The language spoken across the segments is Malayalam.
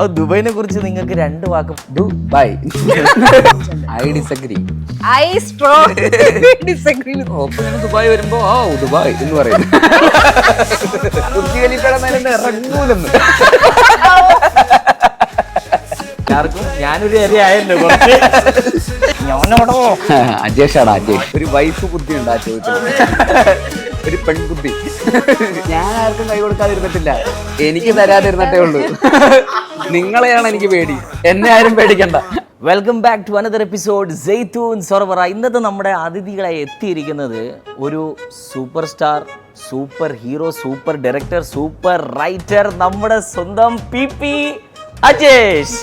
അത് ദുബൈനെ കുറിച്ച് നിങ്ങൾക്ക് 2 വാക്ക്. Dubai I disagree. I strong disagree. Dubai വരുമ്പോ ദുബായ് എന്ന് പറയുന്നത് ഇറങ്ങൂലെന്ന്. എല്ലാവർക്കും ഞാനൊരു ഏരിയയായല്ലോ. അജേഷാണ് അജേഷ്. ഒരു വൈഫ് ബുദ്ധിയുണ്ട് ആ ചോദിച്ചത്. ഒരു പെൺബുദ്ധി. ഞാൻ ആർക്കും കൈ കൊടുക്കാതിരുന്നിട്ടില്ല, എനിക്ക് തരാതിരുന്നിട്ടേ ഉള്ളൂ. നിങ്ങളെയാണ് എനിക്ക് പേടി, എന്നെ ആരും പേടിക്കണ്ട. Welcome back to another episode സെയ്തൂൻ സൊറബറ. ഇന്നത്തെ നമ്മുടെ അതിഥികളായി എത്തിയിരിക്കുന്നത് ഒരു super star, super hero, super director, super writer, നമ്മുടെ സ്വന്തം പി അജേഷ്.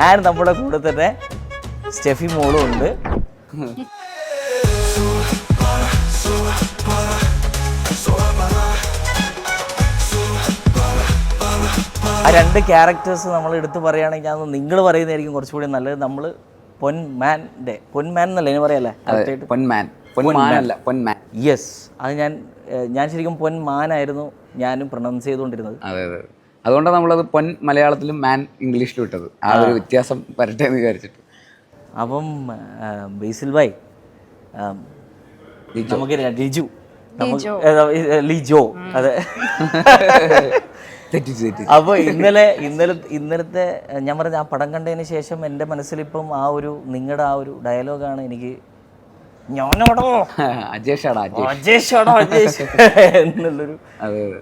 ആൻഡ് നമ്മുടെ കൂടെ തന്നെ സ്റ്റെഫി മോളും ഉണ്ട്. ആ 2 ക്യാരക്ടേഴ്സ് നമ്മൾ എടുത്ത് പറയുകയാണെങ്കിൽ ഞാൻ നിങ്ങൾ പറയുന്നതായിരിക്കും കുറച്ചുകൂടി നല്ലത്. നമ്മൾ പൊന്മാൻ എന്നല്ലേ ഇനി പറയല്ലേ? പൊന്മാൻ. യെസ്, അത് ഞാൻ ശരിക്കും പൊന്മാനായിരുന്നു ഞാനും പ്രൊനൗൺസ് ചെയ്തുകൊണ്ടിരുന്നത്. അതെ. അതുകൊണ്ടാണ് നമ്മളത് പൊൻ മലയാളത്തിലും മാൻ ഇംഗ്ലീഷിലും ഇട്ടത്. ആ ഒരു വ്യത്യാസം വരട്ടെ എന്ന് വിചാരിച്ചിട്ട്. അപ്പം ബേസിൽ ഭായ്, നമുക്ക് ലിജോ, അതെ. അപ്പോൾ ഇന്നലത്തെ ഞാൻ പറഞ്ഞ ആ പടം കണ്ടതിന് ശേഷം എൻ്റെ മനസ്സിലിപ്പം നിങ്ങളുടെ ആ ഒരു ഡയലോഗാണ് എനിക്ക് അജേഷ് എന്നുള്ളൊരു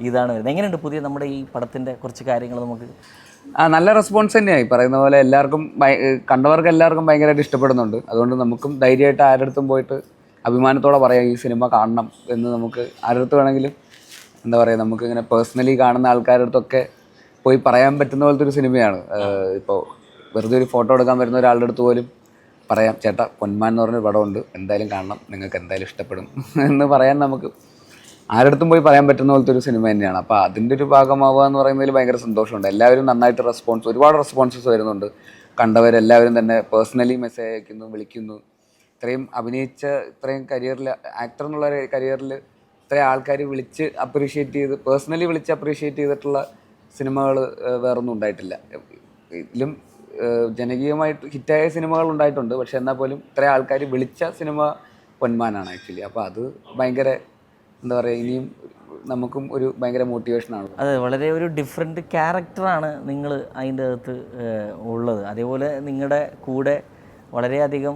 ഇതാണ് വരുന്നത്. എങ്ങനെയുണ്ട് പുതിയ നമ്മുടെ ഈ പടത്തിന്റെ കുറച്ച് കാര്യങ്ങൾ? നമുക്ക് നല്ല റെസ്പോൺസ് തന്നെയായി. പറയുന്ന പോലെ എല്ലാവർക്കും കണ്ടവർക്ക് എല്ലാവർക്കും ഭയങ്കരമായിട്ട് ഇഷ്ടപ്പെടുന്നുണ്ട്. അതുകൊണ്ട് നമുക്കും ധൈര്യമായിട്ട് ആരടുത്തും പോയിട്ട് അഭിമാനത്തോടെ പറയാം ഈ സിനിമ കാണണം എന്ന്. നമുക്ക് ആരടുത്ത് വേണമെങ്കിലും എന്താ പറയുക, നമുക്ക് ഇങ്ങനെ പേഴ്സണലി കാണുന്ന ആൾക്കാരുടെ അടുത്തൊക്കെ പോയി പറയാൻ പറ്റുന്ന പോലത്തെ ഒരു സിനിമയാണ്. ഇപ്പോൾ വെറുതെ ഒരു ഫോട്ടോ എടുക്കാൻ വരുന്ന ഒരാളുടെ അടുത്ത് പോലും പറയാം, ചേട്ടാ പൊന്മാൻ എന്ന് പറഞ്ഞൊരു പടമുണ്ട്, എന്തായാലും കാണണം, നിങ്ങൾക്ക് എന്തായാലും ഇഷ്ടപ്പെടും എന്ന് പറയാൻ നമുക്ക് ആരടുത്തും പോയി പറയാൻ പറ്റുന്ന പോലത്തെ ഒരു സിനിമ തന്നെയാണ്. അപ്പോൾ അതിൻ്റെ ഒരു ഭാഗമാവുക എന്ന് പറയുന്നതിൽ ഭയങ്കര സന്തോഷമുണ്ട്. എല്ലാവരും നന്നായിട്ട് ഒരുപാട് റെസ്പോൺസസ് വരുന്നുണ്ട്. കണ്ടവരെല്ലാവരും തന്നെ പേഴ്സണലി മെസ്സേജ് അയക്കുന്നു, വിളിക്കുന്നു. ഇത്രയും അഭിനയിച്ച, ഇത്രയും കരിയറിൽ, ആക്ടർ എന്നുള്ള കരിയറിൽ ഇത്രയും ആൾക്കാർ വിളിച്ച് അപ്രീഷിയേറ്റ് ചെയ്ത്, പേഴ്സണലി വിളിച്ച് അപ്രീഷിയേറ്റ് ചെയ്തിട്ടുള്ള സിനിമകൾ വേറൊന്നും ഉണ്ടായിട്ടില്ല. ഇതിലും ജനകീയമായിട്ട് ഹിറ്റായ സിനിമകൾ ഉണ്ടായിട്ടുണ്ട്, പക്ഷെ എന്നാൽ പോലും ഇത്രയും ആൾക്കാർ വിളിച്ച സിനിമ പൊന്മാനാണ് ആക്ച്വലി. അപ്പോൾ അത് ഭയങ്കര എന്താ പറയുക, ഇനിയും നമുക്കും ഒരു ഭയങ്കര മോട്ടിവേഷനാണ്. അതെ, വളരെ ഒരു ഡിഫറെൻറ്റ് ക്യാരക്ടറാണ് നിങ്ങൾ അതിൻ്റെ അകത്ത് ഉള്ളത്. അതേപോലെ നിങ്ങളുടെ കൂടെ വളരെയധികം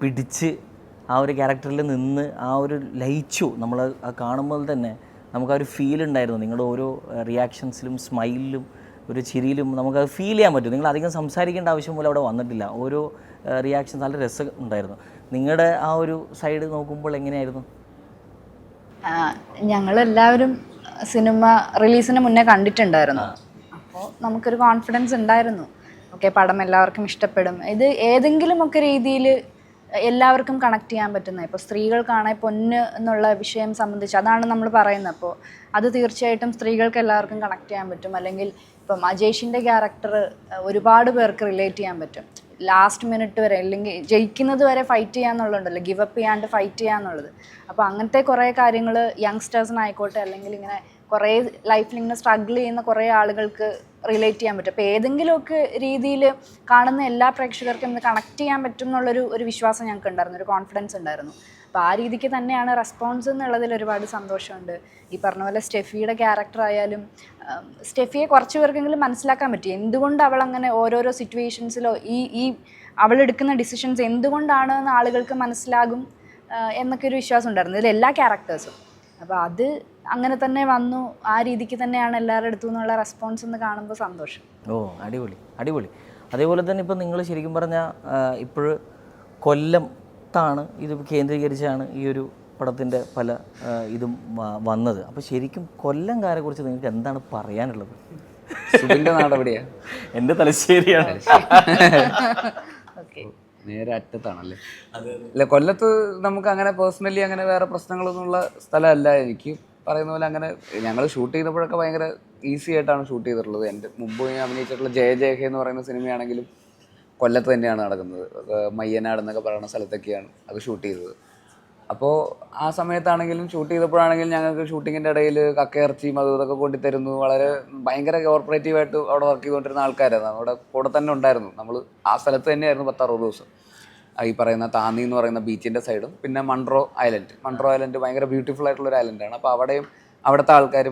പിടിച്ച് ആ ഒരു ക്യാരക്ടറിൽ നിന്ന് ആ ഒരു ലയിച്ചു. നമ്മൾ കാണുമ്പോൾ തന്നെ നമുക്ക് ആ ഒരു ഫീൽ ഉണ്ടായിരുന്നു. നിങ്ങളുടെ ഓരോ റിയാക്ഷൻസിലും സ്മൈലിലും ഒരു ചിരിയിലും നമുക്കത് ഫീൽ ചെയ്യാൻ പറ്റും. നിങ്ങൾ അധികം സംസാരിക്കേണ്ട ആവശ്യം പോലും അവിടെ വന്നിട്ടില്ല. ഓരോ റിയാക്ഷൻസ് നല്ല രസം ഉണ്ടായിരുന്നു. നിങ്ങളുടെ ആ ഒരു സൈഡ് നോക്കുമ്പോൾ എങ്ങനെയായിരുന്നു? ഞങ്ങളെല്ലാവരും സിനിമ റിലീസിന് മുന്നേ കണ്ടിട്ടുണ്ടായിരുന്നു. അപ്പോൾ നമുക്കൊരു കോൺഫിഡൻസ് ഉണ്ടായിരുന്നു, ഓക്കെ പടം എല്ലാവർക്കും ഇഷ്ടപ്പെടും. ഇത് ഏതെങ്കിലുമൊക്കെ രീതിയിൽ എല്ലാവർക്കും കണക്ട് ചെയ്യാൻ പറ്റുന്നത്. ഇപ്പോൾ സ്ത്രീകൾക്കാണെങ്കിൽ പൊന്ന് എന്നുള്ള വിഷയം സംബന്ധിച്ച് അതാണ് നമ്മൾ പറയുന്നത്. അപ്പോൾ അത് തീർച്ചയായിട്ടും സ്ത്രീകൾക്ക് എല്ലാവർക്കും കണക്ട് ചെയ്യാൻ പറ്റും. അല്ലെങ്കിൽ ഇപ്പം അജേഷിൻ്റെ ക്യാരക്ടർ ഒരുപാട് പേർക്ക് റിലേറ്റ് ചെയ്യാൻ പറ്റും. ലാസ്റ്റ് മിനിറ്റ് വരെ, അല്ലെങ്കിൽ ജയിക്കുന്നത് വരെ ഫൈറ്റ് ചെയ്യാന്നുള്ളതുണ്ടല്ലോ, ഗിവ് അപ്പ് ചെയ്യാണ്ട് ഫൈറ്റ് ചെയ്യാന്നുള്ളത്. അപ്പോൾ അങ്ങനത്തെ കുറേ കാര്യങ്ങൾ യങ്സ്റ്റേഴ്സിനായിക്കോട്ടെ, അല്ലെങ്കിൽ ഇങ്ങനെ കുറേ ലൈഫിൽ ഇങ്ങനെ സ്ട്രഗിൾ ചെയ്യുന്ന കുറേ ആളുകൾക്ക് റിലേറ്റ് ചെയ്യാൻ പറ്റും. അപ്പോൾ ഏതെങ്കിലുമൊക്കെ രീതിയിൽ കാണുന്ന എല്ലാ പ്രേക്ഷകർക്കും ഇത് കണക്ട് ചെയ്യാൻ പറ്റും എന്നുള്ളൊരു വിശ്വാസം ഞങ്ങൾക്ക് ഉണ്ടായിരുന്നു, ഒരു കോൺഫിഡൻസ് ഉണ്ടായിരുന്നു. അപ്പോൾ ആ രീതിക്ക് തന്നെയാണ് റെസ്പോൺസ് എന്നുള്ളതിൽ ഒരുപാട് സന്തോഷമുണ്ട്. ഈ പറഞ്ഞ പോലെ സ്റ്റെഫിയുടെ ക്യാരക്ടർ ആയാലും, സ്റ്റെഫിയെ കുറച്ച് പേർക്കെങ്കിലും മനസ്സിലാക്കാൻ പറ്റി എന്തുകൊണ്ട് അവൾ അങ്ങനെ ഓരോരോ സിറ്റുവേഷൻസിലോ ഈ അവളെടുക്കുന്ന ഡിസിഷൻസ് എന്തുകൊണ്ടാണ് എന്ന് ആളുകൾക്ക് മനസ്സിലാകും എന്നൊക്കെ ഒരു വിശ്വാസം ഉണ്ടായിരുന്നു ഇതിൽ എല്ലാ ക്യാരക്ടേഴ്സും. അപ്പോൾ അത് അങ്ങനെ തന്നെ വന്നു, ആ രീതിക്ക് തന്നെയാണ് എല്ലാവരുടെ അടുത്തു നിന്നുള്ള റെസ്പോൺസ് എന്ന് കാണുമ്പോൾ സന്തോഷം. അടിപൊളി. അതേപോലെ തന്നെ ഇപ്പം നിങ്ങൾ ശരിക്കും പറഞ്ഞാൽ ഇപ്പോൾ കൊല്ലത്താണ് ഇത് കേന്ദ്രീകരിച്ചാണ് ഈ ഒരു പടത്തിൻ്റെ പല ഇതും വന്നത്. അപ്പോൾ ശരിക്കും കൊല്ലംകാരെ കുറിച്ച് നിങ്ങൾക്ക് എന്താണ് പറയാനുള്ളത്? സുബിൻ്റെ നാട് എവിടെയാണ്? എൻ്റെ തലശ്ശേരിയാണ്. നേരെ അറ്റത്താണല്ലേ? അല്ല, കൊല്ലത്ത് നമുക്ക് അങ്ങനെ പേഴ്സണലി അങ്ങനെ വേറെ പ്രശ്നങ്ങളൊന്നുമുള്ള സ്ഥലമല്ല. എനിക്ക് പറയുന്ന പോലെ അങ്ങനെ ഞങ്ങൾ ഷൂട്ട് ചെയ്തപ്പോഴൊക്കെ ഭയങ്കര ഈസി ആയിട്ടാണ് ഷൂട്ട് ചെയ്തിട്ടുള്ളത്. എൻ്റെ മുമ്പ് ഞാൻ അഭിനയിച്ചിട്ടുള്ള ജയ ജയഹേ എന്ന് പറയുന്ന സിനിമയാണെങ്കിലും കൊല്ലത്ത് തന്നെയാണ് നടക്കുന്നത്. മയ്യനാട് എന്നൊക്കെ പറയുന്ന സ്ഥലത്തൊക്കെയാണ് അത് ഷൂട്ട് ചെയ്തത്. അപ്പോൾ ആ സമയത്താണെങ്കിലും ഷൂട്ട് ചെയ്തപ്പോഴാണെങ്കിലും ഞങ്ങൾക്ക് ഷൂട്ടിങ്ങിൻ്റെ ഇടയിൽ കക്കയിറച്ചിയും അതും ഇതൊക്കെ കൊണ്ടുതരുന്നു. വളരെ ഭയങ്കര കോർപ്പറേറ്റീവായിട്ട് അവിടെ വർക്ക് ചെയ്തുകൊണ്ടിരുന്ന ആൾക്കാരായിരുന്നു. അവിടെ കൂടെ തന്നെ ഉണ്ടായിരുന്നു. നമ്മൾ ആ സ്ഥലത്ത് തന്നെയായിരുന്നു 10-60 ദിവസം. ഈ പറയുന്ന താന്നി എന്ന് പറയുന്ന ബീച്ചിൻ്റെ സൈഡും പിന്നെ മൺട്രോ ഐലൻഡ് ഭയങ്കര ബ്യൂട്ടിഫുൾ ആയിട്ടുള്ളൊരു ഐലൻഡാണ്. അപ്പോൾ അവിടെയും അവിടുത്തെ ആൾക്കാർ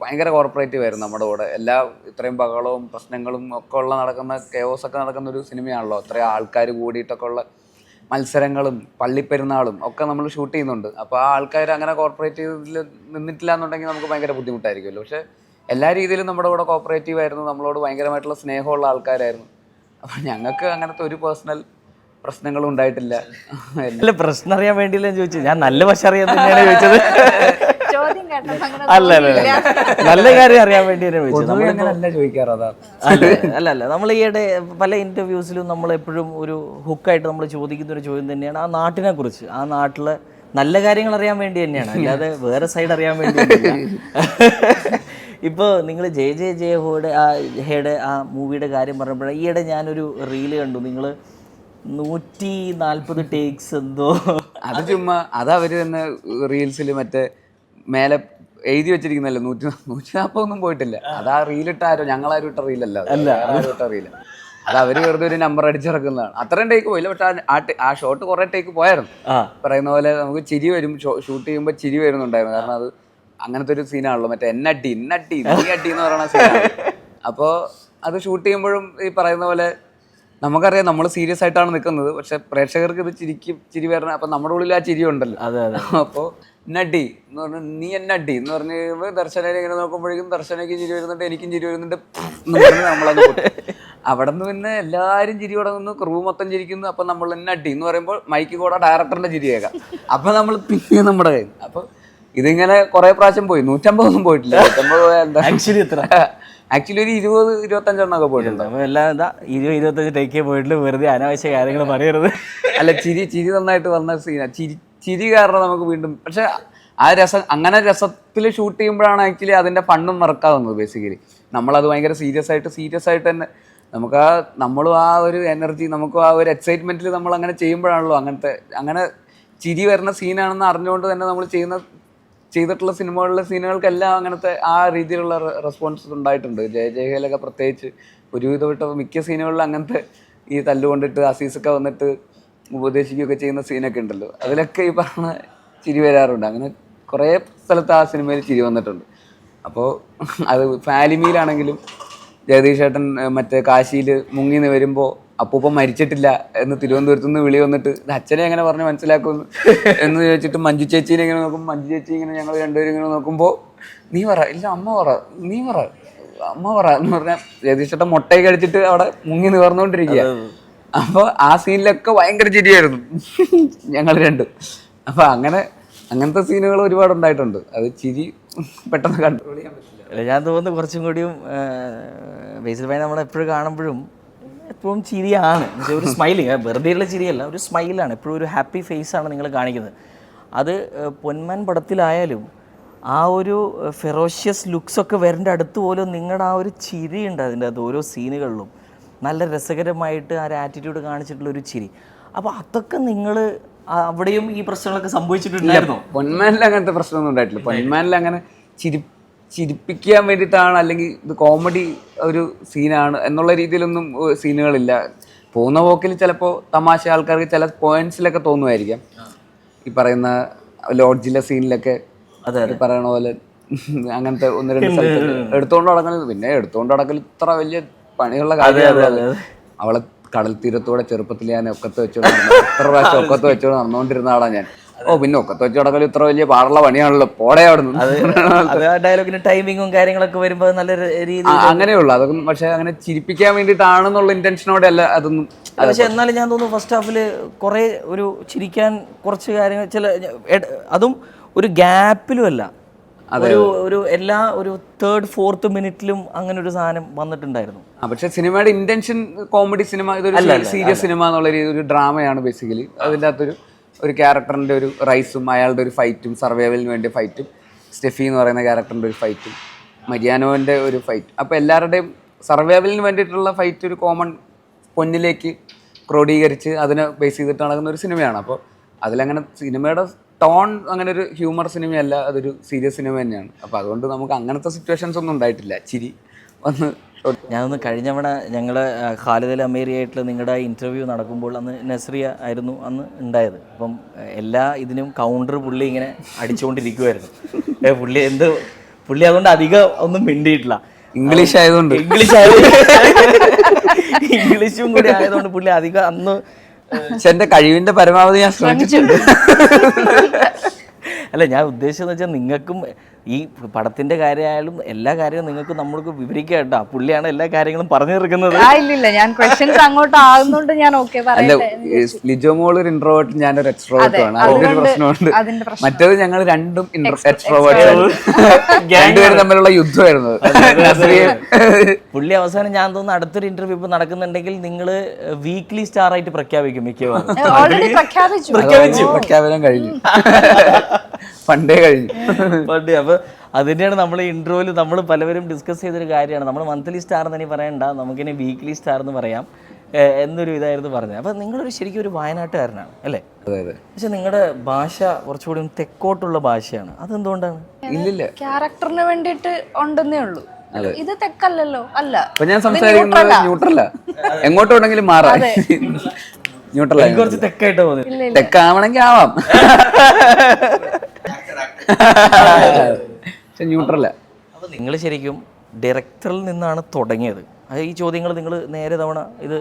ഭയങ്കര കോർപ്പറേറ്റീവ് ആയിരുന്നു നമ്മുടെ കൂടെ. ഇത്രയും ബഹളവും പ്രശ്നങ്ങളും ഒക്കെ നടക്കുന്ന കെയോസൊക്കെ നടക്കുന്ന ഒരു സിനിമയാണല്ലോ. അത്രയും ആൾക്കാർ കൂടിയിട്ടൊക്കെ ഉള്ള മത്സരങ്ങളും പള്ളിപ്പെരുന്നാളും ഒക്കെ നമ്മൾ ഷൂട്ട് ചെയ്യുന്നുണ്ട്. അപ്പോൾ ആ ആൾക്കാർ അങ്ങനെ കോർപ്പറേറ്റീവിൽ നിന്നിട്ടില്ല എന്നുണ്ടെങ്കിൽ നമുക്ക് ഭയങ്കര ബുദ്ധിമുട്ടായിരിക്കുമല്ലോ. പക്ഷേ എല്ലാ രീതിയിലും നമ്മുടെ കൂടെ കോർപ്പറേറ്റീവ് ആയിരുന്നു. നമ്മളോട് ഭയങ്കരമായിട്ടുള്ള സ്നേഹമുള്ള ആൾക്കാരായിരുന്നു. അപ്പോൾ ഞങ്ങൾക്ക് അങ്ങനത്തെ ഒരു പേഴ്സണൽ പ്രശ്നങ്ങളും ഉണ്ടായിട്ടില്ല. അല്ല, പ്രശ്നം അറിയാൻ വേണ്ടിയില്ല ചോദിച്ചു. ഞാൻ നല്ല വശം അറിയാൻ തന്നെയാണ് ചോദിച്ചത്. ചോദ്യം കേട്ടപ്പോൾ അങ്ങനെ അല്ല നല്ല കാര്യം അറിയാൻ വേണ്ടി തന്നെ ചോദിച്ചത്. അങ്ങനെയല്ല ചോദിക്കാറ്. അതാണ് അല്ല നമ്മൾ ഈയിടെ പല ഇന്റർവ്യൂസിലും നമ്മൾ എപ്പോഴും ഒരു ഹുക്കായിട്ട് നമ്മൾ ചോദിക്കുന്ന ഒരു ചോദ്യം തന്നെയാണ് ആ നാട്ടിനെ കുറിച്ച്. ആ നാട്ടിലെ നല്ല കാര്യങ്ങൾ അറിയാൻ വേണ്ടി തന്നെയാണ്, അല്ലാതെ വേറെ സൈഡ് അറിയാൻ വേണ്ടിയിട്ടില്ല. ഇപ്പോൾ നിങ്ങൾ ജയ ഹോയുടെ ആ മൂവിയുടെ കാര്യം പറഞ്ഞപ്പോഴാണ് ഈയിടെ ഞാനൊരു റീല് കണ്ടു. നിങ്ങൾ 140 ടേക്സ് എന്തോ അത് ചുമ്മാ അതവര് തന്നെ റീൽസിൽ മറ്റേ മേലെ എഴുതി വെച്ചിരിക്കുന്നല്ലോ. 140 പോയിട്ടില്ല. അത് ആ റീലിട്ട ആരോ ഞങ്ങളാരും ഇട്ട റീലല്ല, ഇട്ട റീല്. അത് അവര് വെറുതെ ഒരു നമ്പർ അടിച്ചിറക്കുന്നതാണ്. അത്രയും ടേക്ക് പോയില്ല, പക്ഷെ ആ ഷോട്ട് കുറെ ടേക്ക് പോയായിരുന്നു. പറയുന്ന പോലെ നമുക്ക് ചിരി വരും, ഷൂട്ട് ചെയ്യുമ്പോൾ ചിരി വരുന്നുണ്ടായിരുന്നു. കാരണം അത് അങ്ങനത്തെ ഒരു സീനാണല്ലോ, മറ്റേ എണ്ണട്ടി എന്ന് പറയുന്ന സീനാണ്. അപ്പോൾ അത് ഷൂട്ട് ചെയ്യുമ്പോഴും ഈ പറയുന്ന പോലെ നമുക്കറിയാം നമ്മൾ സീരിയസ് ആയിട്ടാണ് നിൽക്കുന്നത്, പക്ഷെ പ്രേക്ഷകർക്ക് ഇത് ചിരി വരണം. അപ്പം നമ്മുടെ ഉള്ളിൽ ആ ചിരി ഉണ്ടല്ലോ. അപ്പോൾ നടി എന്ന് പറഞ്ഞാൽ നീ എന്നടി എന്ന് പറഞ്ഞ് കഴിയുമ്പോൾ ദർശനയെ ഇങ്ങനെ നോക്കുമ്പോഴേക്കും ദർശനയ്ക്ക് ചിരി വരുന്നുണ്ട്, എനിക്കും ചിരി വരുന്നുണ്ട് എന്ന് പറഞ്ഞ് നമ്മളത് അവിടെ നിന്ന് പിന്നെ എല്ലാവരും ചിരി തുടങ്ങുന്നു, ക്രൂ മൊത്തം ചിരിക്കുന്നു. അപ്പം നമ്മൾ എന്നടി എന്ന് പറയുമ്പോൾ മൈക്ക് കൂടെ ഡയറക്ടറിന്റെ ചിരി കേൾക്കാം. അപ്പം നമ്മൾ പിന്നെ നമ്മുടെ കയ്യിൽ. അപ്പോൾ ഇതിങ്ങനെ കുറെ പ്രാവശ്യം പോയി. 150 പോയിട്ടില്ല. 150 പോയാൽ എന്താ ആക്ച്വലി ഒരു 20-25 പോയിട്ടുണ്ട്. എല്ലാം എന്താ 20-25 ടേക്കേ പോയിട്ടുള്ളൂ. വെറുതെ അനാവശ്യ കാര്യങ്ങൾ പറയരുത്. അല്ല, ചിരി നന്നായിട്ട് വന്ന സീനാ. ചിരി കാരണം നമുക്ക് വീണ്ടും, പക്ഷെ ആ അങ്ങനെ രസത്തിൽ ഷൂട്ട് ചെയ്യുമ്പോഴാണ് ആക്ച്വലി അതിന്റെ ഫണ്ണും വർക്കാവുന്നത്. ബേസിക്കലി നമ്മളത് ഭയങ്കര സീരിയസ് ആയിട്ട് തന്നെ നമ്മളും ആ ഒരു എനർജി, നമുക്കും ആ ഒരു എക്സൈറ്റ്മെന്റിൽ നമ്മൾ അങ്ങനെ ചെയ്യുമ്പോഴാണല്ലോ അങ്ങനെ ചിരി വരുന്ന സീനാണെന്ന് അറിഞ്ഞുകൊണ്ട് തന്നെ നമ്മൾ ചെയ്തിട്ടുള്ള സീനുകൾക്കെല്ലാം അങ്ങനത്തെ ആ രീതിയിലുള്ള റെസ്പോൺസ് ഉണ്ടായിട്ടുണ്ട്. ജയഹയിലൊക്കെ പ്രത്യേകിച്ച് ഒരുവിധപ്പെട്ട മിക്ക സീനുകളിലും അങ്ങനത്തെ ഈ തല്ലുകൊണ്ടിട്ട് അസീസൊക്കെ വന്നിട്ട് ഉപദേശിക്കുകയൊക്കെ ചെയ്യുന്ന സീനൊക്കെ ഉണ്ടല്ലോ, അതിലൊക്കെ ഈ പറഞ്ഞ ചിരി വരാറുണ്ട്. അങ്ങനെ കുറേ സ്ഥലത്ത് ആ സിനിമയിൽ ചിരി വന്നിട്ടുണ്ട്. അപ്പോൾ അത് ഫാലിമിയിലാണെങ്കിലും ജഗദീഷ് ചേട്ടൻ മറ്റേ കാശിയിൽ മുങ്ങിന്ന് വരുമ്പോൾ അപ്പൂപ്പൻ മരിച്ചിട്ടില്ല എന്ന് തിരുവനന്തപുരത്ത് നിന്ന് വിളി വന്നിട്ട് അച്ഛനെ എങ്ങനെ പറഞ്ഞ് മനസ്സിലാക്കുമെന്ന് എന്ന് ചോദിച്ചിട്ട് മഞ്ജു ചേച്ചീനെ ഇങ്ങനെ നോക്കും. മഞ്ജു ചേച്ചി ഇങ്ങനെ ഞങ്ങൾ രണ്ടുപേരും ഇങ്ങനെ നോക്കുമ്പോൾ നീ പറ, ഇല്ല അമ്മ പറ എന്ന് പറഞ്ഞാൽ ജഗദീഷ് ചേട്ടൻ മുട്ടയൊക്കെ അടിച്ചിട്ട് അവിടെ മുങ്ങി നിവർന്നുകൊണ്ടിരിക്കുക. അപ്പോൾ ആ സീനിലൊക്കെ ഭയങ്കര ചിരിയായിരുന്നു ഞങ്ങൾ രണ്ടും. അപ്പോൾ അങ്ങനത്തെ സീനുകൾ ഒരുപാട് ഉണ്ടായിട്ടുണ്ട്. അത് ചിരി പെട്ടെന്ന് കൺട്രോൾ ചെയ്യാൻ പറ്റില്ല. ഞാൻ തോന്നുന്നു കുറച്ചും കൂടിയും ബേസിൽ ഭായി നമ്മളെപ്പോഴും കാണുമ്പോഴും എപ്പോഴും ചിരിയാണ്. ഒരു സ്മൈലിങ്, വെറുതെയുള്ള ചിരിയല്ല, ഒരു സ്മൈലാണ്. എപ്പോഴും ഒരു ഹാപ്പി ഫേസാണ് നിങ്ങൾ കാണിക്കുന്നത്. അത് പൊന്മാൻ പടത്തിലായാലും ആ ഒരു ഫെറോഷ്യസ് ലുക്സൊക്കെ വരേണ്ട അടുത്ത് പോലും നിങ്ങളുടെ ആ ഒരു ചിരിയുണ്ട് അതിൻ്റെ അത് ഓരോ സീനുകളിലും. നല്ല രസകരമായിട്ട് ആ ഒരു ആറ്റിറ്റ്യൂഡ് കാണിച്ചിട്ടുള്ള ഒരു ചിരി. അപ്പോൾ അതൊക്കെ നിങ്ങൾ അവിടെയും ഈ പ്രശ്നങ്ങളൊക്കെ സംഭവിച്ചിട്ടുണ്ടായിരുന്നു? പൊന്മാനിൽ അങ്ങനത്തെ പ്രശ്നമൊന്നും ഉണ്ടായിട്ടില്ല. പൊന്മാനിൽ അങ്ങനെ ചിരിപ്പിക്കാൻ വേണ്ടിയിട്ടാണ്, അല്ലെങ്കിൽ ഇത് കോമഡി ഒരു സീനാണ് എന്നുള്ള രീതിയിലൊന്നും സീനുകളില്ല. പോകുന്ന പോക്കിൽ ചിലപ്പോൾ തമാശ ആൾക്കാർക്ക് ചില പോയിന്റ്സിലൊക്കെ തോന്നുമായിരിക്കാം. ഈ പറയുന്ന ലോഡ്ജിലെ സീനിലൊക്കെ പറയണ പോലെ അങ്ങനത്തെ 1-2 സ്ഥലത്ത് എടുത്തുകൊണ്ട് നടക്കുന്നത്. പിന്നെ എടുത്തുകൊണ്ട് നടക്കൽ ഇത്ര വലിയ പണിയുള്ള കാര്യമാണ്. അവളെ കടൽ തീരത്തോടെ ചെറുപ്പത്തിൽ ഞാൻ ഒക്കത്ത് വെച്ചോണ്ട് എത്ര പ്രാവശ്യം ഒക്കത്ത് വെച്ചോണ്ട് നടന്നുകൊണ്ടിരുന്ന ആളാ ഞാൻ. പിന്നെ ഒക്കത്ത് വെച്ച് നടക്കൽ ഇത്ര വലിയ പാടുള്ള പണിയാണല്ലോ, പോടെ അവിടെ ഡയലോഗിന് ടൈമിങ്ങും കാര്യങ്ങളൊക്കെ വരുമ്പോൾ നല്ല രീതി അങ്ങനെയുള്ളു. അതൊക്കെ പക്ഷെ അങ്ങനെ ചിരിപ്പിക്കാൻ വേണ്ടിയിട്ടാണെന്നുള്ള ഇന്റൻഷനോടെ അല്ല അതൊന്നും. പക്ഷെ എന്നാലും ഞാൻ തോന്നുന്നു ഫസ്റ്റ് ഹാഫിൽ കുറേ ഒരു ചിരിക്കാൻ കുറച്ച് കാര്യങ്ങൾ അതും ഒരു ഗ്യാപ്പിലും അല്ല, ഒരു എല്ലാ ഒരു 3rd 4th മിനിറ്റിലും അങ്ങനെ ഒരു സാധനം വന്നിട്ടുണ്ടായിരുന്നു. പക്ഷെ സിനിമയുടെ ഇന്റൻഷൻ കോമഡി സിനിമ, ഇതൊരു സീരിയസ് സിനിമ എന്നുള്ള ഒരു ഡ്രാമയാണ് ബേസിക്കലി. അതിൻ്റെ അകത്തൊരു ക്യാരക്ടറിൻ്റെ ഒരു റൈസും അയാളുടെ ഒരു ഫൈറ്റും, സർവൈവലിന് വേണ്ടിയ ഫൈറ്റും, സ്റ്റെഫി എന്ന് പറയുന്ന ക്യാരക്ടറിൻ്റെ ഒരു ഫൈറ്റും, മരിയാനോൻ്റെ ഒരു ഫൈറ്റ്. അപ്പോൾ എല്ലാവരുടെയും സർവൈവലിന് വേണ്ടിയിട്ടുള്ള ഫൈറ്റ് ഒരു കോമൺ പൊന്നിലേക്ക് ക്രോഡീകരിച്ച് അതിനെ ബേസ് ചെയ്തിട്ട് നടക്കുന്ന ഒരു സിനിമയാണ്. അപ്പോൾ അതിലങ്ങനെ സിനിമയുടെ ടോൺ അങ്ങനെ ഒരു ഹ്യൂമർ സിനിമയല്ല, അതൊരു സീരിയസ് സിനിമ തന്നെയാണ്. അപ്പോൾ അതുകൊണ്ട് നമുക്ക് അങ്ങനത്തെ സിറ്റുവേഷൻസ് ഒന്നും ഉണ്ടായിട്ടില്ല. ചിരി വന്ന് ഞാനൊന്ന് കഴിഞ്ഞ തവണ ഞങ്ങൾ ഖാലിദ് അമേരിയായിട്ടുള്ള നിങ്ങളുടെ ഇൻ്റർവ്യൂ നടക്കുമ്പോൾ അന്ന് നസ്രിയ ആയിരുന്നു അന്ന് ഉണ്ടായത്. അപ്പം എല്ലാ ഇതിനും കൗണ്ടർ പുള്ളി ഇങ്ങനെ അടിച്ചുകൊണ്ടിരിക്കുമായിരുന്നു. പുള്ളി അതുകൊണ്ട് അധികം ഒന്നും മിണ്ടിയിട്ടില്ല. ഇംഗ്ലീഷ് ആയതുകൊണ്ട് ഇംഗ്ലീഷും കൂടി ആയതുകൊണ്ട് പുള്ളി അധികം അന്ന് പക്ഷെ എൻ്റെ കഴിവിൻ്റെ പരമാവധി ഞാൻ ശ്രമിച്ചിട്ടുണ്ട്. അല്ല, ഞാൻ ഉദ്ദേശിച്ചതെന്ന് വെച്ചാൽ നിങ്ങൾക്കും ഈ പടത്തിന്റെ കാര്യമായാലും എല്ലാ കാര്യവും നിങ്ങൾക്ക് നമ്മൾക്ക് വിവരിക്കുക കേട്ടോ. പുള്ളിയാണ് എല്ലാ കാര്യങ്ങളും പറഞ്ഞു തീർക്കുന്നത്. ഇല്ല, ഞാൻ ക്വസ്റ്റ്യൻസ് അങ്ങോട്ട് ആകുന്നുണ്ട്. ഞാൻ ഓക്കെ അല്ല, ലിജോ മോൾ ഒരു ഇൻട്രോവേർട്ടും ഞാനൊരു എക്സ്ട്രോവേർട്ടുമാണ്. അതിന്റെ ഒരു പ്രശ്നമുണ്ട്. മറ്റേത് ഞങ്ങൾ രണ്ടും എക്സ്ട്രോവേർട്ട്, രണ്ടുപേരും തമ്മിലുള്ള യുദ്ധമായിരുന്നു. പുള്ളി അവസാനം ഞാൻ തോന്നുന്നു അടുത്തൊരു ഇന്റർവ്യൂ ഇപ്പൊ നടക്കുന്നുണ്ടെങ്കിൽ നിങ്ങൾ വീക്ക്ലി സ്റ്റാർ ആയിട്ട് പ്രഖ്യാപിക്കും മിക്കവാറും. പ്രഖ്യാപനം കഴിഞ്ഞു, പണ്ടേ കഴിഞ്ഞു. അപ്പൊ അതിൻ്റെയാണ് നമ്മൾ ഇന്റർവ്യൂവിൽ നമ്മൾ പലവരും ഡിസ്കസ് ചെയ്തൊരു കാര്യമാണ്. നമ്മൾ മന്ത്ലി സ്റ്റാർ എന്ന് പറയണ്ട, നമുക്കിനി വീക്ക്ലി സ്റ്റാർ എന്ന് പറയാം എന്നൊരു ഇതായിരുന്നു പറഞ്ഞത്. അപ്പം നിങ്ങളൊരു ശരിക്കും ഒരു വയനാട്ടുകാരനാണ് അല്ലേ? പക്ഷെ നിങ്ങളുടെ ഭാഷ കുറച്ചുകൂടി തെക്കോട്ടുള്ള ഭാഷയാണ്. അതെന്തുകൊണ്ടാണ്? ഇല്ലില്ല, ക്യാരക്ടറിന് വേണ്ടിയിട്ട് ഉണ്ടെന്നേ ഉള്ളൂ. ഇത് തെക്കല്ലല്ലോ. അല്ല, ഇപ്പൊ ഞാൻ സംസാരിക്കുന്നത് ന്യൂട്രലാ, എങ്ങോട്ട് വേണമെങ്കിലും മാറാം. ന്യൂട്രലാ, കുറച്ച് തെക്കായിട്ട് തോന്നി. തെക്കാവണമെങ്കിൽ ആവാം, ന്യൂട്രലാ. അപ്പോൾ നിങ്ങൾ ശരിക്കും ഡയറക്ടറിൽ നിന്നാണ് തുടങ്ങിയത്. ഈ ചോദ്യങ്ങൾ നിങ്ങൾ നേരെ തവണ ഇത്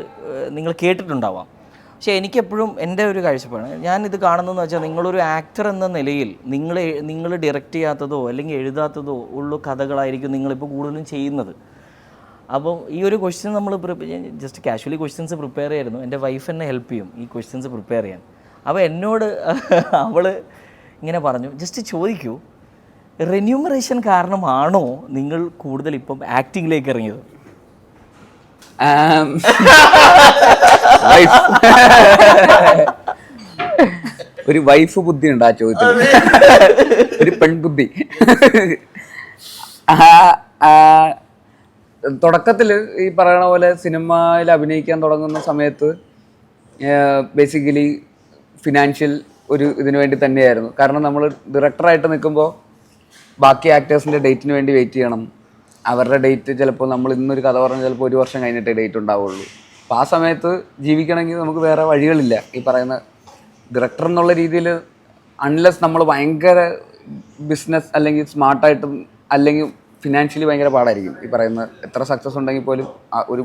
നിങ്ങൾ കേട്ടിട്ടുണ്ടാവാം. പക്ഷേ എനിക്കെപ്പോഴും എൻ്റെ ഒരു കാഴ്ചപ്പാടാണ്, ഞാനിത് കാണുന്നതെന്ന് വെച്ചാൽ നിങ്ങളൊരു ആക്ടർ എന്ന നിലയിൽ നിങ്ങൾ ഡയറക്റ്റ് ചെയ്യാത്തതോ അല്ലെങ്കിൽ എഴുതാത്തതോ ഉള്ള കഥകളായിരിക്കും നിങ്ങളിപ്പോൾ കൂടുതലും ചെയ്യുന്നത്. അപ്പം ഈ ഒരു ക്വസ്റ്റ്യൻ നമ്മൾ ജസ്റ്റ് കാഷ്വലി ക്വസ്റ്റ്യൻസ് പ്രിപ്പയർ ചെയ്യായിരുന്നു. എൻ്റെ വൈഫ് എന്നെ ഹെൽപ്പ് ചെയ്യും ഈ ക്വസ്റ്റ്യൻസ് പ്രിപ്പയർ ചെയ്യാൻ. അപ്പോൾ എന്നോട് അവൾ ഇങ്ങനെ പറഞ്ഞു, ജസ്റ്റ് ചോദിക്കൂ, റെന്യൂമറേഷൻ കാരണമാണോ നിങ്ങൾ കൂടുതൽ ഇപ്പം ആക്ടിങ്ങിലേക്ക് ഇറങ്ങിയത്? ഒരു വൈഫ് ബുദ്ധി ഉണ്ട് ആ ചോദ്യത്തിൽ, ഒരു പെൺബുദ്ധി. തുടക്കത്തിൽ ഈ പറയണ പോലെ സിനിമയിൽ അഭിനയിക്കാൻ തുടങ്ങുന്ന സമയത്ത് ബേസിക്കലി ഫിനാൻഷ്യൽ ഒരു ഇതിനു വേണ്ടി തന്നെയായിരുന്നു. കാരണം നമ്മൾ ഡയറക്ടറായിട്ട് നിൽക്കുമ്പോൾ ബാക്കി ആക്ടേഴ്സിൻ്റെ ഡേറ്റിന് വേണ്ടി വെയിറ്റ് ചെയ്യണം. അവരുടെ ഡേറ്റ് ചിലപ്പോൾ നമ്മൾ ഇന്നൊരു കഥ പറഞ്ഞാൽ ചിലപ്പോൾ 1 വർഷം കഴിഞ്ഞിട്ടേ ഡേറ്റ് ഉണ്ടാവുള്ളൂ. അപ്പോൾ ആ സമയത്ത് ജീവിക്കണമെങ്കിൽ നമുക്ക് വേറെ വഴികളില്ല. ഈ പറയുന്ന ഡയറക്ടർ എന്നുള്ള രീതിയിൽ അൺലെസ് നമ്മൾ ഭയങ്കര ബിസിനസ് അല്ലെങ്കിൽ സ്മാർട്ടായിട്ടും അല്ലെങ്കിൽ ഫിനാൻഷ്യലി ഭയങ്കര പാടായിരിക്കും. ഈ പറയുന്ന എത്ര സക്സസ് ഉണ്ടെങ്കിൽ പോലും ഒരു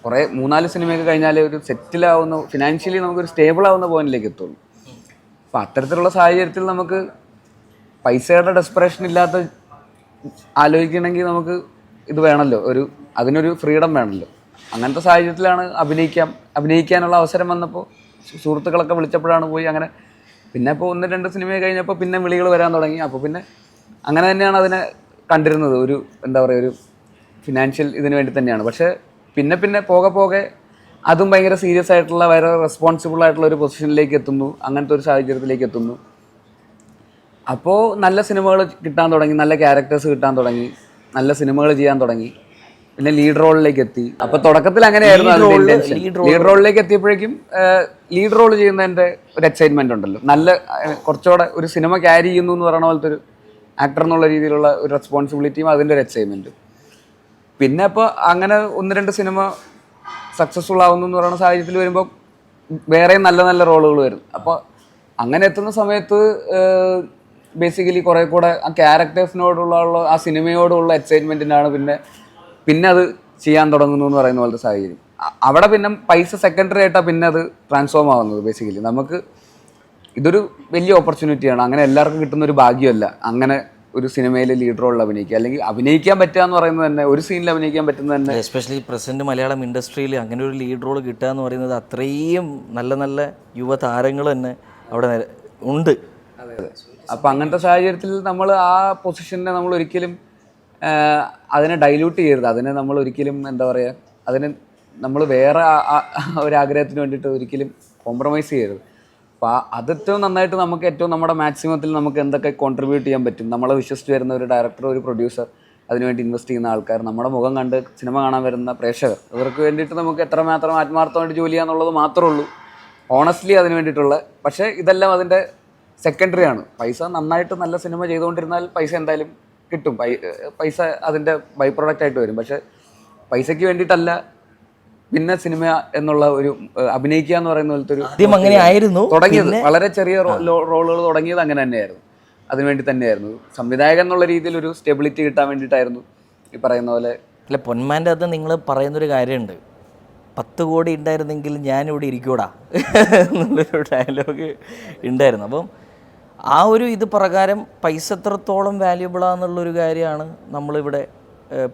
കുറേ 3-4 സിനിമയൊക്കെ കഴിഞ്ഞാൽ ഒരു സെറ്റിലാവുന്ന ഫിനാൻഷ്യലി നമുക്കൊരു സ്റ്റേബിൾ ആവുന്ന പോയിന്റിലേക്ക് എത്തുള്ളൂ. അപ്പോൾ അത്തരത്തിലുള്ള സാഹചര്യത്തിൽ നമുക്ക് പൈസയുടെ ഡെസ്പറേഷൻ ഇല്ലാത്ത ആലോചിക്കണമെങ്കിൽ നമുക്ക് ഇത് വേണമല്ലോ, അതിനൊരു ഫ്രീഡം വേണമല്ലോ. അങ്ങനത്തെ സാഹചര്യത്തിലാണ് അഭിനയിക്കാനുള്ള അവസരം വന്നപ്പോൾ സുഹൃത്തുക്കളൊക്കെ വിളിച്ചപ്പോഴാണ് പോയി. അങ്ങനെ പിന്നെ ഇപ്പോൾ 1-2 സിനിമ കഴിഞ്ഞപ്പോൾ പിന്നെ വിളികൾ വരാൻ തുടങ്ങി. അപ്പോൾ പിന്നെ അങ്ങനെ തന്നെയാണ് അതിനെ കണ്ടിരുന്നത്. ഒരു എന്താ പറയുക, ഒരു ഫിനാൻഷ്യൽ ഇതിന് വേണ്ടി തന്നെയാണ്. പക്ഷേ പിന്നെ പോകെ അതും ഭയങ്കര സീരിയസ് ആയിട്ടുള്ള വേറെ റെസ്പോൺസിബിൾ ആയിട്ടുള്ള ഒരു പൊസിഷനിലേക്ക് എത്തുന്നു, അങ്ങനത്തെ ഒരു സാഹചര്യത്തിലേക്ക് എത്തുന്നു. അപ്പോൾ നല്ല സിനിമകൾ കിട്ടാൻ തുടങ്ങി, നല്ല ക്യാരക്ടേഴ്സ് കിട്ടാൻ തുടങ്ങി, നല്ല സിനിമകൾ ചെയ്യാൻ തുടങ്ങി. പിന്നെ ലീഡ് റോളിലേക്ക് എത്തി. അപ്പോൾ തുടക്കത്തിൽ അങ്ങനെയായിരുന്നു അതിൻ്റെ ഇൻറ്റൻഷൻ. ലീഡ് റോളിലേക്ക് എത്തിയപ്പോഴേക്കും ലീഡ് റോൾ ചെയ്യുന്നതിൻ്റെ ഒരു എക്സൈറ്റ്മെൻ്റ് ഉണ്ടല്ലോ, നല്ല കുറച്ചുകൂടെ ഒരു സിനിമ ക്യാരി ചെയ്യുന്നു എന്ന് പറയുന്ന പോലത്തെ ഒരു ആക്ടർ എന്നുള്ള രീതിയിലുള്ള ഒരു റെസ്പോൺസിബിലിറ്റിയും അതിൻ്റെ ഒരു എക്സൈറ്റ്മെൻറ്റും. പിന്നെ ഇപ്പോൾ അങ്ങനെ 1-2 സിനിമ സക്സസ്ഫുൾ ആവുന്നു എന്ന് പറയുന്ന സാഹചര്യത്തിൽ വരുമ്പോൾ വേറെ നല്ല നല്ല റോളുകൾ വരും. അപ്പോൾ അങ്ങനെ എത്തുന്ന സമയത്ത് ബേസിക്കലി കുറേ കൂടെ ആ ക്യാരക്ടേഴ്സിനോടുള്ള ആ സിനിമയോടുള്ള എക്സൈറ്റ്മെൻറ്റിനാണ് പിന്നെ അത് ചെയ്യാൻ തുടങ്ങുന്നു എന്ന് പറയുന്ന പോലത്തെ സാഹചര്യം. അവിടെ പിന്നെ പൈസ സെക്കൻഡറി ആയിട്ടാണ് പിന്നെ അത് ട്രാൻസ്ഫോം ആവുന്നത്. ബേസിക്കലി നമുക്ക് ഇതൊരു വലിയ ഓപ്പർച്യൂണിറ്റിയാണ്. അങ്ങനെ എല്ലാവർക്കും കിട്ടുന്ന ഒരു ഭാഗ്യമല്ല അങ്ങനെ ഒരു സിനിമയിൽ ലീഡ് റോളിൽ അഭിനയിക്കുക, അല്ലെങ്കിൽ അഭിനയിക്കാൻ പറ്റുക എന്ന് പറയുന്നത് തന്നെ, ഒരു സീനിൽ അഭിനയിക്കാൻ പറ്റുന്നത് തന്നെ, എസ്പെഷ്യലി പ്രസന്റ് മലയാളം ഇൻഡസ്ട്രിയിൽ അങ്ങനെ ഒരു ലീഡ് റോൾ കിട്ടുക എന്ന് പറയുന്നത് അത്രയും നല്ല നല്ല യുവതാരങ്ങൾ തന്നെ അവിടെ ഉണ്ട്. അപ്പം അങ്ങനത്തെ സാഹചര്യത്തിൽ നമ്മൾ ആ പൊസിഷനെ നമ്മൾ ഒരിക്കലും അതിനെ ഡൈല്യൂട്ട് ചെയ്യരുത്. അതിനെ നമ്മൾ ഒരിക്കലും എന്താ പറയുക, അതിനെ നമ്മൾ വേറെ ഒരാഗ്രഹത്തിന് വേണ്ടിയിട്ട് ഒരിക്കലും കോംപ്രമൈസ് ചെയ്യരുത്. അപ്പോൾ അത് ഏറ്റവും നന്നായിട്ട് നമുക്ക് ഏറ്റവും നമ്മുടെ മാക്സിമത്തിൽ നമുക്ക് എന്തൊക്കെ കോൺട്രിബ്യൂട്ട് ചെയ്യാൻ പറ്റും, നമ്മളെ വിശ്വസിച്ച് വരുന്ന ഒരു ഡയറക്ടർ, ഒരു പ്രൊഡ്യൂസർ, അതിനുവേണ്ടി ഇൻവെസ്റ്റ് ചെയ്യുന്ന ആൾക്കാർ, നമ്മുടെ മുഖം കണ്ട് സിനിമ കാണാൻ വരുന്ന പ്രേക്ഷകർ, ഇവർക്ക് വേണ്ടിയിട്ട് നമുക്ക് എത്രമാത്രം ആത്മാർത്ഥമായിട്ട് ജോലി ചെയ്യാന്നുള്ളത് മാത്രമേ ഉള്ളൂ. ഓണസ്റ്റ്ലി അതിന് വേണ്ടിയിട്ടുള്ള. പക്ഷേ ഇതെല്ലാം അതിൻ്റെ സെക്കൻഡറി ആണ്. പൈസ നന്നായിട്ട് നല്ല സിനിമ ചെയ്തുകൊണ്ടിരുന്നാൽ പൈസ എന്തായാലും കിട്ടും. പൈസ അതിൻ്റെ ബൈ പ്രോഡക്റ്റ് ആയിട്ട് വരും. പക്ഷേ പൈസയ്ക്ക് വേണ്ടിയിട്ടല്ല പിന്നെ സിനിമ എന്നുള്ള ഒരു അഭിനയിക്കുക എന്ന് പറയുന്ന പോലത്തെ ഒരു അങ്ങനെ ആയിരുന്നു തുടങ്ങിയത്. വളരെ ചെറിയ റോളുകൾ തുടങ്ങിയത് അങ്ങനെ തന്നെയായിരുന്നു. അതിനുവേണ്ടി തന്നെയായിരുന്നു. സംവിധായകൻ എന്നുള്ള രീതിയിൽ ഒരു സ്റ്റെബിലിറ്റി കിട്ടാൻ വേണ്ടിയിട്ടായിരുന്നു ഈ പറയുന്ന പോലെ. അല്ല, പൊന്മാൻ്റെ അത് നിങ്ങൾ പറയുന്നൊരു കാര്യമുണ്ട്, 10 കോടി ഉണ്ടായിരുന്നെങ്കിൽ ഞാനിവിടെ ഇരിക്കൂടാ എന്നുള്ളൊരു ഡയലോഗ് ഉണ്ടായിരുന്നു. അപ്പം ആ ഒരു ഇത് പ്രകാരം പൈസ എത്രത്തോളം വാല്യുബിളാന്നുള്ളൊരു കാര്യമാണ് നമ്മളിവിടെ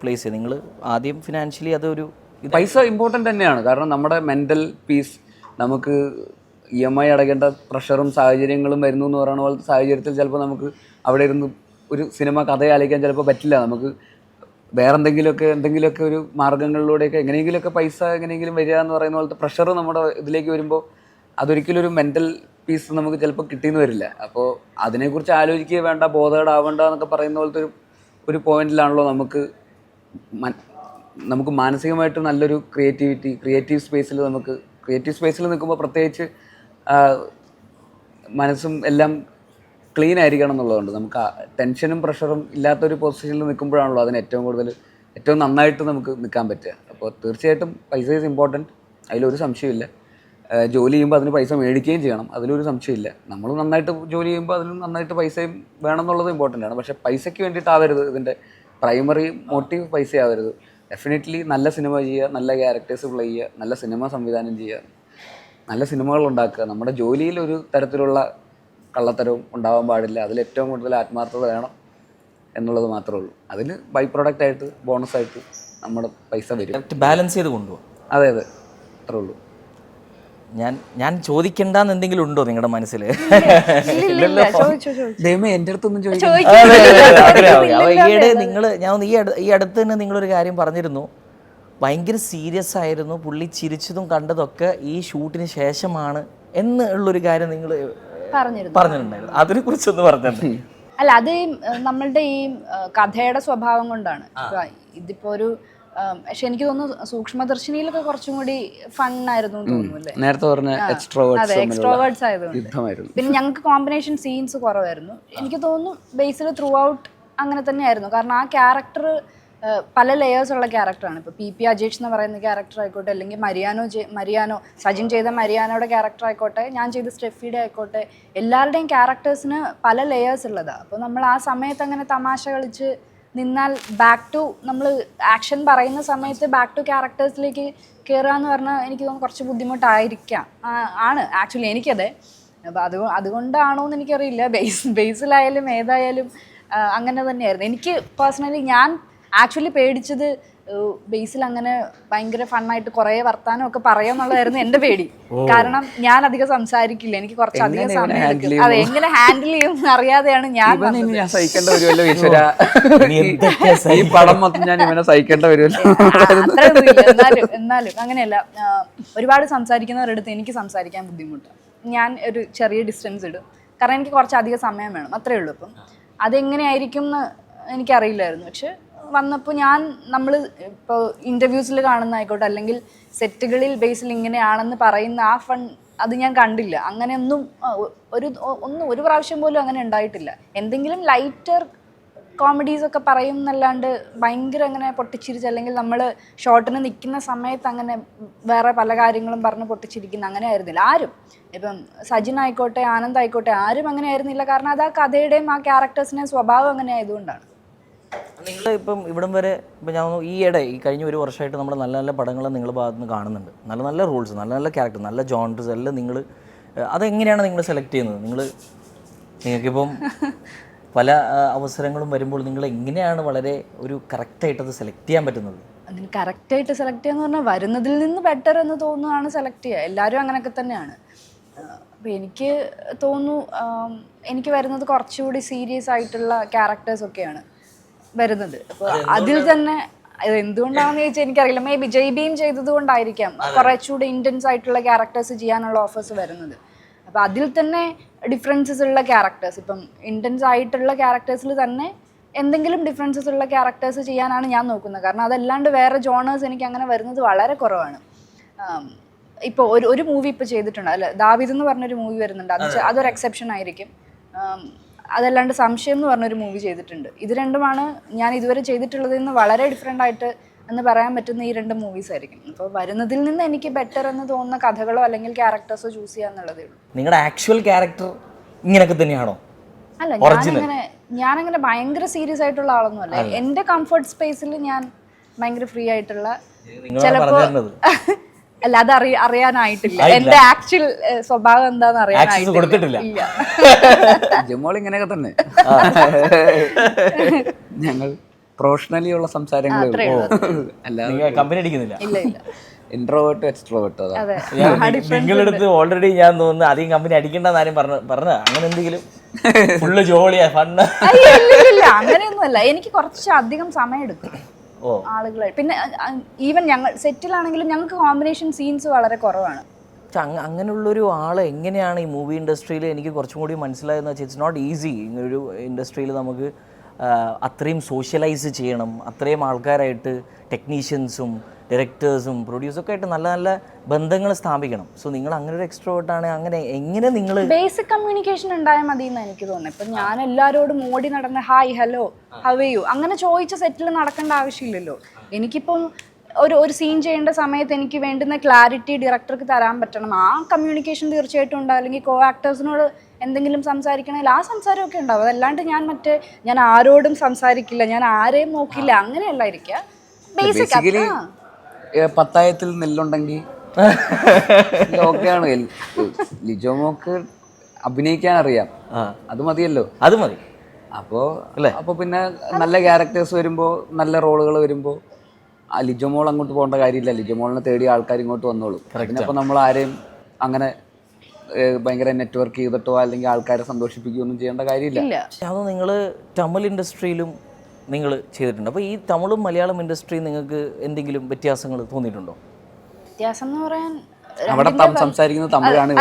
പ്ലേസ് ചെയ്യുന്നത്. നിങ്ങൾ ആദ്യം ഫിനാൻഷ്യലി അതൊരു പൈസ ഇമ്പോർട്ടൻ്റ് തന്നെയാണ്. കാരണം നമ്മുടെ മെൻ്റൽ പീസ്, നമുക്ക് EMI അടയ്ക്കേണ്ട പ്രഷറും സാഹചര്യങ്ങളും വരുന്നു എന്ന് പറയുന്ന പോലത്തെ സാഹചര്യത്തിൽ ചിലപ്പോൾ നമുക്ക് അവിടെ ഇരുന്ന് ഒരു സിനിമ കഥ ആലോചിക്കാൻ ചിലപ്പോൾ പറ്റില്ല. നമുക്ക് വേറെ എന്തെങ്കിലുമൊക്കെ ഒരു മാർഗ്ഗങ്ങളിലൂടെയൊക്കെ എങ്ങനെയെങ്കിലുമൊക്കെ പൈസ എങ്ങനെയെങ്കിലും വരിക എന്ന് പറയുന്ന പോലത്തെ പ്രഷർ നമ്മുടെ ഇതിലേക്ക് വരുമ്പോൾ അതൊരിക്കലും ഒരു മെൻ്റൽ പീസ് നമുക്ക് ചിലപ്പോൾ കിട്ടിയെന്ന് വരില്ല. അപ്പോൾ അതിനെക്കുറിച്ച് ആലോചിക്കുക വേണ്ട, ബോധേഡാവണ്ട എന്നൊക്കെ പറയുന്ന പോലത്തെ ഒരു പോയിന്റിലാണല്ലോ നമുക്ക് മാനസികമായിട്ട് നല്ലൊരു ക്രിയേറ്റീവ് സ്പേസിൽ നിൽക്കുമ്പോൾ പ്രത്യേകിച്ച് മനസ്സും എല്ലാം ക്ലീൻ ആയിരിക്കണം എന്നുള്ളതുകൊണ്ട് നമുക്ക് ടെൻഷനും പ്രഷറും ഇല്ലാത്തൊരു പൊസിഷനിൽ നിൽക്കുമ്പോഴാണല്ലോ അതിന് ഏറ്റവും നന്നായിട്ട് നമുക്ക് നിൽക്കാൻ പറ്റുക. അപ്പോൾ തീർച്ചയായിട്ടും പൈസ ഈസ് ഇമ്പോർട്ടൻറ്റ്, അതിലൊരു സംശയമില്ല. ജോലി ചെയ്യുമ്പോൾ അതിന് പൈസ മേടിക്കുകയും ചെയ്യണം, അതിലൊരു സംശയമില്ല. നമ്മൾ നന്നായിട്ട് ജോലി ചെയ്യുമ്പോൾ അതിനും നന്നായിട്ട് പൈസയും വേണം എന്നുള്ളത് ഇമ്പോർട്ടൻ്റ് ആണ്. പക്ഷേ പൈസയ്ക്ക് വേണ്ടിയിട്ടാവരുത് ഇതിൻ്റെ പ്രൈമറി മോട്ടീവ്, പൈസയാവരുത്. ഡെഫിനറ്റ്ലി നല്ല സിനിമ ചെയ്യുക, നല്ല ക്യാരക്ടേഴ്സ് പ്ലേ ചെയ്യുക, നല്ല സിനിമ സംവിധാനം ചെയ്യുക, നല്ല സിനിമകൾ ഉണ്ടാക്കുക. നമ്മുടെ ജോലിയിൽ ഒരു തരത്തിലുള്ള കള്ളത്തരവും ഉണ്ടാവാൻ പാടില്ല. അതിൽ ഏറ്റവും കൂടുതൽ ആത്മാർത്ഥത വേണം എന്നുള്ളത് മാത്രമേ ഉള്ളൂ. അതിന് ബൈ പ്രോഡക്റ്റ് ആയിട്ട് ബോണസായിട്ട് നമ്മുടെ പൈസ വരും. ബാലൻസ് ചെയ്ത് കൊണ്ടുപോകും. അതെ, അത്രേ ഉള്ളൂ. ഞാൻ ചോദിക്കണ്ടെന്ന് എന്തെങ്കിലും ഉണ്ടോ നിങ്ങളുടെ മനസ്സിൽ? ദൈവമേ, എൻ്റെ അടുത്തൊന്നും ഈയിടെ ഈ അടുത്ത് തന്നെ നിങ്ങളൊരു കാര്യം പറഞ്ഞിരുന്നു, ഭയങ്കര സീരിയസ് ആയിരുന്നു, പുള്ളി ചിരിച്ചതും കണ്ടതൊക്കെ ഈ ഷൂട്ടിന് ശേഷമാണ് എന്നുള്ളൊരു കാര്യം നിങ്ങൾ പറഞ്ഞിട്ടുണ്ടായിരുന്നു. അതിനെ കുറിച്ചൊന്ന് പറഞ്ഞിട്ടുണ്ട്. അല്ല, അത് നമ്മളുടെ ഈ കഥയുടെ സ്വഭാവം കൊണ്ടാണ്. ഇതിപ്പോ ഒരു പക്ഷെ എനിക്ക് തോന്നുന്നു സൂക്ഷ്മദർശിനിയിലൊക്കെ കുറച്ചും കൂടി ഫണ്ണായിരുന്നു തോന്നുന്നു അല്ലേ? നേരത്തെ പറഞ്ഞ എക്സ്ട്രോവേർട്സ് ആയതുകൊണ്ട്. പിന്നെ ഞങ്ങൾക്ക് കോമ്പിനേഷൻ സീൻസ് കുറവായിരുന്നു. എനിക്ക് തോന്നുന്നു ബേസിൽ ത്രൂ ഔട്ട് അങ്ങനെ തന്നെയായിരുന്നു. കാരണം ആ ക്യാരക്ടർ പല ലെയേഴ്സ് ഉള്ള ക്യാരക്ടറാണ്. ഇപ്പോൾ PP അജേഷ് എന്ന് പറയുന്ന ക്യാരക്ടർ ആയിക്കോട്ടെ, അല്ലെങ്കിൽ മരിയാനോ സജിൻ ചെയ്ത മരിയാനോയുടെ ക്യാരക്ടർ ആയിക്കോട്ടെ, ഞാൻ ചെയ്ത സ്റ്റെഫിയുടെ ആയിക്കോട്ടെ, എല്ലാവരുടെയും ക്യാരക്ടേഴ്സിന് പല ലെയേഴ്സ് ഉള്ളതാണ്. അപ്പോൾ നമ്മൾ ആ സമയത്ത് അങ്ങനെ തമാശ കളിച്ച് നിന്നാൽ നമ്മൾ ആക്ഷൻ പറയുന്ന സമയത്ത് ബാക്ക് ടു ക്യാരക്ടേഴ്സിലേക്ക് കയറുക എന്ന് പറഞ്ഞാൽ എനിക്ക് തോന്നുന്നു കുറച്ച് ബുദ്ധിമുട്ടായിരിക്കാം. ആണ് ആക്ച്വലി എനിക്കത്. അപ്പോൾ അതുകൊണ്ടാണോ എന്ന് എനിക്കറിയില്ല. ബേസിലായാലും ഏതായാലും അങ്ങനെ തന്നെയായിരുന്നു. എനിക്ക് പേഴ്സണലി ഞാൻ ആക്ച്വലി പേടിച്ചത് ബേസിൽ അങ്ങനെ ഭയങ്കര ഫണ്ണായിട്ട് കുറേ വർത്താനം ഒക്കെ പറയാന്നുള്ളതായിരുന്നു എൻ്റെ പേടി. കാരണം ഞാൻ അധികം സംസാരിക്കില്ല, എനിക്ക് കുറച്ചധികം സമയം എടുക്കും. അതെ, എങ്ങനെ ഹാൻഡിൽ ചെയ്യും അറിയാതെയാണ് ഞാൻ എന്നാലും അങ്ങനെയല്ല. ഒരുപാട് സംസാരിക്കുന്നവരുടെ അടുത്ത് എനിക്ക് സംസാരിക്കാൻ ബുദ്ധിമുട്ടാണ്. ഞാൻ ഒരു ചെറിയ ഡിസ്റ്റൻസ് ഇടും, കാരണം എനിക്ക് കുറച്ചധികം സമയം വേണം, അത്രേ ഉള്ളൂ. അപ്പം അതെങ്ങനെയായിരിക്കും എന്ന് എനിക്കറിയില്ലായിരുന്നു. പക്ഷെ വന്നപ്പോൾ നമ്മൾ ഇപ്പോൾ ഇൻ്റർവ്യൂസിൽ കാണുന്നതായിക്കോട്ടെ, അല്ലെങ്കിൽ സെറ്റുകളിൽ ബേസിൽ ഇങ്ങനെയാണെന്ന് പറയുന്ന ആ അത് ഞാൻ കണ്ടില്ല. അങ്ങനെയൊന്നും ഒരു പ്രാവശ്യം പോലും അങ്ങനെ ഉണ്ടായിട്ടില്ല. എന്തെങ്കിലും ലൈറ്റർ കോമഡീസ് ഒക്കെ പറയും എന്നല്ലാണ്ട് ഭയങ്കര അങ്ങനെ പൊട്ടിച്ചിരിച്ച്, അല്ലെങ്കിൽ നമ്മൾ ഷോട്ടിന് നിൽക്കുന്ന സമയത്ത് അങ്ങനെ വേറെ പല കാര്യങ്ങളും പറഞ്ഞ് പൊട്ടിച്ചിരിക്കുന്ന അങ്ങനെ ആയിരുന്നില്ല ആരും. ഇപ്പം സജിൻ ആയിക്കോട്ടെ, ആനന്ദ് ആയിക്കോട്ടെ, ആരും അങ്ങനെ ആയിരുന്നില്ല. കാരണം അത് ആ കഥയുടെയും ആ ക്യാരക്ടേഴ്സിൻ്റെയും സ്വഭാവം അങ്ങനെ ആയതുകൊണ്ടാണ്. നിങ്ങൾ ഇപ്പം ഇവിടം വരെ ഞാൻ ഈ കഴിഞ്ഞ ഒരു വർഷമായിട്ട് നമ്മൾ നല്ല നല്ല പടങ്ങൾ നിങ്ങളുടെ ഭാഗത്ത് നിന്ന് കാണുന്നുണ്ട്. നല്ല നല്ല റോൾസ്, നല്ല നല്ല ക്യാരക്ടർ, നല്ല ജോൺറസ് എല്ലാം നിങ്ങൾ അതെങ്ങനെയാണ് നിങ്ങൾ സെലക്ട് ചെയ്യുന്നത്? നിങ്ങൾക്കിപ്പം പല അവസരങ്ങളും വരുമ്പോൾ നിങ്ങൾ എങ്ങനെയാണ് വളരെ ഒരു കറക്റ്റായിട്ട് സെലക്ട് ചെയ്യാൻ പറ്റുന്നത്? അതിന് കറക്റ്റായിട്ട് സെലക്ട് ചെയ്യാന്ന് പറഞ്ഞാൽ വരുന്നതിൽ നിന്ന് ബെറ്റർ എന്ന് തോന്നുന്നതാണ് സെലക്ട് ചെയ്യുക. എല്ലാവരും അങ്ങനെയൊക്കെ തന്നെയാണ്. അപ്പോൾ എനിക്ക് തോന്നുന്നു എനിക്ക് വരുന്നത് കുറച്ചുകൂടി സീരിയസ് ആയിട്ടുള്ള ക്യാരക്ടേഴ്സൊക്കെയാണ് വരുന്നത്. അപ്പോൾ അതിൽ തന്നെ എന്തുകൊണ്ടാണെന്ന് ചോദിച്ചാൽ എനിക്കറിയില്ല. മേ ബി ജയ്ബീം ചെയ്തത് കൊണ്ടായിരിക്കാം കുറച്ചുകൂടി ഇൻറ്റൻസ് ആയിട്ടുള്ള ക്യാരക്ടേഴ്സ് ചെയ്യാനുള്ള ഓഫേഴ്സ് വരുന്നത്. അപ്പോൾ അതിൽ തന്നെ ഡിഫറൻസസ് ഉള്ള ക്യാരക്ടേഴ്സ്, ഇപ്പം ഇൻറ്റൻസ് ആയിട്ടുള്ള ക്യാരക്ടേഴ്സിൽ തന്നെ എന്തെങ്കിലും ഡിഫറൻസസ് ഉള്ള ക്യാരക്ടേഴ്സ് ചെയ്യാനാണ് ഞാൻ നോക്കുന്നത്. കാരണം അതല്ലാണ്ട് വേറെ ജോണേഴ്സ് എനിക്ക് അങ്ങനെ വരുന്നത് വളരെ കുറവാണ്. ഇപ്പോൾ ഒരു മൂവി ഇപ്പോൾ ചെയ്തിട്ടുണ്ട് അല്ല, ദാവീദ് എന്ന് പറഞ്ഞൊരു മൂവി വരുന്നുണ്ട്, അതൊരു എക്സെപ്ഷൻ ആയിരിക്കും. അതല്ലാണ്ട് സംശയം എന്ന് പറഞ്ഞൊരു മൂവി ചെയ്തിട്ടുണ്ട്. ഇത് രണ്ടുമാണ് ഞാൻ ഇതുവരെ ചെയ്തിട്ടുള്ളതിൽ നിന്ന് വളരെ ഡിഫറെൻ്റ് ആയിട്ട് എന്ന് പറയാൻ പറ്റുന്ന ഈ 2 മൂവീസ് ആയിരിക്കും. അപ്പോൾ വരുന്നതിൽ നിന്ന് എനിക്ക് ബെറ്റർ എന്ന് തോന്നുന്ന കഥകളോ അല്ലെങ്കിൽ ക്യാരക്ടേഴ്സോ ചൂസ് ചെയ്യാന്നുള്ളതേ ഉള്ളൂ. നിങ്ങളുടെ ആക്ച്വൽ ക്യാരക്ടർ ഇങ്ങനെയൊക്കെ തന്നെയാണോ? അല്ല, ഞാനങ്ങനെ ഭയങ്കര സീരിയസ് ആയിട്ടുള്ള ആളൊന്നും അല്ല. എൻ്റെ കംഫർട്ട് സ്പേസിൽ ഞാൻ ഭയങ്കര ഫ്രീ ആയിട്ടുള്ള, ചിലപ്പോൾ അല്ല അത് അറിയാനായിട്ടില്ല, എൻ്റെ ആക്ച്വൽ സ്വഭാവം എന്താന്ന് അറിയാനായിട്ടില്ല. ജമോൾ ഇങ്ങനെയൊക്കെ തന്നെ ഞങ്ങൾ പ്രൊഫഷണലി ഉള്ള സംസാരങ്ങൾ കമ്പനി അടിക്കുന്നില്ല. Introvert extrovert. നിങ്ങളടുത്ത് ഓൾറെഡി ഞാൻ തോന്നുന്നു അധികം കമ്പനി അടിക്കേണ്ടെന്ന് ആരും പറഞ്ഞ അങ്ങനെ എന്തെങ്കിലും ഫുള്ള് ജോളിയാ ഫണ്ണ്? അങ്ങനെയൊന്നുമല്ല, എനിക്ക് കുറച്ച് അധികം സമയം എടുക്കും ആളുകളായി. പിന്നെ ഈവൻ ഞങ്ങൾ സെറ്റിലാണെങ്കിലും ഞങ്ങൾക്ക് കോമ്പിനേഷൻ സീൻസ് വളരെ കുറവാണ്. അങ്ങനെയുള്ളൊരു ആളെ എങ്ങനെയാണ് ഈ മൂവി ഇൻഡസ്ട്രിയിൽ എനിക്ക് കുറച്ചും കൂടി മനസ്സിലായെന്ന് വെച്ചാൽ ഇറ്റ്സ് നോട്ട് ഈസി. ഇങ്ങനൊരു ഇൻഡസ്ട്രിയിൽ നമുക്ക് അത്രയും സോഷ്യലൈസ് ചെയ്യണം, അത്രയും ആൾക്കാരായിട്ട് ടെക്നീഷ്യൻസും ഡയറക്ടേഴ്സും പ്രൊഡ്യൂസൊക്കെ ആയിട്ട് നല്ല നല്ല ബന്ധങ്ങൾ സ്ഥാപിക്കണം. സോ നിങ്ങൾ അങ്ങനെ ഒരു എക്സ്ട്രോവേർട്ടാണ്, അങ്ങനെ എങ്ങനെ നിങ്ങൾ ബേസിക് കമ്മ്യൂണിക്കേഷൻ ഉണ്ടായാൽ മതി എന്ന് എനിക്ക് തോന്നുന്നു. ഇപ്പം ഞാൻ എല്ലാവരോടും ഓടി നടന്ന് hi hello how are you അങ്ങനെ ചോദിച്ച സെറ്റിൽ നടക്കേണ്ട ആവശ്യമില്ലല്ലോ. എനിക്കിപ്പം ഒരു സീൻ ചെയ്യേണ്ട സമയത്ത് എനിക്ക് വേണ്ടുന്ന ക്ലാരിറ്റി ഡയറക്ടർക്ക് തരാൻ പറ്റണം. ആ കമ്മ്യൂണിക്കേഷൻ തീർച്ചയായിട്ടും ഉണ്ടാവും. അല്ലെങ്കിൽ കോ ആക്ടേഴ്സിനോട് എന്തെങ്കിലും സംസാരിക്കണമെങ്കിൽ ആ സംസാരമൊക്കെ ഉണ്ടാവും. അതല്ലാണ്ട് ഞാൻ ആരോടും സംസാരിക്കില്ല, ഞാൻ ആരെയും നോക്കില്ല, അങ്ങനെയല്ല ഇരിക്കുക. ബേസിക്കലി പത്തായത്തിൽ നെല്ലുണ്ടെങ്കിൽ ഓക്കെയാണ്. ലിജോമോക്ക് അഭിനയിക്കാൻ അറിയാം, അത് മതിയല്ലോ. അത് മതി. അപ്പോൾ പിന്നെ നല്ല ക്യാരക്ടേഴ്സ് വരുമ്പോൾ, നല്ല റോളുകൾ വരുമ്പോൾ ലിജോമോൾ അങ്ങോട്ട് പോകേണ്ട കാര്യമില്ല. ലിജോമോളിനെ തേടി ആൾക്കാർ ഇങ്ങോട്ട് വന്നോളും. അതിനപ്പോൾ നമ്മൾ ആരെയും അങ്ങനെ ഭയങ്കര നെറ്റ്വർക്ക് ചെയ്തിട്ടോ അല്ലെങ്കിൽ ആൾക്കാരെ സന്തോഷിപ്പിക്കുകയൊന്നും ചെയ്യേണ്ട കാര്യമില്ല. അത് നിങ്ങൾ തമിഴ് ഇൻഡസ്ട്രിയിലും നിങ്ങൾ ചെയ്തിട്ടുണ്ട്. അപ്പോൾ ഈ തമിഴും മലയാളം ഇൻഡസ്ട്രിയും നിങ്ങൾക്ക് എന്തെങ്കിലും വ്യത്യാസങ്ങൾ തോന്നിയിട്ടുണ്ടോ? വ്യത്യാസം എന്ന് പറയാൻ അവിടെ സംസാരിക്കുന്നത് തമിഴാണ്,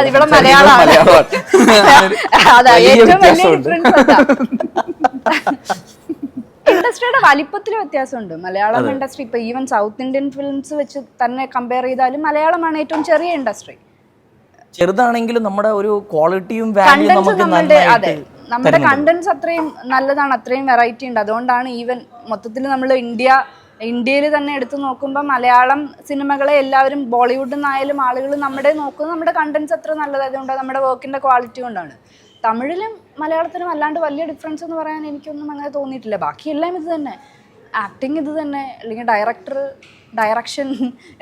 ഇൻഡസ്ട്രിയുടെ വലിപ്പത്തിൽ വ്യത്യാസമുണ്ട്. മലയാളം ഇൻഡസ്ട്രി ഇപ്പൊ ഈവൻ സൗത്ത് ഇന്ത്യൻ ഫിലിംസ് വെച്ച് തന്നെ കമ്പയർ ചെയ്താലും മലയാളമാണ് ഏറ്റവും ചെറിയ ഇൻഡസ്ട്രി. ചെറുതാണെങ്കിലും നമ്മുടെ ഒരു ക്വാളിറ്റിയും വാല്യൂ നമുക്ക് നമ്മുടെ കണ്ടന്റ്സ് അത്രയും നല്ലതാണ്, അത്രയും വെറൈറ്റി ഉണ്ട്. അതുകൊണ്ടാണ് ഈവൻ മൊത്തത്തിൽ നമ്മൾ ഇന്ത്യയിൽ തന്നെ എടുത്തു നോക്കുമ്പോൾ മലയാളം സിനിമകളെ എല്ലാവരും ബോളിവുഡിൽ നിന്നായാലും ആളുകൾ നോക്കുന്നത് നമ്മുടെ കണ്ടന്റ്സ് അത്ര നല്ലതായതുകൊണ്ടാണ്, നമ്മുടെ വർക്കിന്റെ ക്വാളിറ്റി കൊണ്ടാണ്. തമിഴിലും മലയാളത്തിനും അല്ലാണ്ട് വലിയ ഡിഫറൻസ് എന്ന് പറയാൻ എനിക്കൊന്നും അങ്ങനെ തോന്നിയിട്ടില്ല. ബാക്കിയെല്ലാം ഇത് തന്നെ, ആക്ടിങ് ഇത് തന്നെ, അല്ലെങ്കിൽ ഡയറക്ഷൻ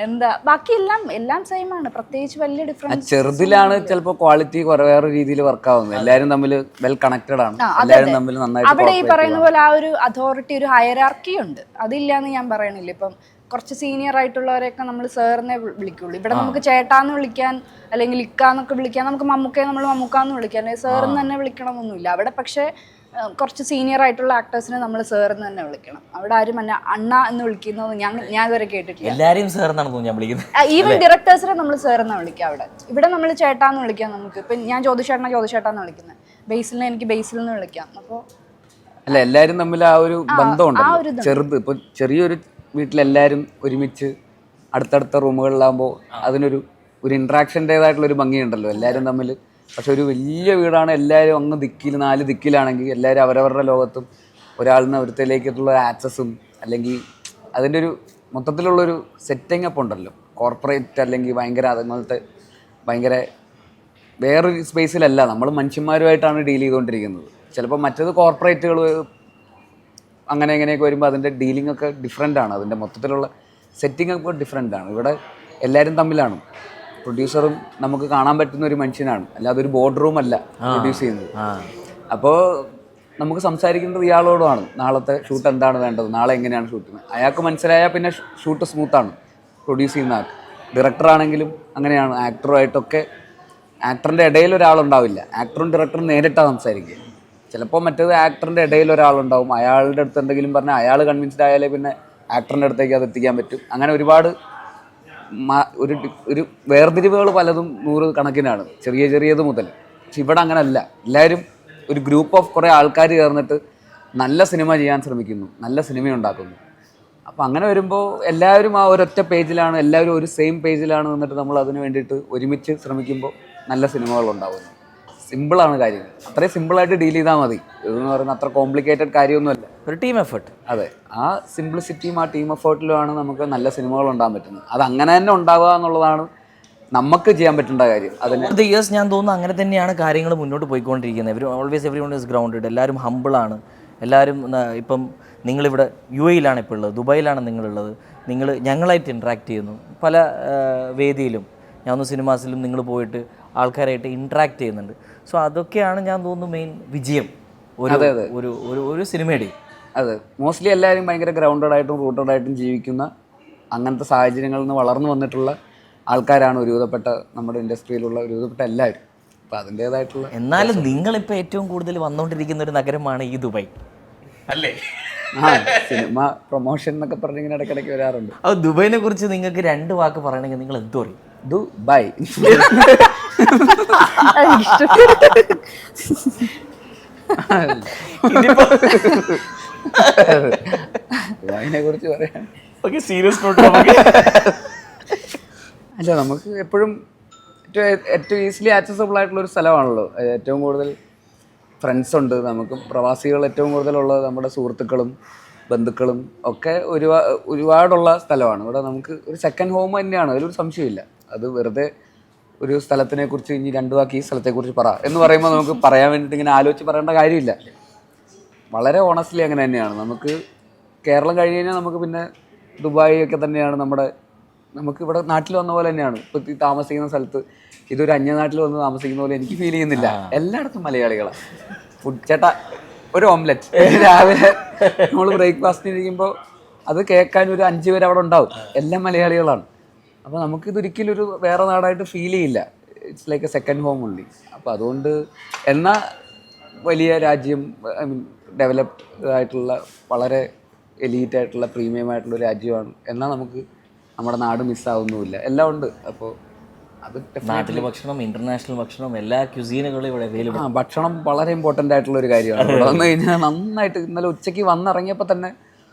എന്താ ബാക്കിയെല്ലാം സെയിം ആണ്. പ്രത്യേകിച്ച് വലിയ ഡിഫറൻസ് ചെറുതിലാണ് ചിലപ്പോൾ ക്വാളിറ്റി വേറെ രീതിയിൽ വർക്ക് ആവുന്നത്. എല്ലാവരും തമ്മിൽ വെൽ കണക്റ്റഡ് ആണ്, എല്ലാവരും തമ്മിൽ നന്നായിട്ട്. അവിടെ ഈ പറയുന്ന പോലെ ആ ഒരു അതോറിറ്റി, ഒരു ഹയറാർക്കി ഉണ്ട്, അതില്ലാന്ന് ഞാൻ പറയണില്ല. ഇപ്പം കുറച്ച് സീനിയർ ആയിട്ടുള്ളവരെയൊക്കെ നമ്മൾ സാറിനെ വിളിക്കുള്ളൂ. ഇവിടെ നമുക്ക് ചേട്ടാന്ന് വിളിക്കാൻ അല്ലെങ്കിൽ ഇക്കാന്നൊക്കെ വിളിക്കാൻ, നമുക്ക് മമ്മൂക്കയെ നമ്മൾ മമ്മൂക്കാന്ന് വിളിക്കാൻ, അല്ലെങ്കിൽ സാറെന്ന് തന്നെ വിളിക്കണമെന്നൊന്നുമില്ല. അവിടെ പക്ഷേ കുറച്ച് സീനിയർ ആയിട്ടുള്ള ആക്ടേഴ്സിനെ നമ്മൾ സാറെന്ന് തന്നെ വിളിക്കണം. അവിടെ ആരും അണ്ണ എന്ന് വിളിക്കുന്നത് ഞാൻ ഇതുവരെ കേട്ടിട്ടില്ല. എല്ലാവരും സാറെന്നാണ് ഞാൻ വിളിക്കുന്നത്. ഈവൻ ഡയറക്ടേഴ്സിനെ നമ്മൾ സാറെന്നാണ് വിളിക്കുക. ഇവിടെ നമ്മൾ ചേട്ടാന്ന് വിളിക്കാം. നമുക്ക് ഇപ്പം ഞാൻ ജ്യോതിഷേട്ടാന്ന് വിളിക്കുന്നത്, ബേസിലിനെ എനിക്ക് ബേസിൽ നിന്ന് വിളിക്കാം. അപ്പോൾ അല്ല, എല്ലാവരും തമ്മിൽ ആ ഒരു ബന്ധമുണ്ട്. ചെറുത് ഇപ്പോൾ ചെറിയൊരു വീട്ടിലെല്ലാവരും ഒരുമിച്ച് അടുത്തടുത്ത റൂമുകളിലാകുമ്പോൾ അതിനൊരു ഇൻട്രാക്ഷൻ്റേതായിട്ടുള്ളൊരു ഭംഗിയുണ്ടല്ലോ എല്ലാവരും തമ്മിൽ. പക്ഷെ ഒരു വലിയ വീടാണ്, എല്ലാവരും അങ്ങ് 4 ദിക്കിലാണെങ്കിൽ എല്ലാവരും അവരവരുടെ ലോകത്തും ഒരാളിന് ഒരുത്തിലേക്കുള്ള ആക്സസും അല്ലെങ്കിൽ അതിൻ്റെ ഒരു മൊത്തത്തിലുള്ളൊരു സെറ്റിംഗ് അപ്പ് ഉണ്ടല്ലോ. കോർപ്പറേറ്റ് അല്ലെങ്കിൽ അതുപോലത്തെ ഭയങ്കര വേറൊരു സ്പേസിലല്ല, നമ്മൾ മനുഷ്യന്മാരുമായിട്ടാണ് ഡീൽ ചെയ്തുകൊണ്ടിരിക്കുന്നത്. ചിലപ്പോൾ മറ്റേത് കോർപ്പറേറ്റുകൾ അങ്ങനെ എങ്ങനെയൊക്കെ വരുമ്പോൾ അതിൻ്റെ ഡീലിംഗ് ഒക്കെ ഡിഫറെൻ്റ് ആണ്, അതിൻ്റെ മൊത്തത്തിലുള്ള സെറ്റിംഗ് ഒക്കെ ഡിഫറെൻ്റ് ആണ്. ഇവിടെ എല്ലാവരും തമ്മിലാണ്. പ്രൊഡ്യൂസറും നമുക്ക് കാണാൻ പറ്റുന്ന ഒരു മനുഷ്യനാണ്, അല്ലാതെ ഒരു ബോർഡ് റൂം അല്ല പ്രൊഡ്യൂസ് ചെയ്യുന്നത്. അപ്പോൾ നമുക്ക് സംസാരിക്കുന്നത് ഇയാളോടുമാണ്. നാളത്തെ ഷൂട്ട് എന്താണ് വേണ്ടത്, നാളെ എങ്ങനെയാണ് ഷൂട്ടിങ്, അയാൾക്ക് മനസ്സിലായാൽ പിന്നെ ഷൂട്ട് സ്മൂത്താണ്. പ്രൊഡ്യൂസ് ചെയ്യുന്ന ആൾക്ക് ഡയറക്ടറാണെങ്കിലും അങ്ങനെയാണ്. ആക്ടറുമായിട്ടൊക്കെ ആക്ടറിൻ്റെ ഇടയിൽ ഒരാളുണ്ടാവില്ല, ആക്ടറും ഡയറക്ടറും നേരിട്ടാണ് സംസാരിക്കുക. ചിലപ്പോൾ മറ്റേത് ആക്ടറിൻ്റെ ഇടയിൽ ഒരാളുണ്ടാവും, അയാളുടെ അടുത്ത് എന്തെങ്കിലും പറഞ്ഞാൽ അയാൾ കൺവിൻസ്ഡ് ആയാലേ പിന്നെ ആക്ടറിൻ്റെ അടുത്തേക്ക് അത് എത്തിക്കാൻ പറ്റും. അങ്ങനെ ഒരുപാട് ഒരു വേർതിരിവുകൾ പലതും 100 കണക്കിനാണ്, ചെറിയത് മുതൽ. പക്ഷെ ഇവിടെ അങ്ങനെയല്ല, എല്ലാവരും ഒരു ഗ്രൂപ്പ് ഓഫ് കുറേ ആൾക്കാർ ചേർന്നിട്ട് നല്ല സിനിമ ചെയ്യാൻ ശ്രമിക്കുന്നു, നല്ല സിനിമ ഉണ്ടാക്കുന്നു. അപ്പോൾ അങ്ങനെ വരുമ്പോൾ എല്ലാവരും ആ ഒരൊറ്റ പേജിലാണ്, എല്ലാവരും ഒരു സെയിം പേജിലാണ് നിന്നിട്ട് നമ്മൾ അതിന് വേണ്ടിയിട്ട് ഒരുമിച്ച് ശ്രമിക്കുമ്പോൾ നല്ല സിനിമകളുണ്ടാവുന്നു. സിമ്പിളാണ് കാര്യങ്ങൾ, അത്രയും സിമ്പിളായിട്ട് ഡീൽ ചെയ്താൽ മതി. ഇതെന്ന് പറയുന്നത് അത്ര കോംപ്ലിക്കേറ്റഡ് കാര്യമൊന്നുമല്ല, ഒരു ടീം എഫേർട്ട്. അതെ, ആ സിംപ്ലിസിറ്റിയും ആ ടീം എഫേർട്ടിലുമാണ് നമുക്ക് നല്ല സിനിമകൾ ഉണ്ടാകാൻ പറ്റുന്നത്. അത് അങ്ങനെ തന്നെ ഉണ്ടാവുക എന്നുള്ളതാണ് നമുക്ക് ചെയ്യാൻ പറ്റേണ്ട കാര്യം. അതിന് ഇയേഴ്സ് ഞാൻ തോന്നുന്നു അങ്ങനെ തന്നെയാണ് കാര്യങ്ങൾ മുന്നോട്ട് പോയിക്കൊണ്ടിരിക്കുന്നത്. എവരി വൺ ഈസ് ഗ്രൗണ്ടഡ്, എല്ലാവരും ഹമ്പിളാണ്. എല്ലാവരും ഇപ്പം നിങ്ങളിവിടെ UAE-യിലാണ് ഇപ്പോൾ ഉള്ളത്, ദുബായിലാണ് നിങ്ങളുള്ളത്. ഞങ്ങളായിട്ട് ഇൻട്രാക്ട് ചെയ്യുന്നു പല വേദിയിലും. ഞാൻ ഒന്ന് സിനിമാസിലും നിങ്ങൾ പോയിട്ട് ആൾക്കാരായിട്ട് ഇൻട്രാക്ട് ചെയ്യുന്നുണ്ട്. സോ അതൊക്കെയാണ് ഞാൻ തോന്നുന്നു മെയിൻ വിജയം ഒരു സിനിമയുടെ. അതെ, മോസ്റ്റ്ലി എല്ലാവരും ഭയങ്കര ഗ്രൗണ്ടഡ് ആയിട്ടും റൂട്ടഡ് ആയിട്ടും ജീവിക്കുന്ന അങ്ങനത്തെ സാഹചര്യങ്ങളിൽ നിന്ന് വളർന്നു വന്നിട്ടുള്ള ആൾക്കാരാണ് ഒരുവിധപ്പെട്ട നമ്മുടെ ഇൻഡസ്ട്രിയിലുള്ള ഒരുവിധപ്പെട്ട എല്ലാവരും. അപ്പോൾ അതിൻ്റേതായിട്ടുള്ള. എന്നാലും നിങ്ങളിപ്പോൾ ഏറ്റവും കൂടുതൽ വന്നുകൊണ്ടിരിക്കുന്ന ഒരു നഗരമാണ് ഈ ദുബായ് അല്ലേ? സിനിമ പ്രൊമോഷൻ എന്നൊക്കെ പറഞ്ഞിങ്ങനെ ഇടയ്ക്കിടയ്ക്ക് വരാറുണ്ട്. അത് ദുബായിനെ കുറിച്ച് നിങ്ങൾക്ക് 2 വാക്ക് പറയണമെങ്കിൽ നിങ്ങൾ എന്തു പറയും? ദുബായ്. ദുബായിനെ കുറിച്ച് പറയാൻ സീരിയസ് അല്ല, നമുക്ക് എപ്പോഴും ഏറ്റവും ഈസിലി ആക്സസബിൾ ആയിട്ടുള്ള ഒരു സ്ഥലമാണല്ലോ. ഏറ്റവും കൂടുതൽ ഫ്രണ്ട്സ് ഉണ്ട് നമുക്ക്. പ്രവാസികൾ ഏറ്റവും കൂടുതലുള്ളത് നമ്മുടെ സുഹൃത്തുക്കളും ബന്ധുക്കളും ഒക്കെ ഒരുപാടുള്ള സ്ഥലമാണ്. ഇവിടെ നമുക്ക് ഒരു സെക്കൻഡ് ഹോം തന്നെയാണ്, അതിലൊരു സംശയമില്ല. അത് വെറുതെ ഒരു സ്ഥലത്തിനെ കുറിച്ച് ഇനി 2 വാക്ക് ഈ സ്ഥലത്തെക്കുറിച്ച് പറ എന്ന് പറയുമ്പോൾ നമുക്ക് പറയാൻ വേണ്ടിയിട്ട് ഇങ്ങനെ ആലോചിച്ച് പറയേണ്ട കാര്യമില്ല. വളരെ ഓണസ്റ്റ്ലി അങ്ങനെ തന്നെയാണ്. നമുക്ക് കേരളം കഴിഞ്ഞ് കഴിഞ്ഞാൽ നമുക്ക് പിന്നെ ദുബായ് ഒക്കെ തന്നെയാണ് നമുക്ക് ഇവിടെ നാട്ടിൽ വന്ന പോലെ തന്നെയാണ്. ഇപ്പോൾ ഈ താമസിക്കുന്ന സ്ഥലത്ത് ഇതൊരു അന്യനാട്ടിൽ വന്ന് താമസിക്കുന്ന പോലെ എനിക്ക് ഫീൽ ചെയ്യുന്നില്ല. എല്ലായിടത്തും മലയാളികളാണ്. ചേട്ടാ ഒരു ഓംലെറ്റ് രാവിലെ നമ്മൾ ബ്രേക്ക്ഫാസ്റ്റിന് ഇരിക്കുമ്പോൾ അത് കേൾക്കാൻ ഒരു 5 പേര് അവിടെ ഉണ്ടാവും. എല്ലാം മലയാളികളാണ്. അപ്പോൾ നമുക്കിതൊരിക്കലും ഒരു വേറെ നാടായിട്ട് ഫീൽ ചെയ്യില്ല. It's like A second home ഉള്ളി. അപ്പോൾ അതുകൊണ്ട് എന്നാൽ വലിയ രാജ്യം, ഐ മീൻ ഡെവലപ്ഡ് ആയിട്ടുള്ള വളരെ എലീറ്റ് ആയിട്ടുള്ള പ്രീമിയം ആയിട്ടുള്ള രാജ്യമാണ്. എന്നാൽ നമുക്ക് നമ്മുടെ നാട് മിസ്സാവുന്നുമില്ല, എല്ലാം ഉണ്ട്. അപ്പോൾ അത് നാട്ടിലെ ഭക്ഷണം, ഇന്റർനാഷണൽ ഭക്ഷണം, എല്ലാ ക്യുസീനുകളും ഇവിടെ അവൈലബിൾ. ഭക്ഷണം വളരെ ഇമ്പോർട്ടൻ്റ് ആയിട്ടുള്ള ഒരു കാര്യമാണ്. ഇവിടെ വന്നു കഴിഞ്ഞാൽ നന്നായിട്ട് ഇന്നലെ ഉച്ചയ്ക്ക് വന്നിറങ്ങിയപ്പോൾ തന്നെ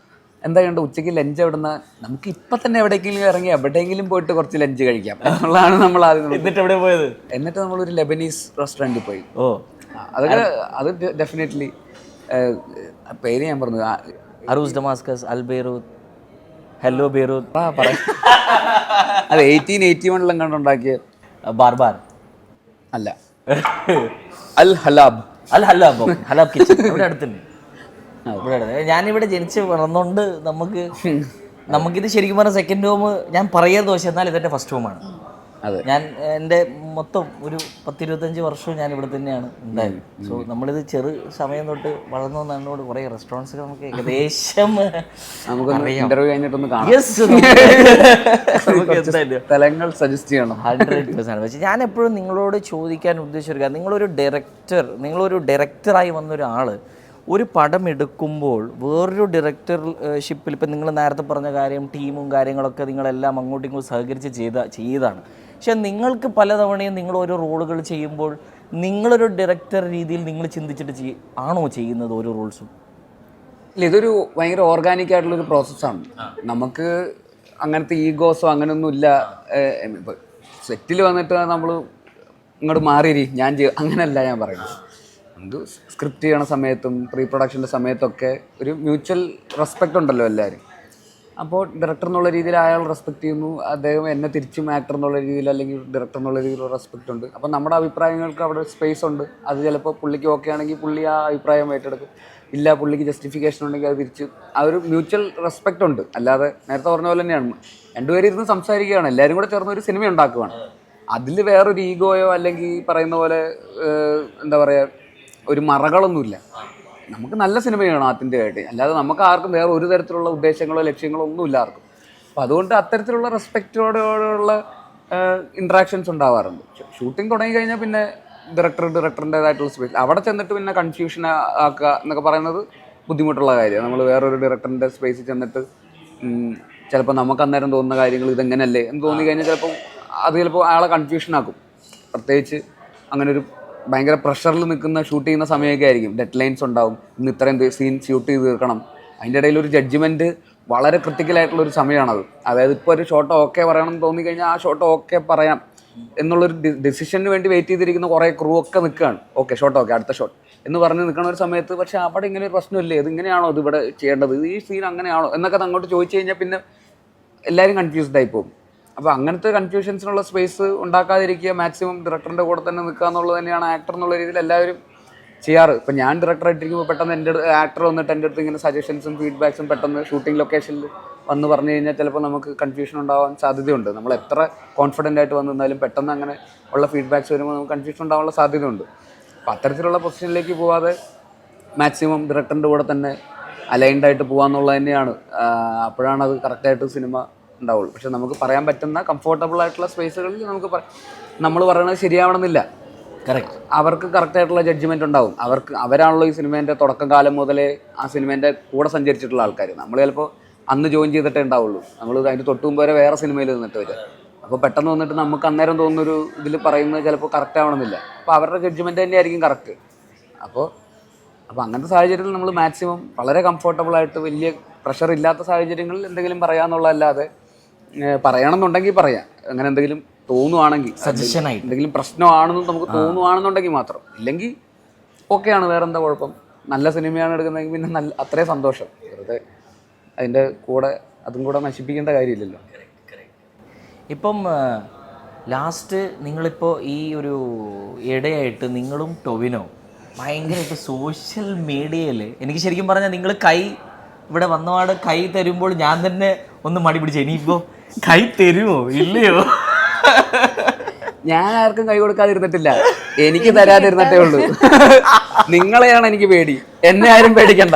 എന്താ ചെയ്യേണ്ടത്, ഉച്ചയ്ക്ക് ലഞ്ച് എവിടുന്ന നമുക്ക് ഇപ്പം തന്നെ എവിടേക്കെങ്കിലും ഇറങ്ങി എവിടെയെങ്കിലും പോയിട്ട് കുറച്ച് ലഞ്ച് കഴിക്കാം എന്നുള്ളതാണ് നമ്മൾ ആദ്യം. എന്നിട്ട് എവിടെ പോയത്? എന്നിട്ട് നമ്മളൊരു ലെബനീസ് റെസ്റ്റോറൻറ്റിൽ പോയി. അതൊക്കെ അത് ഡെഫിനറ്റ്ലി പേര് ഞാൻ പറഞ്ഞു, അറൂസ് ഡമാസ്കസ്, അൽ ബെയ്റൂത്ത്, ഹെല്ലോ ബെയ്റൂത്ത്. അത് 1881 കണ്ടുണ്ടാക്കിയ ബാർബാർ അല്ല, അൽ ഹലാബ്. ഹലാബ് കിച്ചൺ ഇവിടെ അടുത്തുണ്ട്. ഞാനിവിടെ ജനിച്ച് വളർന്നുകൊണ്ട് നമുക്കിത് ശരിക്കും പറഞ്ഞ സെക്കൻഡ് ഹോം ഞാൻ പറയാതെ ദോഷം, എന്നാൽ ഇതെൻ്റെ ഫസ്റ്റ് ഹോമാണ്. ഞാൻ എൻ്റെ മൊത്തം ഒരു 10-25 വർഷവും ഞാൻ ഇവിടെ തന്നെയാണ് ഉണ്ടായത്. സോ നമ്മളിത് ചെറു സമയം തൊട്ട് വളർന്നു വന്നതിനോട് കുറേ റെസ്റ്റോറൻറ്റ്സ് നമുക്ക് ഏകദേശം സ്ഥലങ്ങൾ സജസ്റ്റ് ചെയ്യണം 100%. പക്ഷേ ഞാൻ എപ്പോഴും നിങ്ങളോട് ചോദിക്കാൻ ഉദ്ദേശിച്ചൊരു കാര്യം, നിങ്ങളൊരു ഡയറക്ടറായി വന്നൊരാൾ ഒരു പടം എടുക്കുമ്പോൾ വേറൊരു ഡയറക്ടർഷിപ്പിൽ, ഇപ്പം നിങ്ങൾ നേരത്തെ പറഞ്ഞ കാര്യം ടീമും കാര്യങ്ങളൊക്കെ നിങ്ങളെല്ലാം അങ്ങോട്ടും ഇങ്ങോട്ടും സഹകരിച്ച് ചെയ്തതാണ്. പക്ഷെ നിങ്ങൾക്ക് പലതവണയും നിങ്ങൾ ഓരോ റോളുകൾ ചെയ്യുമ്പോൾ നിങ്ങളൊരു ഡയറക്ടർ രീതിയിൽ നിങ്ങൾ ചിന്തിച്ചിട്ട് ആണോ ചെയ്യുന്നത് ഓരോ റോൾസും? ഇല്ല, ഇതൊരു ഭയങ്കര ഓർഗാനിക് ആയിട്ടുള്ളൊരു പ്രോസസ്സാണ്. നമുക്ക് അങ്ങനത്തെ ഈഗോസോ അങ്ങനെയൊന്നും ഇല്ല. ഇപ്പോൾ സെറ്റിൽ വന്നിട്ട് നമ്മൾ ഇങ്ങോട്ട് മാറിയിരി ഞാൻ അങ്ങനെയല്ല ഞാൻ പറയുന്നത്. നമുക്ക് സ്ക്രിപ്റ്റ് ചെയ്യണ സമയത്തും പ്രീ പ്രൊഡക്ഷൻ്റെ സമയത്തൊക്കെ ഒരു മ്യൂച്വൽ റെസ്പെക്റ്റ് ഉണ്ടല്ലോ എല്ലാവരും. അപ്പോൾ ഡയറക്ടർ എന്നുള്ള രീതിയിൽ അയാൾ റെസ്പെക്റ്റ് ചെയ്യുന്നു, അദ്ദേഹം എന്നെ തിരിച്ചും ആക്ടർ എന്നുള്ള രീതിയിൽ അല്ലെങ്കിൽ ഡയറക്ടർ എന്നുള്ള രീതിയിലുള്ള റെസ്പെക്റ്റ് ഉണ്ട്. അപ്പോൾ നമ്മുടെ അഭിപ്രായങ്ങൾക്ക് അവിടെ സ്പേസ് ഉണ്ട്. അത് ചിലപ്പോൾ പുള്ളിക്ക് ഓക്കെ ആണെങ്കിൽ പുള്ളി ആ അഭിപ്രായം ഏറ്റെടുക്കും, ഇല്ല പുള്ളിക്ക് ജസ്റ്റിഫിക്കേഷൻ ഉണ്ടെങ്കിൽ അത് തിരിച്ച് ആ ഒരു മ്യൂച്വൽ റെസ്പെക്റ്റ് ഉണ്ട്. അല്ലാതെ നേരത്തെ പറഞ്ഞ പോലെ തന്നെയാണ്, രണ്ടുപേരും ഇരുന്ന് സംസാരിക്കുകയാണ്, എല്ലാവരും കൂടെ ചേർന്ന് ഒരു സിനിമ ഉണ്ടാക്കുകയാണ്. അതിൽ വേറൊരു ഈഗോയോ അല്ലെങ്കിൽ പറയുന്ന പോലെ എന്താ പറയുക ഒരു മറകളൊന്നുമില്ല. നമുക്ക് നല്ല സിനിമ ചെയ്യണം ആത്യന്തികമായിട്ട്, അല്ലാതെ നമുക്ക് ആർക്കും വേറെ ഒരു തരത്തിലുള്ള ഉദ്ദേശങ്ങളോ ലക്ഷ്യങ്ങളോ ഒന്നുമില്ല ആർക്കും. അപ്പോൾ അതുകൊണ്ട് അത്തരത്തിലുള്ള റെസ്പെക്റ്റോടുള്ള ഇൻട്രാക്ഷൻസ് ഉണ്ടാവാറുണ്ട്. ഷൂട്ടിംഗ് തുടങ്ങി കഴിഞ്ഞാൽ പിന്നെ ഡയറക്ടറിൻ്റെതായിട്ടുള്ള സ്പേസ് അവിടെ ചെന്നിട്ട് പിന്നെ കൺഫ്യൂഷൻ ആക്കുക എന്നൊക്കെ പറയുന്നത് ബുദ്ധിമുട്ടുള്ള കാര്യമാണ്. നമ്മൾ വേറൊരു ഡയറക്ടറിൻ്റെ സ്പേസിൽ ചെന്നിട്ട് ചിലപ്പോൾ നമുക്ക് അന്നേരം തോന്നുന്ന കാര്യങ്ങൾ ഇതെങ്ങനെയല്ലേ എന്ന് തോന്നി കഴിഞ്ഞാൽ ചിലപ്പോൾ അയാളെ കൺഫ്യൂഷനാക്കും. പ്രത്യേകിച്ച് അങ്ങനെ ഒരു ഭയങ്കര പ്രഷറിൽ നിൽക്കുന്ന ഷൂട്ട് ചെയ്യുന്ന സമയമൊക്കെ ആയിരിക്കും. ഡെഡ് ലൈൻസ് ഉണ്ടാവും, ഇന്ന് ഇത്രയും സീൻ ഷൂട്ട് ചെയ്ത് തീർക്കണം. അതിൻ്റെ ഇടയിൽ ഒരു ജഡ്ജ്മെൻറ്റ് വളരെ ക്രിട്ടിക്കലായിട്ടുള്ള ഒരു സമയമാണത്. അതായത് ഇപ്പോൾ ഒരു ഷോട്ട് ഓക്കെ പറയണമെന്ന് തോന്നിക്കഴിഞ്ഞാൽ ആ ഷോട്ട് ഓക്കെ പറയാം എന്നുള്ളൊരു ഡിസിഷന് വേണ്ടി വെയിറ്റ് ചെയ്തിരിക്കുന്ന കുറേ ക്രൂ ഒക്കെ നിൽക്കുകയാണ്. ഓക്കെ ഷോട്ട് ഓക്കെ അടുത്ത ഷോട്ട് എന്ന് പറഞ്ഞ് നിൽക്കുന്ന ഒരു സമയത്ത് പക്ഷേ അവിടെ ഇങ്ങനെ ഒരു പ്രശ്നമില്ലേ, ഇത് ഇങ്ങനെയാണോ ഇത് ഇവിടെ ചെയ്യേണ്ടത്, ഈ സീൻ അങ്ങനെയാണോ എന്നൊക്കെ അങ്ങോട്ട് ചോദിച്ചു കഴിഞ്ഞാൽ പിന്നെ എല്ലാവരും കൺഫ്യൂസ്ഡ് ആയി പോകും. അപ്പോൾ അങ്ങനത്തെ കൺഫ്യൂഷൻസിനുള്ള സ്പേസ് ഉണ്ടാക്കാതിരിക്കുക, മാക്സിമം ഡയറക്ടറിൻ്റെ കൂടെ തന്നെ നിൽക്കുക എന്നുള്ളത് തന്നെയാണ് ആക്ടർ എന്നുള്ള രീതിയിൽ എല്ലാവരും ചെയ്യാറ്. ഇപ്പം ഞാൻ ഡയറക്ടറായിട്ടിരിക്കുമ്പോൾ പെട്ടെന്ന് എൻ്റെ ആക്ടർ വന്നിട്ട് എൻ്റെ അടുത്ത് ഇങ്ങനെ സജഷൻസും ഫീഡ്ബാക്സും പെട്ടെന്ന് ഷൂട്ടിംഗ് ലൊക്കേഷനിൽ വന്ന് പറഞ്ഞു കഴിഞ്ഞാൽ ചിലപ്പോൾ നമുക്ക് കൺഫ്യൂഷൻ ഉണ്ടാവാൻ സാധ്യതയുണ്ട്. നമ്മൾ എത്ര കോൺഫിഡൻ്റ് ആയിട്ട് വന്നു നിന്നാലും പെട്ടെന്ന് അങ്ങനെ ഉള്ള ഫീഡ്ബാക്സ് വരുമ്പോൾ നമുക്ക് കൺഫ്യൂഷൻ ഉണ്ടാവാനുള്ള സാധ്യതയുണ്ട്. അപ്പോൾ അത്തരത്തിലുള്ള പൊസിഷനിലേക്ക് പോകാതെ മാക്സിമം ഡയറക്ടറിൻ്റെ കൂടെ തന്നെ അലൈൻഡ് ആയിട്ട് പോകാമെന്നുള്ളത് തന്നെയാണ്. അപ്പോഴാണ് അത് കറക്റ്റായിട്ട് സിനിമ ഉണ്ടാവുള്ളൂ. പക്ഷെ നമുക്ക് പറയാൻ പറ്റുന്ന കംഫർട്ടബിൾ ആയിട്ടുള്ള സ്പേസുകളിൽ നമുക്ക് നമ്മൾ പറയുന്നത് ശരിയാവണമെന്നില്ല. കറക്റ്റ്, അവർക്ക് കറക്റ്റായിട്ടുള്ള ജഡ്ജ്മെൻറ്റ് ഉണ്ടാവും. അവരാണല്ലോ ഈ സിനിമേൻ്റെ തുടക്കം കാലം മുതലേ ആ സിനിമേൻ്റെ കൂടെ സഞ്ചരിച്ചിട്ടുള്ള ആൾക്കാർ. നമ്മൾ ചിലപ്പോൾ അന്ന് ജോയിൻ ചെയ്തിട്ടേ ഉണ്ടാവുള്ളൂ. നമ്മൾ അതിന് തൊട്ട് മുമ്പ് വരെ വേറെ സിനിമയിൽ നിന്നിട്ട് വരിക. അപ്പോൾ പെട്ടെന്ന് വന്നിട്ട് നമുക്ക് അന്നേരം തോന്നുന്നൊരു ഇതിൽ പറയുന്നത് ചിലപ്പോൾ കറക്റ്റ് ആവണമെന്നില്ല. അപ്പോൾ അവരുടെ ജഡ്ജ്മെൻറ്റ് തന്നെയായിരിക്കും കറക്റ്റ്. അപ്പോൾ അങ്ങനത്തെ സാഹചര്യത്തിൽ നമ്മൾ മാക്സിമം വളരെ കംഫർട്ടബിളായിട്ട് വലിയ പ്രഷർ ഇല്ലാത്ത സാഹചര്യങ്ങളിൽ എന്തെങ്കിലും പറയാമെന്നുള്ളതല്ലാതെ പറയണമെന്നുണ്ടെങ്കിൽ പറയാം. അങ്ങനെ എന്തെങ്കിലും തോന്നുവാണെങ്കിൽ, സജഷനായി എന്തെങ്കിലും പ്രശ്നമാണെന്ന് നമുക്ക് തോന്നുവാണെന്നുണ്ടെങ്കിൽ മാത്രം. ഇല്ലെങ്കിൽ ഓക്കെയാണ്, വേറെ എന്താ കുഴപ്പം. നല്ല സിനിമയാണ് എടുക്കുന്നതെങ്കിൽ പിന്നെ അത്രയും സന്തോഷം. വെറുതെ അതിൻ്റെ കൂടെ അതും കൂടെ നശിപ്പിക്കേണ്ട കാര്യമില്ലല്ലോ. ഇപ്പം ലാസ്റ്റ് നിങ്ങളിപ്പോൾ ഈ ഒരു ഇടയായിട്ട് നിങ്ങളും ടൊവിനോ ഭയങ്കരമായിട്ട് സോഷ്യൽ മീഡിയയിൽ, എനിക്ക് ശരിക്കും പറഞ്ഞാൽ നിങ്ങൾ കൈ ഇവിടെ വന്നപാട് കൈ തരുമ്പോൾ ഞാൻ തന്നെ ഒന്ന് മടി പിടിച്ചു, ഇനിയിപ്പോൾ കൈ തരുമോ ഇല്ലയോ? ഞാൻ ആർക്കും കൈ കൊടുക്കാതിരുന്നിട്ടില്ല, എനിക്ക് തരാതിരുന്നിട്ടേ ഉള്ളൂ. നിങ്ങളെയാണ് എനിക്ക് പേടി, എന്നെ ആരും പേടിക്കണ്ട.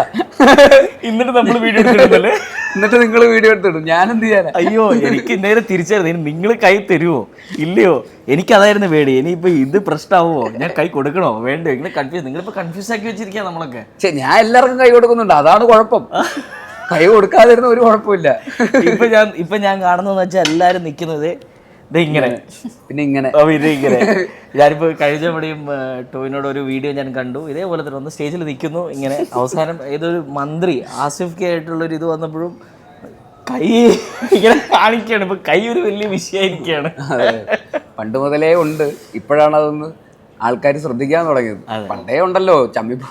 എന്നിട്ട് നമ്മൾ വീഡിയോ എടുത്തിട്ടുണ്ടല്ലേ, എന്നിട്ട് നിങ്ങൾ വീഡിയോ എടുത്തിടും, ഞാൻ എന്ത് ചെയ്യാനാ? അയ്യോ, എനിക്ക് നേരെ തിരിച്ചായിരുന്നു, നിങ്ങൾ കൈ തരുമോ ഇല്ലയോ, എനിക്കതായിരുന്നു പേടി. ഇനിയിപ്പോൾ ഇത് പ്രശ്നമാവുമോ, ഞാൻ കൈ കൊടുക്കണോ വേണ്ടോ, ഇങ്ങനെ കൺഫ്യൂസ്. നിങ്ങളിപ്പോൾ കൺഫ്യൂസ് ആക്കി വെച്ചിരിക്കുക നമ്മളൊക്കെ. ഞാൻ എല്ലാവർക്കും കൈ കൊടുക്കുന്നുണ്ട്, അതാണ് കുഴപ്പം. കൈ കൊടുക്കാതിരുന്ന ഒരു കുഴപ്പമില്ല. ഇപ്പൊ ഞാൻ കാണുന്നതെന്ന് വെച്ചാൽ എല്ലാരും നിക്കുന്നത് ഇങ്ങനെ, പിന്നെ ഇങ്ങനെ ഇങ്ങനെ. ഞാനിപ്പോ കഴിഞ്ഞ മണിയും ടോവിനോട് ഒരു വീഡിയോ ഞാൻ കണ്ടു, ഇതേപോലെ തന്നെ ഒന്ന് സ്റ്റേജിൽ നിൽക്കുന്നു ഇങ്ങനെ. അവസാനം ഏതൊരു മന്ത്രി ആസിഫ് കെ ആയിട്ടുള്ളൊരു ഇത് വന്നപ്പോഴും കൈ ഇങ്ങനെ കാണിക്കുകയാണ്. ഇപ്പൊ കൈ ഒരു വലിയ വിഷയമായിരിക്കുകയാണ്. പണ്ട് മുതലേ ഉണ്ട്, ഇപ്പോഴാണ് അതൊന്ന് ആൾക്കാർ ശ്രദ്ധിക്കാൻ തുടങ്ങിയത്. പണ്ടേ ഉണ്ടല്ലോ ചമ്മിപ്പോ,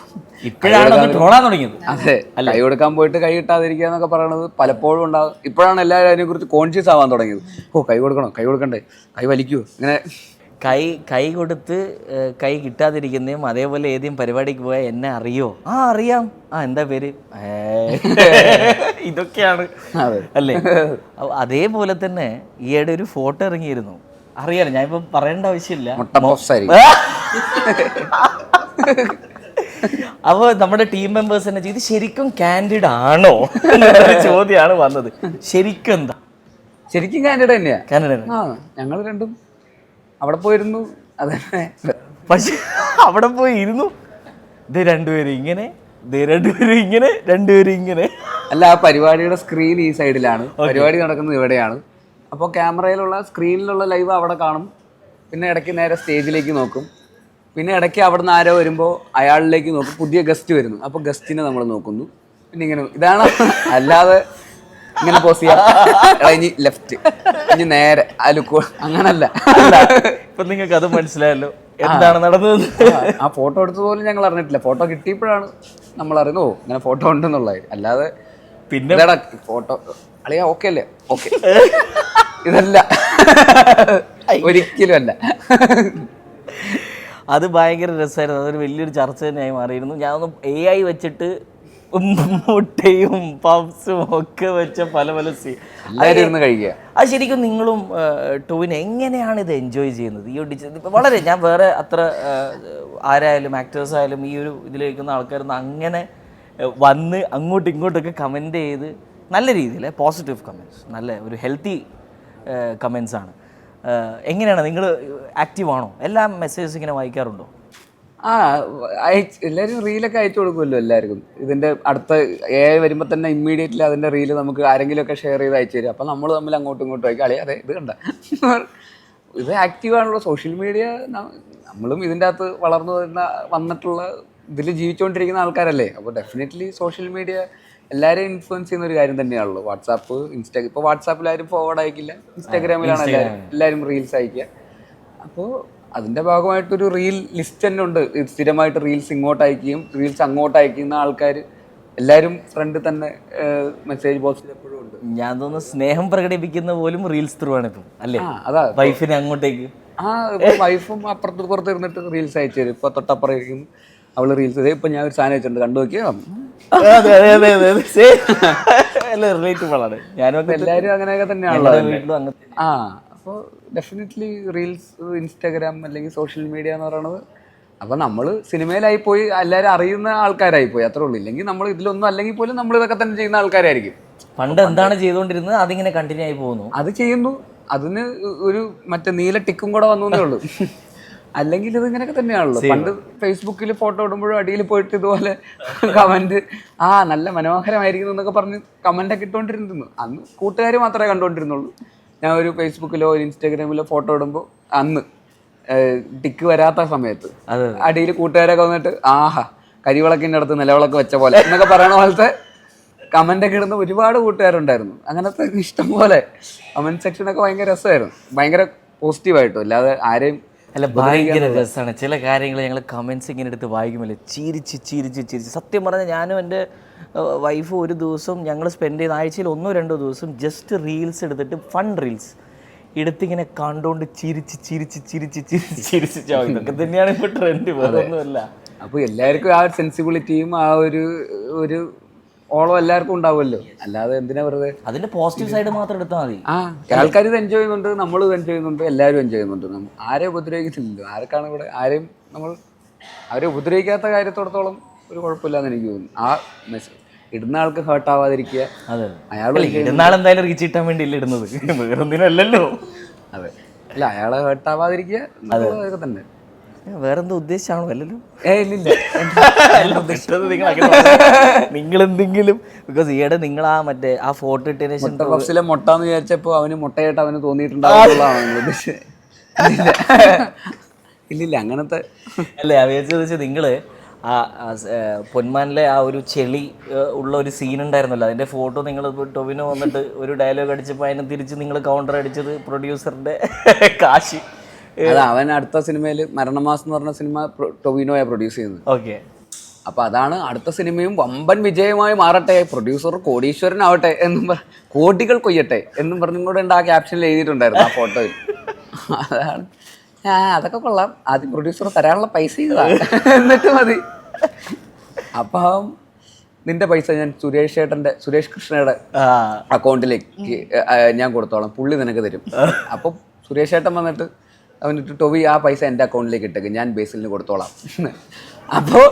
ഇപ്പോഴാണ് ട്രോളാൻ തുടങ്ങിയത്. അതെ, കൈ കൊടുക്കാൻ പോയിട്ട് കൈ കിട്ടാതിരിക്കുക എന്നൊക്കെ പറയണത് പലപ്പോഴും ഉണ്ടാകും. ഇപ്പോഴാണ് എല്ലാവരും അതിനെക്കുറിച്ച് കോൺഷ്യസ് ആവാൻ തുടങ്ങിയത്. ഓ, കൈ കൊടുക്കണോ, കൈ കൊടുക്കണ്ടേ, കൈ വലിക്കുവോ, ഇങ്ങനെ കൈ കൊടുത്ത് കൈ കിട്ടാതിരിക്കുന്നതും അതേപോലെ ഏതെങ്കിലും പരിപാടിക്ക് പോയാൽ എന്നെ അറിയോ, അറിയാം, എന്താ പേര്, ഇതൊക്കെയാണ് അല്ലേ. അതേപോലെ തന്നെ ഈയിടെ ഒരു ഫോട്ടോ ഇറങ്ങിയിരുന്നു, അറിയാലോ, ഞാൻ ഇപ്പം പറയേണ്ട ആവശ്യമില്ല. അപ്പോൾ നമ്മുടെ ടീം മെമ്പേഴ്സ് തന്നെ ഇത് ശരിക്കും കാൻഡിഡ് ആണോ എന്നൊരു ചോദ്യമാണ് വന്നത്. ശരിക്കും എന്താ? ശരിക്കും കാൻഡിഡ് തന്നെയാ. കാൻഡിഡ് ഞങ്ങൾ രണ്ടും അവിടെ പോയിരുന്നു. അതന്നെ, പക്ഷെ അവിടെ പോയി ഇരുന്നു, ഇത് രണ്ടുപേരും ഇങ്ങനെ, രണ്ടുപേരും ഇങ്ങനെ. അല്ല, ആ പരിപാടിയുടെ സ്ക്രീൻ ഈ സൈഡിലാണ്, പരിപാടി നടക്കുന്നത് ഇവിടെയാണ്. അപ്പോൾ ക്യാമറയിലുള്ള സ്ക്രീനിലുള്ള ലൈവ് അവിടെ കാണും. പിന്നെ ഇടയ്ക്ക് നേരെ സ്റ്റേജിലേക്ക് നോക്കും. പിന്നെ ഇടയ്ക്ക് അവിടെ നിന്ന് ആരോ വരുമ്പോൾ അയാളിലേക്ക് നോക്കും. പുതിയ ഗസ്റ്റ് വരുന്നു, അപ്പോൾ ഗസ്റ്റിനെ നമ്മൾ നോക്കുന്നു. പിന്നെ ഇങ്ങനെ, ഇതാണ്. അല്ലാതെ ഇങ്ങനെ പോസ് ചെയ്യാം, ഇനി ലെഫ്റ്റ്, ഇനി നേരെ, അലുക്കോ, അങ്ങനല്ല. ഇപ്പൊ നിങ്ങൾക്ക് അത് മനസ്സിലായല്ലോ എന്താണ് നടന്നത്. ആ ഫോട്ടോ എടുത്തത് പോലും ഞങ്ങൾ അറിഞ്ഞിട്ടില്ല. ഫോട്ടോ കിട്ടിയപ്പോഴാണ് നമ്മൾ അറിയുന്നത്, ഓ ഇങ്ങനെ ഫോട്ടോ ഉണ്ടെന്നുള്ളത്. അല്ലാതെ പിന്നെ ഫോട്ടോ അളിയാ ഓക്കെ അല്ലേ, ഓക്കെ, ഇതല്ല, ഒരിക്കലും അല്ല. അത് ഭയങ്കര രസമായിരുന്നു. അതൊരു വലിയൊരു ചർച്ച തന്നെയായി മാറിയിരുന്നു. ഞാനൊന്ന് AI വെച്ചിട്ട് മുട്ടയും പപ്സും ഒക്കെ വെച്ച പല കഴിക്കുക. അത് ശരിക്കും നിങ്ങളും ടോവിൻ എങ്ങനെയാണ് ഇത് എൻജോയ് ചെയ്യുന്നത്? ഈ ഒരു വളരെ, ഞാൻ വേറെ അത്ര ആരായാലും ആക്ടേഴ്സ് ആയാലും ഈ ഒരു ഇതിലേക്കുന്ന ആൾക്കാരൊന്നും അങ്ങനെ വന്ന് അങ്ങോട്ടും ഇങ്ങോട്ടൊക്കെ കമൻറ്റ് ചെയ്ത് നല്ല രീതിയിൽ പോസിറ്റീവ് കമൻറ്റ്സ്, നല്ല ഒരു ഹെൽത്തി കമൻസ് ആണ്. എങ്ങനെയാണ് നിങ്ങൾ ആക്റ്റീവ് ആണോ? എല്ലാ മെസ്സേജസ് ഇങ്ങനെ വായിക്കാറുണ്ടോ? എല്ലാവരും റീലൊക്കെ അയച്ചു കൊടുക്കുമല്ലോ എല്ലാവർക്കും. ഇതിൻ്റെ അടുത്ത AI വരുമ്പോൾ തന്നെ ഇമ്മീഡിയറ്റ്ലി അതിൻ്റെ റീല് നമുക്ക് ആരെങ്കിലുമൊക്കെ ഷെയർ ചെയ്ത് അയച്ചു തരും. അപ്പോൾ നമ്മൾ തമ്മിൽ അങ്ങോട്ടും ഇങ്ങോട്ടും ആയി കളി. അതെ, ഇത് കണ്ട, ഇത് ആക്റ്റീവാണല്ലോ സോഷ്യൽ മീഡിയ. നമ്മളും ഇതിൻ്റെ അകത്ത് വളർന്നു വന്നിട്ടുള്ള ഇതിൽ ജീവിച്ചുകൊണ്ടിരിക്കുന്ന ആൾക്കാരല്ലേ. അപ്പോൾ ഡെഫിനറ്റ്ലി സോഷ്യൽ മീഡിയ എല്ലാവരെയും ഇൻഫ്ലുവൻസ് ചെയ്യുന്ന ഒരു കാര്യം തന്നെയാണല്ലോ വാട്സാപ്പ്, ഇപ്പോൾ വാട്സാപ്പിൽ ആരും ഫോർവേഡ് അയക്കില്ല, ഇൻസ്റ്റാഗ്രാമിലാണ് എല്ലാവരും റീൽസ് അയക്കുക. അപ്പോൾ അതിൻ്റെ ഭാഗമായിട്ടൊരു റീൽ ലിസ്റ്റ് തന്നെ ഉണ്ട്. സ്ഥിരമായിട്ട് റീൽസ് ഇങ്ങോട്ട് അയക്കുകയും റീൽസ് അങ്ങോട്ട് അയക്കുന്ന ആൾക്കാർ എല്ലാവരും ഫ്രണ്ട് തന്നെ മെസ്സേജ് ബോക്സിൽ എപ്പോഴും ഉണ്ട്. ഞാൻ തോന്നുന്നു സ്നേഹം പ്രകടിപ്പിക്കുന്ന പോലും റീൽസ് ത്രൂ ആണ് ഇപ്പം അല്ലേ, അതാ വൈഫിനെ അങ്ങോട്ടേക്ക്. വൈഫും അപ്പുറത്ത് പുറത്ത് ഇരുന്നിട്ട് റീൽസ് അയച്ചു തരും. ഇപ്പോൾ തൊട്ടപ്പുറം ഇരിക്കും അവള് റീൽസ്. ഇപ്പം ഞാൻ ഒരു സാധനം വെച്ചിട്ടുണ്ട്, കണ്ടു നോക്കിയാൽ റിലേറ്റബിൾ ആണ്. ഞാനും എല്ലാവരും അങ്ങനെയൊക്കെ തന്നെയാണല്ലോ. അപ്പോൾ ഡെഫിനറ്റ്ലി റീൽസ്, ഇൻസ്റ്റാഗ്രാം അല്ലെങ്കിൽ സോഷ്യൽ മീഡിയ എന്ന് പറയുന്നത്, അപ്പോൾ നമ്മൾ സിനിമയിലായി പോയി എല്ലാവരും അറിയുന്ന ആൾക്കാരായി പോയി, അത്രേ ഉള്ളൂ. ഇല്ലെങ്കിൽ നമ്മൾ ഇതിലൊന്നും അല്ലെങ്കിൽ പോലും നമ്മൾ ഇതൊക്കെ തന്നെ ചെയ്യുന്ന ആൾക്കാരായിരിക്കും. പണ്ട് എന്താണ് ചെയ്തുകൊണ്ടിരുന്നത് അതിങ്ങനെ കണ്ടിന്യൂ ആയി പോകുന്നു, അത് ചെയ്യുന്നു. അതിന് ഒരു മറ്റേ നീല ടിക്കും കൂടെ വന്നേ ഉള്ളൂ. അല്ലെങ്കിൽ ഇത് ഇങ്ങനെയൊക്കെ തന്നെയാണല്ലോ. പണ്ട് ഫേസ്ബുക്കിൽ ഫോട്ടോ ഇടുമ്പോഴും അടിയിൽ പോയിട്ട് ഇതുപോലെ കമന്റ് നല്ല മനോഹരമായിരിക്കുന്നു എന്നൊക്കെ പറഞ്ഞ് കമന്റൊക്കെ ഇട്ടുകൊണ്ടിരുന്നു. അന്ന് കൂട്ടുകാർ മാത്രമേ കണ്ടുകൊണ്ടിരുന്നുള്ളൂ. ഞാൻ ഒരു ഫേസ്ബുക്കിലോ ഒരു ഇൻസ്റ്റാഗ്രാമിലോ ഫോട്ടോ ഇടുമ്പോൾ അന്ന് ടിക്ക് വരാത്ത സമയത്ത് അടിയിൽ കൂട്ടുകാരൊക്കെ വന്നിട്ട് കരിവിളക്കിൻ്റെ അടുത്ത് നിലവിളക്ക് വെച്ച പോലെ എന്നൊക്കെ പറയണ പോലത്തെ കമൻ്റൊക്കെ ഇടുന്ന ഒരുപാട് കൂട്ടുകാരുണ്ടായിരുന്നു. അങ്ങനത്തെ ഇഷ്ടം പോലെ കമൻറ്റ് സെക്ഷനൊക്കെ ഭയങ്കര രസമായിരുന്നു, ഭയങ്കര പോസിറ്റീവായിട്ടും. അല്ലാതെ ആരെയും അല്ല, ഭയങ്കര രസമാണ്. ചില കാര്യങ്ങൾ ഞങ്ങൾ കമൻസ് ഇങ്ങനെ എടുത്ത് വായിക്കുമല്ലേ, ചിരിച്ച് സത്യം പറഞ്ഞാൽ ഞാനും എൻ്റെ വൈഫ് ഒരു ദിവസം ഞങ്ങൾ സ്പെൻഡ് ചെയ്യുന്ന ആഴ്ചയിൽ 1-2 ദിവസം ജസ്റ്റ് റീൽസ് എടുത്തിട്ട് ഫൺ റീൽസ് എടുത്തിങ്ങനെ കണ്ടുകൊണ്ട് ചിരിച്ച് ഇതൊക്കെ തന്നെയാണ് ഇപ്പോൾ ട്രെൻഡ്, വേറെ ഒന്നുമല്ല. അപ്പോൾ എല്ലാവർക്കും ആ ഒരു സെൻസിബിലിറ്റിയും ആ ഒരു ഓളം എല്ലാവർക്കും ഉണ്ടാവുമല്ലോ. അല്ലാതെ എന്തിനാ വെറുതെ അതിന്റെ പോസിറ്റീവ് സൈഡ് മാത്രം എടുത്താൽ മതി. ആൾക്കാർ ഇത് എൻജോയ് ചെയ്യുന്നുണ്ട്, നമ്മളും എൻജോയ് ചെയ്യുന്നുണ്ട്, എല്ലാവരും എൻജോയ് ചെയ്യുന്നുണ്ട്. ആരെയും ഉപദ്രവിക്കുന്നില്ലല്ലോ. ആർക്കാണ് ഇവിടെ ആരെയും നമ്മൾ അവരെ ഉപദ്രവിക്കാത്ത കാര്യത്തോടത്തോളം ഒരു കുഴപ്പമില്ലാന്ന് എനിക്ക് തോന്നുന്നു. ആ മെസ്സേജ് ഇടുന്ന ആൾക്ക് ഹേർട്ട് ആവാതിരിക്കുക. അയാൾ ഇടുന്നാളെന്തായാലും റീച്ച് കിട്ടാൻ വേണ്ടിയില്ല ഇടുന്നത്, വേറൊന്നിനല്ലല്ലോ. അതെ, അല്ല അയാളെ ഹേർട്ട് ആവാതിരിക്കുക അതൊക്കെ തന്നെ. വേറെന്തോ ഉദ്ദേശിച്ചാണോ? അല്ലല്ലോ, നിങ്ങൾ എന്തെങ്കിലും ബിക്കോസ് ഈയിടെ നിങ്ങൾ മറ്റേ ആ ഫോട്ടോ ഇട്ടതിന് ശേഷം മുട്ടാന്ന് വിചാരിച്ചപ്പോ അവന് മുട്ടയായിട്ട് അവന് തോന്നിയിട്ടുണ്ടാവുന്നതാണ് ഉദ്ദേശിച്ചത്. ഇല്ലില്ല അങ്ങനത്തെ അല്ലേ വിചാരിച്ചത് വെച്ചാൽ നിങ്ങള് ആ പൊന്മാനിലെ ആ ഒരു ചെളി ഉള്ള ഒരു സീൻ ഉണ്ടായിരുന്നല്ലോ, അതിന്റെ ഫോട്ടോ നിങ്ങൾ ടൊവിനോ വന്നിട്ട് ഒരു ഡയലോഗ് അടിച്ചപ്പോൾ അതിനെ തിരിച്ച് നിങ്ങൾ കൗണ്ടർ അടിച്ചത് പ്രൊഡ്യൂസറിന്റെ കാശ്. അവൻ അടുത്ത സിനിമയിൽ മരണമാസം എന്ന് പറഞ്ഞ സിനിമ ടൊവിനോയെ പ്രൊഡ്യൂസ് ചെയ്യുന്നത്. ഓക്കെ, അപ്പൊ അതാണ് അടുത്ത സിനിമയും വമ്പൻ വിജയമായി മാറട്ടെ, പ്രൊഡ്യൂസർ കോടീശ്വരനാവട്ടെ എന്നും കോടികൾ കൊയ്യട്ടെ എന്നും പറഞ്ഞും കൂടെ ഉണ്ട് ആ ക്യാപ്ഷനിൽ എഴുതിയിട്ടുണ്ടായിരുന്നു ആ ഫോട്ടോയിൽ. അതാണ് അതൊക്കെ കൊള്ളാം, ആദ്യം പ്രൊഡ്യൂസർ തരാനുള്ള പൈസ എന്നിട്ട് മതി. അപ്പം നിന്റെ പൈസ ഞാൻ സുരേഷ് കൃഷ്ണയുടെ അക്കൗണ്ടിലേക്ക് ഞാൻ കൊടുത്തോളാം, പുള്ളി നിനക്ക് തരും. അപ്പം സുരേഷ് ഏട്ടൻ വന്നിട്ട് അവനിട്ട് ടൊവി ആ പൈസ എൻ്റെ അക്കൗണ്ടിലേക്ക് ഇട്ടേക്ക്, ഞാൻ ബേസിലിന് കൊടുത്തോളാം. അപ്പോൾ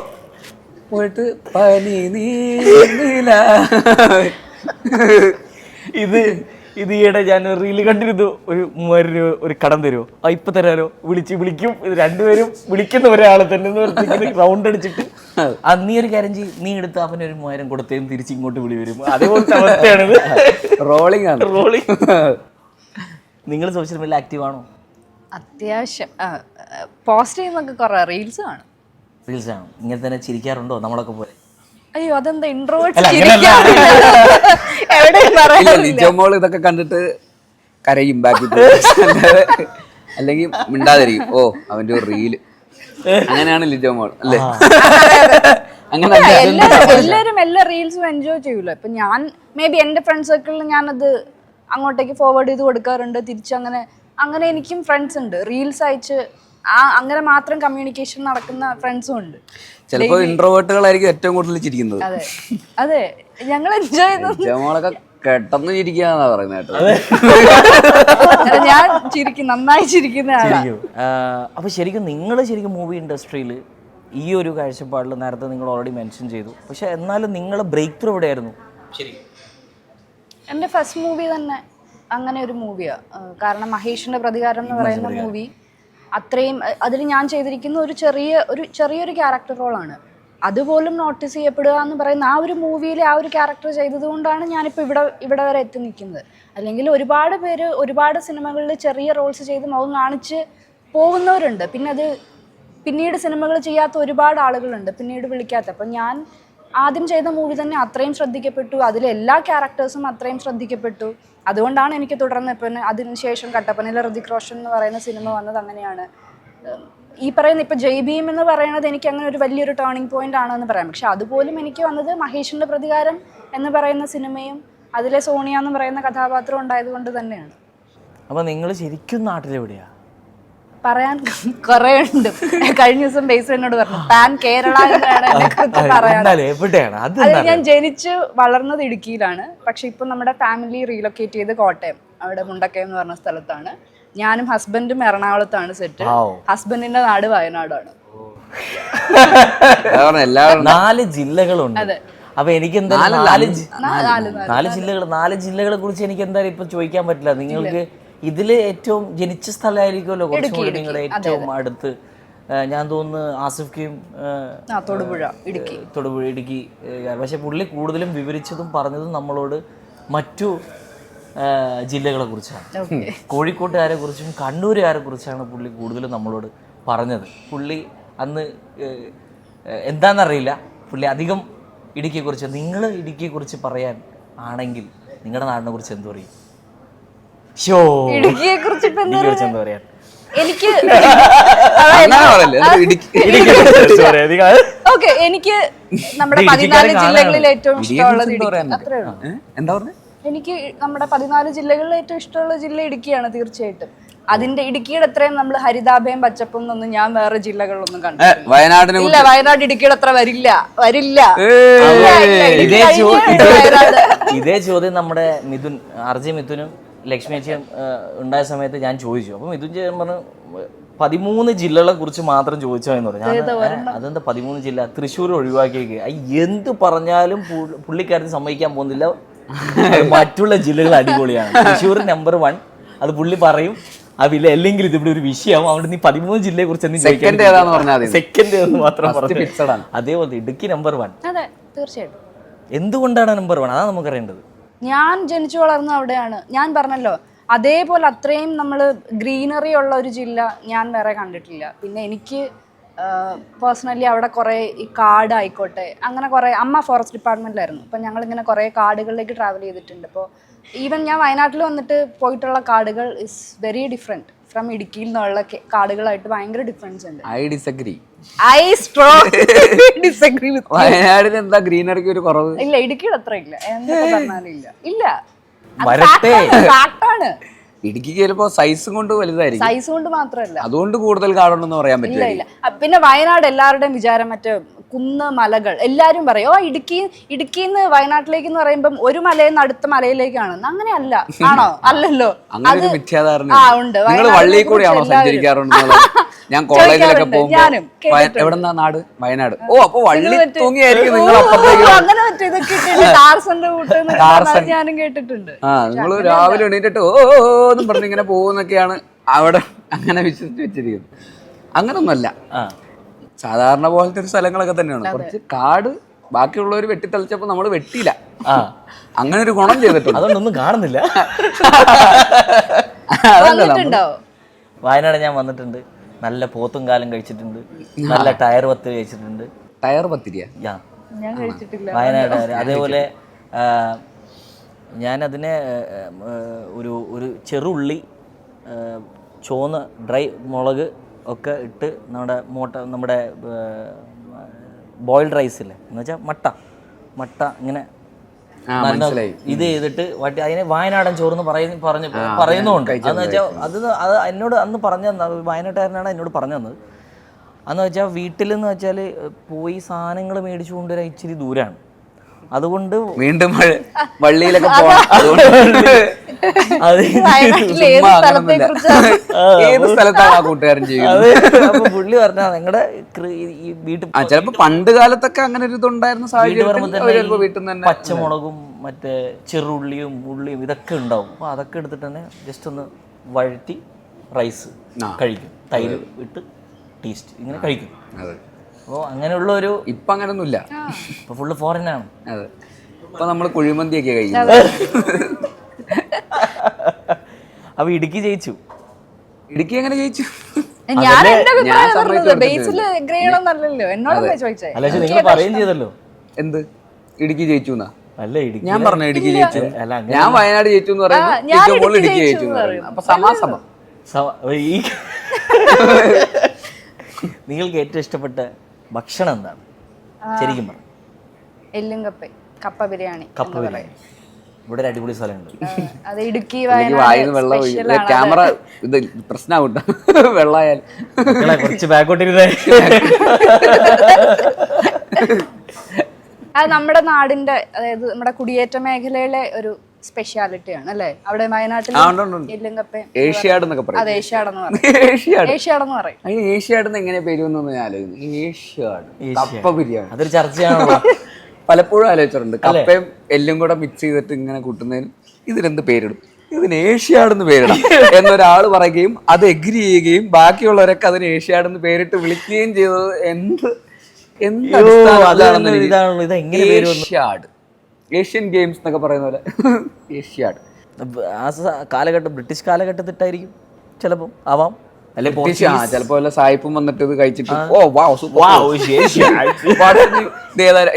പോയിട്ട് പനി നീല ഇത് ഈയിടെ ഞാൻ റീല് കണ്ടിരുന്നു. ഒരു 3000 രൂപ ഒരു കടം തരുമോ, ഇപ്പം തരാനോ, വിളിക്കും. ഇത് രണ്ടുപേരും വിളിക്കുന്ന ഒരാളെ തന്നെ റൗണ്ട് അടിച്ചിട്ട് നീ ഒരു കാര്യം ചെയ്യും, നീ എടുത്ത് അവനൊരു 3000 കൊടുത്തേം തിരിച്ച് ഇങ്ങോട്ട് വിളി വരും. അതേപോലത്തെ അവസ്ഥയാണിത്. റോളിംഗ് ആണ്. നിങ്ങൾ സോഷ്യൽ മീഡിയ ആക്റ്റീവ് ആണോ? അത്യാവശ്യം പോസ്റ്റ് ചെയ്യുന്നൊക്കെ കുറേ റീൽസ് ആണ്. ഇങ്ങനെ തന്നെ ചിരിക്കാറുണ്ടോ നമ്മളൊക്കെ പോലെ? അയ്യോ അതെന്താ ഇൻട്രോവേർട്ട് ലിജോമോൾ ഇതൊക്കെ കണ്ടിട്ട് കരയും ബാക്കി, അല്ലെങ്കിൽ മിണ്ടാതിരിക്കും. അവന്റെ ഒരു റീല് അങ്ങനെയാണ് ലിജോമോൾ അല്ലേ? അങ്ങനെ എല്ലാവരും എല്ലാ റീൽസും എൻജോയ് ചെയ്യൂല. ഇപ്പൊ ഞാൻ മേ ബി എന്റെ ഫ്രണ്ട് സർക്കിളിൽ ഞാനത് അങ്ങോട്ടേക്ക് ഫോർവേഡ് ചെയ്ത് കൊടുക്കാറുണ്ട്, തിരിച്ച് അങ്ങനെ എനിക്കും ഫ്രണ്ട്സ് ഉണ്ട്. റീൽസ് അയച്ച് അങ്ങനെ മാത്രം കമ്മ്യൂണിക്കേഷൻ നടക്കുന്ന ഫ്രണ്ട്സും ഉണ്ട്. ചിലപ്പോൾ ഇൻട്രോവേർട്ടുകളായിരിക്കും ഏറ്റവും കൂടുതൽ ചിരിക്കുന്നത്. അതെ ഞങ്ങൾ എൻജോയ് ചെയ്യുന്നത് കേട്ടെന്ന് ചിരിക്കാന്നാ പറയുന്നത്. ഞാൻ ചിരിക്കും, നന്നായി ചിരിക്കുന്ന ആളാണ്. അപ്പൊ ശരിക്കും നിങ്ങൾ മൂവി ഇൻഡസ്ട്രിയിൽ ഈ ഒരു കാഴ്ചപ്പാടിൽ നേരത്തെ നിങ്ങൾ ഓൾറെഡി മെൻഷൻ ചെയ്തു, പക്ഷെ എന്നാലും നിങ്ങൾ ബ്രേക്ക് ത്രൂ എവിടെയായിരുന്നു? എൻ്റെ ഫസ്റ്റ് മൂവി തന്നെ അങ്ങനെ ഒരു മൂവിയാണ്. കാരണം മഹേഷിന്റെ പ്രതികാരം എന്ന് പറയുന്ന മൂവി അത്രയും അതിൽ ഞാൻ ചെയ്തിരിക്കുന്ന ഒരു ചെറിയൊരു ക്യാരക്ടർ റോളാണ്. അതുപോലും നോട്ടീസ് ചെയ്യപ്പെടുക എന്ന് പറയുന്ന ആ ഒരു മൂവിയിൽ ആ ഒരു ക്യാരക്ടർ ചെയ്തത് കൊണ്ടാണ് ഞാനിപ്പോൾ ഇവിടെ വരെ എത്തി നിൽക്കുന്നത്. അല്ലെങ്കിൽ ഒരുപാട് പേര് ഒരുപാട് സിനിമകളിൽ ചെറിയ റോൾസ് ചെയ്ത് മുഖം കാണിച്ച് പോകുന്നവരുണ്ട്. പിന്നീട് സിനിമകൾ ചെയ്യാത്ത ഒരുപാട് ആളുകളുണ്ട്, പിന്നീട് വിളിക്കാത്ത. അപ്പം ഞാൻ ആദ്യം ചെയ്ത മൂവി തന്നെ അത്രയും ശ്രദ്ധിക്കപ്പെട്ടു, അതിലെ എല്ലാ ക്യാരക്ടേഴ്സും അത്രയും ശ്രദ്ധിക്കപ്പെട്ടു. അതുകൊണ്ടാണ് എനിക്ക് തുടർന്ന് ഇപ്പം അതിനുശേഷം കട്ടപ്പനയിലെ ഋതിക് റോഷൻ എന്ന് പറയുന്ന സിനിമ വന്നത്. അങ്ങനെയാണ് ഈ പറയുന്ന ഇപ്പം ജയ് ഭീം എന്ന് പറയുന്നത് എനിക്ക് അങ്ങനെ ഒരു വലിയൊരു ടേണിംഗ് പോയിന്റ് ആണെന്ന് പറയാം. പക്ഷെ അതുപോലും എനിക്ക് വന്നത് മഹേഷിൻ്റെ പ്രതികാരം എന്ന് പറയുന്ന സിനിമയും അതിലെ സോണിയ എന്ന് പറയുന്ന കഥാപാത്രം ഉണ്ടായത് കൊണ്ട് തന്നെയാണ്. അപ്പോൾ നിങ്ങൾ ശരിക്കും നാട്ടിലെവിടെയാണ്? പറയാൻ കുറേ ഉണ്ട്. കഴിഞ്ഞ ദിവസം ബേസ് എന്നോട് പറഞ്ഞു പാൻ കേരള എന്നാണ് എന്നെ കുറിച്ച് പറയാൻ. എവിടെയാണ് അത്? ഞാൻ ജനിച്ച് വളർന്നത് ഇടുക്കിയിലാണ്. പക്ഷെ ഇപ്പൊ നമ്മുടെ ഫാമിലി റീലൊക്കേറ്റ് ചെയ്ത് കോട്ടയം, അവിടെ മുണ്ടക്കയം എന്ന് പറഞ്ഞ സ്ഥലത്താണ്. ഞാനും ഹസ്ബൻഡും എറണാകുളത്താണ് സെറ്റ്. ഹസ്ബൻഡിന്റെ നാട് വയനാടാണ്. 4 ജില്ലകളുണ്ട്. അതെ. അപ്പൊ എനിക്ക് എന്തായാലും 4 ജില്ലകളെ കുറിച്ച് എനിക്ക് എന്തായാലും ഇപ്പൊ ചോദിക്കാൻ പറ്റില്ല. നിങ്ങൾക്ക് ഇതില് ഏറ്റവും ജനിച്ച സ്ഥലമായിരിക്കുമല്ലോ കുറച്ചുകൂടി നിങ്ങളുടെ ഏറ്റവും അടുത്ത്. ഞാൻ തോന്നുന്നു ആസിഫ്ക്കും തൊടുപുഴ ഇടുക്കി. പക്ഷെ പുള്ളി കൂടുതലും വിവരിച്ചതും പറഞ്ഞതും നമ്മളോട് മറ്റു ജില്ലകളെ കുറിച്ചാണ്. കോഴിക്കോട്ടുകാരെ കുറിച്ചും കണ്ണൂരുകാരെ കുറിച്ചാണ് പുള്ളി കൂടുതലും നമ്മളോട് പറഞ്ഞത്. പുള്ളി അന്ന് എന്താണെന്നറിയില്ല, പുള്ളി അധികം ഇടുക്കിയെക്കുറിച്ച്. നിങ്ങൾ ഇടുക്കിയെക്കുറിച്ച് പറയാൻ ആണെങ്കിൽ നിങ്ങളുടെ നാടിനെ കുറിച്ച് എന്ത് പറയും? ഇടുക്കിയെ കുറിച്ച് എന്താ പറയാ? എനിക്ക് എനിക്ക് നമ്മുടെ 14 ജില്ലകളിൽ ഏറ്റവും ഇഷ്ടമുള്ളത് അത്രേ ഉള്ളൂ. എനിക്ക് നമ്മുടെ 14 ജില്ലകളിൽ ഏറ്റവും ഇഷ്ടമുള്ള ജില്ല ഇടുക്കിയാണ് തീർച്ചയായിട്ടും. അതിന്റെ ഇടുക്കിയുടെ അത്രയും നമ്മൾ ഹരിതാഭയും പച്ചപ്പും എന്നൊന്നും ഞാൻ വേറെ ജില്ലകളിലൊന്നും കണ്ടിട്ടില്ല. ഇല്ല, വയനാട് ഇടുക്കിയുടെ അത്ര വരില്ല. ഇതേ ചോദ്യം നമ്മുടെ മിഥുനും ലക്ഷ്മി ചേച്ചിയും ഉണ്ടായ സമയത്ത് ഞാൻ ചോദിച്ചു. അപ്പം മിഥുൻ ചേച്ചി പറഞ്ഞു 13 ജില്ലകളെ കുറിച്ച് മാത്രം ചോദിച്ചോ എന്ന് പറഞ്ഞു. അതെന്താ 13 ജില്ല? തൃശ്ശൂർ ഒഴിവാക്കിയേക്ക്. എന്ത് പറഞ്ഞാലും പുള്ളിക്കാരത്തിന് സമ്മതിക്കാൻ പോകുന്നില്ല. മറ്റുള്ള ജില്ലകൾ അടിപൊളിയാണ്. തൃശ്ശൂർ നമ്പർ 1 അത് പുള്ളി പറയും. അതില്ല, അല്ലെങ്കിൽ ഇതിവിടെ ഒരു വിഷയമാവും. അതുകൊണ്ട് നീ 13 ജില്ലയെ കുറിച്ച് സെക്കൻഡ് മാത്രം പറഞ്ഞു. അതേപോലെ ഇടുക്കി നമ്പർ 1. അതെ, തീർച്ചയായിട്ടും. എന്തുകൊണ്ടാണ് നമ്പർ 1? അതാണ് നമുക്കറിയേണ്ടത്. ഞാൻ ജനിച്ചു വളർന്ന അവിടെയാണ്. ഞാൻ പറഞ്ഞല്ലോ, അതേപോലെ അത്രയും നമ്മൾ ഗ്രീനറി ഉള്ള ഒരു ജില്ല ഞാൻ വേറെ കണ്ടിട്ടില്ല. പിന്നെ എനിക്ക് പേഴ്സണലി അവിടെ കുറേ ഈ കാട് ആയിക്കോട്ടെ, അങ്ങനെ കുറേ, അമ്മ ഫോറസ്റ്റ് ഡിപ്പാർട്ട്മെൻറ്റിലായിരുന്നു. അപ്പം ഞങ്ങളിങ്ങനെ കുറേ കാടുകളിലേക്ക് ട്രാവൽ ചെയ്തിട്ടുണ്ട്. ഇപ്പോൾ ഈവൻ ഞാൻ വയനാട്ടിൽ വന്നിട്ട് പോയിട്ടുള്ള കാടുകൾ ഇസ് വെരി ഡിഫറെൻറ്റ് ഫ്രം ഇടുക്കിയിൽ നിന്നുള്ള കാടുകളായിട്ട്. ഭയങ്കര ഡിഫറൻസ് ഉണ്ട്. വയനാടിന് എന്താ ഗ്രീനറിക്ക് ഒരു കുറവ്? ഇല്ല, ഇടുക്കിയുടെ അത്ര ഇല്ല. എന്തൊക്കെ പറഞ്ഞാലും ഇല്ല. ഇടുക്കിക്ക് ചിലപ്പോ സൈസും കൊണ്ട് വലുതായിരിക്കും. സൈസ് കൊണ്ട് മാത്രമല്ല, അതുകൊണ്ട് കൂടുതൽ കാടുണ്ടെന്ന് പറയാൻ പറ്റില്ല. ഇല്ല. പിന്നെ വയനാട് എല്ലാവരുടെയും വിചാരം മറ്റേ കുന്ന് മലകൾ. എല്ലാരും പറയും ഇടുക്കിന്ന് വയനാട്ടിലേക്ക് എന്ന് പറയുമ്പം ഒരു മലയിൽ നിന്ന് അടുത്ത മലയിലേക്കാണ്. അങ്ങനെയല്ല. ആണോ? അല്ലല്ലോ. ഉണ്ട്. വള്ളിയിൽ കൂടെയാണോ സഞ്ചരിക്കാറുണ്ട്? ഞാൻ കോളേജിലൊക്കെ പോകുമ്പോ എവിടെന്നാ നാട്? വയനാട്. ഓ, അപ്പൊ വള്ളി തൂങ്ങിയായിരിക്കും നിങ്ങൾ ഞാനും കേട്ടിട്ടുണ്ട്. നിങ്ങൾ രാവിലെ എണീറ്റിട്ട് ഓന്നും പറഞ്ഞ് ഇങ്ങനെ പോകുന്നൊക്കെയാണ് അവിടെ അങ്ങനെ വിശ്വസിച്ച് വെച്ചിരിക്കുന്നത്. അങ്ങനൊന്നുമല്ല, സാധാരണ പോലത്തെ ഒരു സ്ഥലങ്ങളൊക്കെ തന്നെയാണ്. കുറച്ച് കാട് ബാക്കിയുള്ളവർ വെട്ടിത്തെളിച്ചപ്പോ നമ്മൾ വെട്ടിയില്ല. അങ്ങനെ ഒരു ഗുണം ചെയ്തിട്ടുണ്ട്. അതുകൊണ്ടൊന്നും കാണുന്നില്ല. വയനാട് ഞാൻ വന്നിട്ടുണ്ട്. നല്ല പോത്തും കാലം കഴിച്ചിട്ടുണ്ട്. നല്ല ടയർ പത്ത് കഴിച്ചിട്ടുണ്ട്. ടയർ പത്തിരിയാ ഞാൻ കഴിച്ചിട്ടില്ല വയനാട്. അതേപോലെ ഞാനതിനെ ഒരു ചെറുള്ളി, ചുവന്ന ഡ്രൈ മുളക് ഒക്കെ ഇട്ട് നമ്മുടെ ബോയിൽഡ് റൈസില്ലേ എന്ന് വെച്ചാൽ മട്ട ഇങ്ങനെ ഇത് ചെയ്തിട്ട് അതിനെ വയനാടൻ ചോറെന്ന് പറയുന്നുണ്ട്. അതെന്ന് വെച്ചാൽ അത് എന്നോട് അന്ന് പറഞ്ഞു തന്നത് വയനാട്ടുകാരനാണ് എന്നോട് പറഞ്ഞു തന്നത്. അന്ന് വെച്ചാൽ വീട്ടിലെന്ന് വെച്ചാൽ പോയി സാധനങ്ങൾ മേടിച്ചു കൊണ്ടുവരാൻ ഇച്ചിരി ദൂരമാണ്. അതുകൊണ്ട് വീണ്ടും വള്ളിയിലൊക്കെ ഏത് സ്ഥലത്താണ് കൂട്ടുകാരൻ ചെയ്യുന്നത്? പുള്ളി പറഞ്ഞാ നിങ്ങളുടെ ഈ വീട്ടിൽ ചിലപ്പോ പണ്ട് കാലത്തൊക്കെ അങ്ങനെ ഒരു ഇതുണ്ടായിരുന്ന സാഹചര്യം പച്ചമുളകും മറ്റേ ചെറുള്ളിയും ഉള്ളിയും ഇതൊക്കെ ഉണ്ടാവും. അപ്പൊ അതൊക്കെ എടുത്തിട്ട് തന്നെ ജസ്റ്റ് ഒന്ന് വഴറ്റി റൈസ് കഴിക്കും. തൈര് ഇട്ട് ടേസ്റ്റ് ഇങ്ങനെ കഴിക്കും. അപ്പോൾ അങ്ങനെയുള്ള ഒരു ഇപ്പം അങ്ങനെയൊന്നുമില്ല. ഇപ്പൊ ഫുള്ള് ഫോറിനാണ്. അതെ, ഇപ്പൊ നമ്മൾ കുഴിമന്തിയൊക്കെ കഴിക്കുന്നത്. അപ്പൊ ഇടുക്കി ജയിച്ചു. ഇടുക്കി എങ്ങനെ ജയിച്ചു? നിങ്ങൾ പറയുകയും ചെയ്തല്ലോ. എന്ത് ഇടുക്കി ജയിച്ചു എന്നാ അല്ല ഇടുക്കി ഞാൻ പറഞ്ഞു ഇടുക്കി ജയിച്ചു, അല്ല, അങ്ങനെ ഞാൻ വയനാട് ജയിച്ചു എന്ന് പറയുന്നത് ജയിക്കുമ്പോൾ ഇടുക്കി ജയിച്ചു എന്ന് പറയുന്നത്. അപ്പൊ സമാസമം. ഈ നിങ്ങൾക്ക് ഏറ്റവും ഇഷ്ടപ്പെട്ട ഭക്ഷണം എന്താണ് ശരിക്കും പറഞ്ഞു? എല്ലും കപ്പ ബിരിയാണി. കപ്പ ബിരിയാണി. ഇവിടെ ഒരു അടിപൊളി സ്ഥലമുണ്ട്. അത് ഇടുക്കി വായിന്ന് വെള്ളം ക്യാമറ ഇത് പ്രശ്നമാവട്ടെ വെള്ളമായാൽ കുറച്ച് ബാക്കോട്ടിരുന്നേ. അത് നമ്മുടെ നാടിന്റെ, അതായത് നമ്മുടെ കുടിയേറ്റ മേഖലയിലെ ഒരു സ്പെഷ്യാലിറ്റിയാണ് അല്ലേ? അവിടെ വയനാട്ടിൽ എല്ലും കപ്പയും ഏഷ്യാഡ് എന്നൊക്കെ പറയും. അത് ഏഷ്യാടെന്ന് പറയും. ഏഷ്യാടെന്ന് പറയും. അതിന് ഏഷ്യാഡ് എങ്ങനെ പേര് വന്നു ഞാൻ ആലോചിക്കുന്നു. ഏഷ്യാഡ് കപ്പ ബിരിയാണി അതൊരു ചർച്ചയാണല്ലോ. പലപ്പോഴും ആലോചിച്ചിട്ടുണ്ട്. കപ്പയും എല്ലും കൂടെ മിക്സ് ചെയ്തിട്ട് ഇങ്ങനെ കൂട്ടുന്നതിന് ഇതിനെന്ത് പേരിടും, ഇതിന് ഏഷ്യാഡെന്ന് പേരിടാം എന്നൊരാൾ പറയുകയും അത് എഗ്രി ചെയ്യുകയും ബാക്കിയുള്ളവരൊക്കെ അതിന് ഏഷ്യാഡെന്ന് പേരിട്ട് വിളിക്കുകയും ചെയ്തത് ഏഷ്യാഡ്. ഏഷ്യൻ ഗെയിംസ് എന്നൊക്കെ പറയുന്ന പോലെ ഏഷ്യാഡ്. കാലഘട്ടം ബ്രിട്ടീഷ് കാലഘട്ടത്തിട്ടായിരിക്കും ചിലപ്പം ആവാം. അല്ലെ ചിലപ്പോ വല്ല സായിപ്പും വന്നിട്ട് ഇത് കഴിച്ചിട്ട്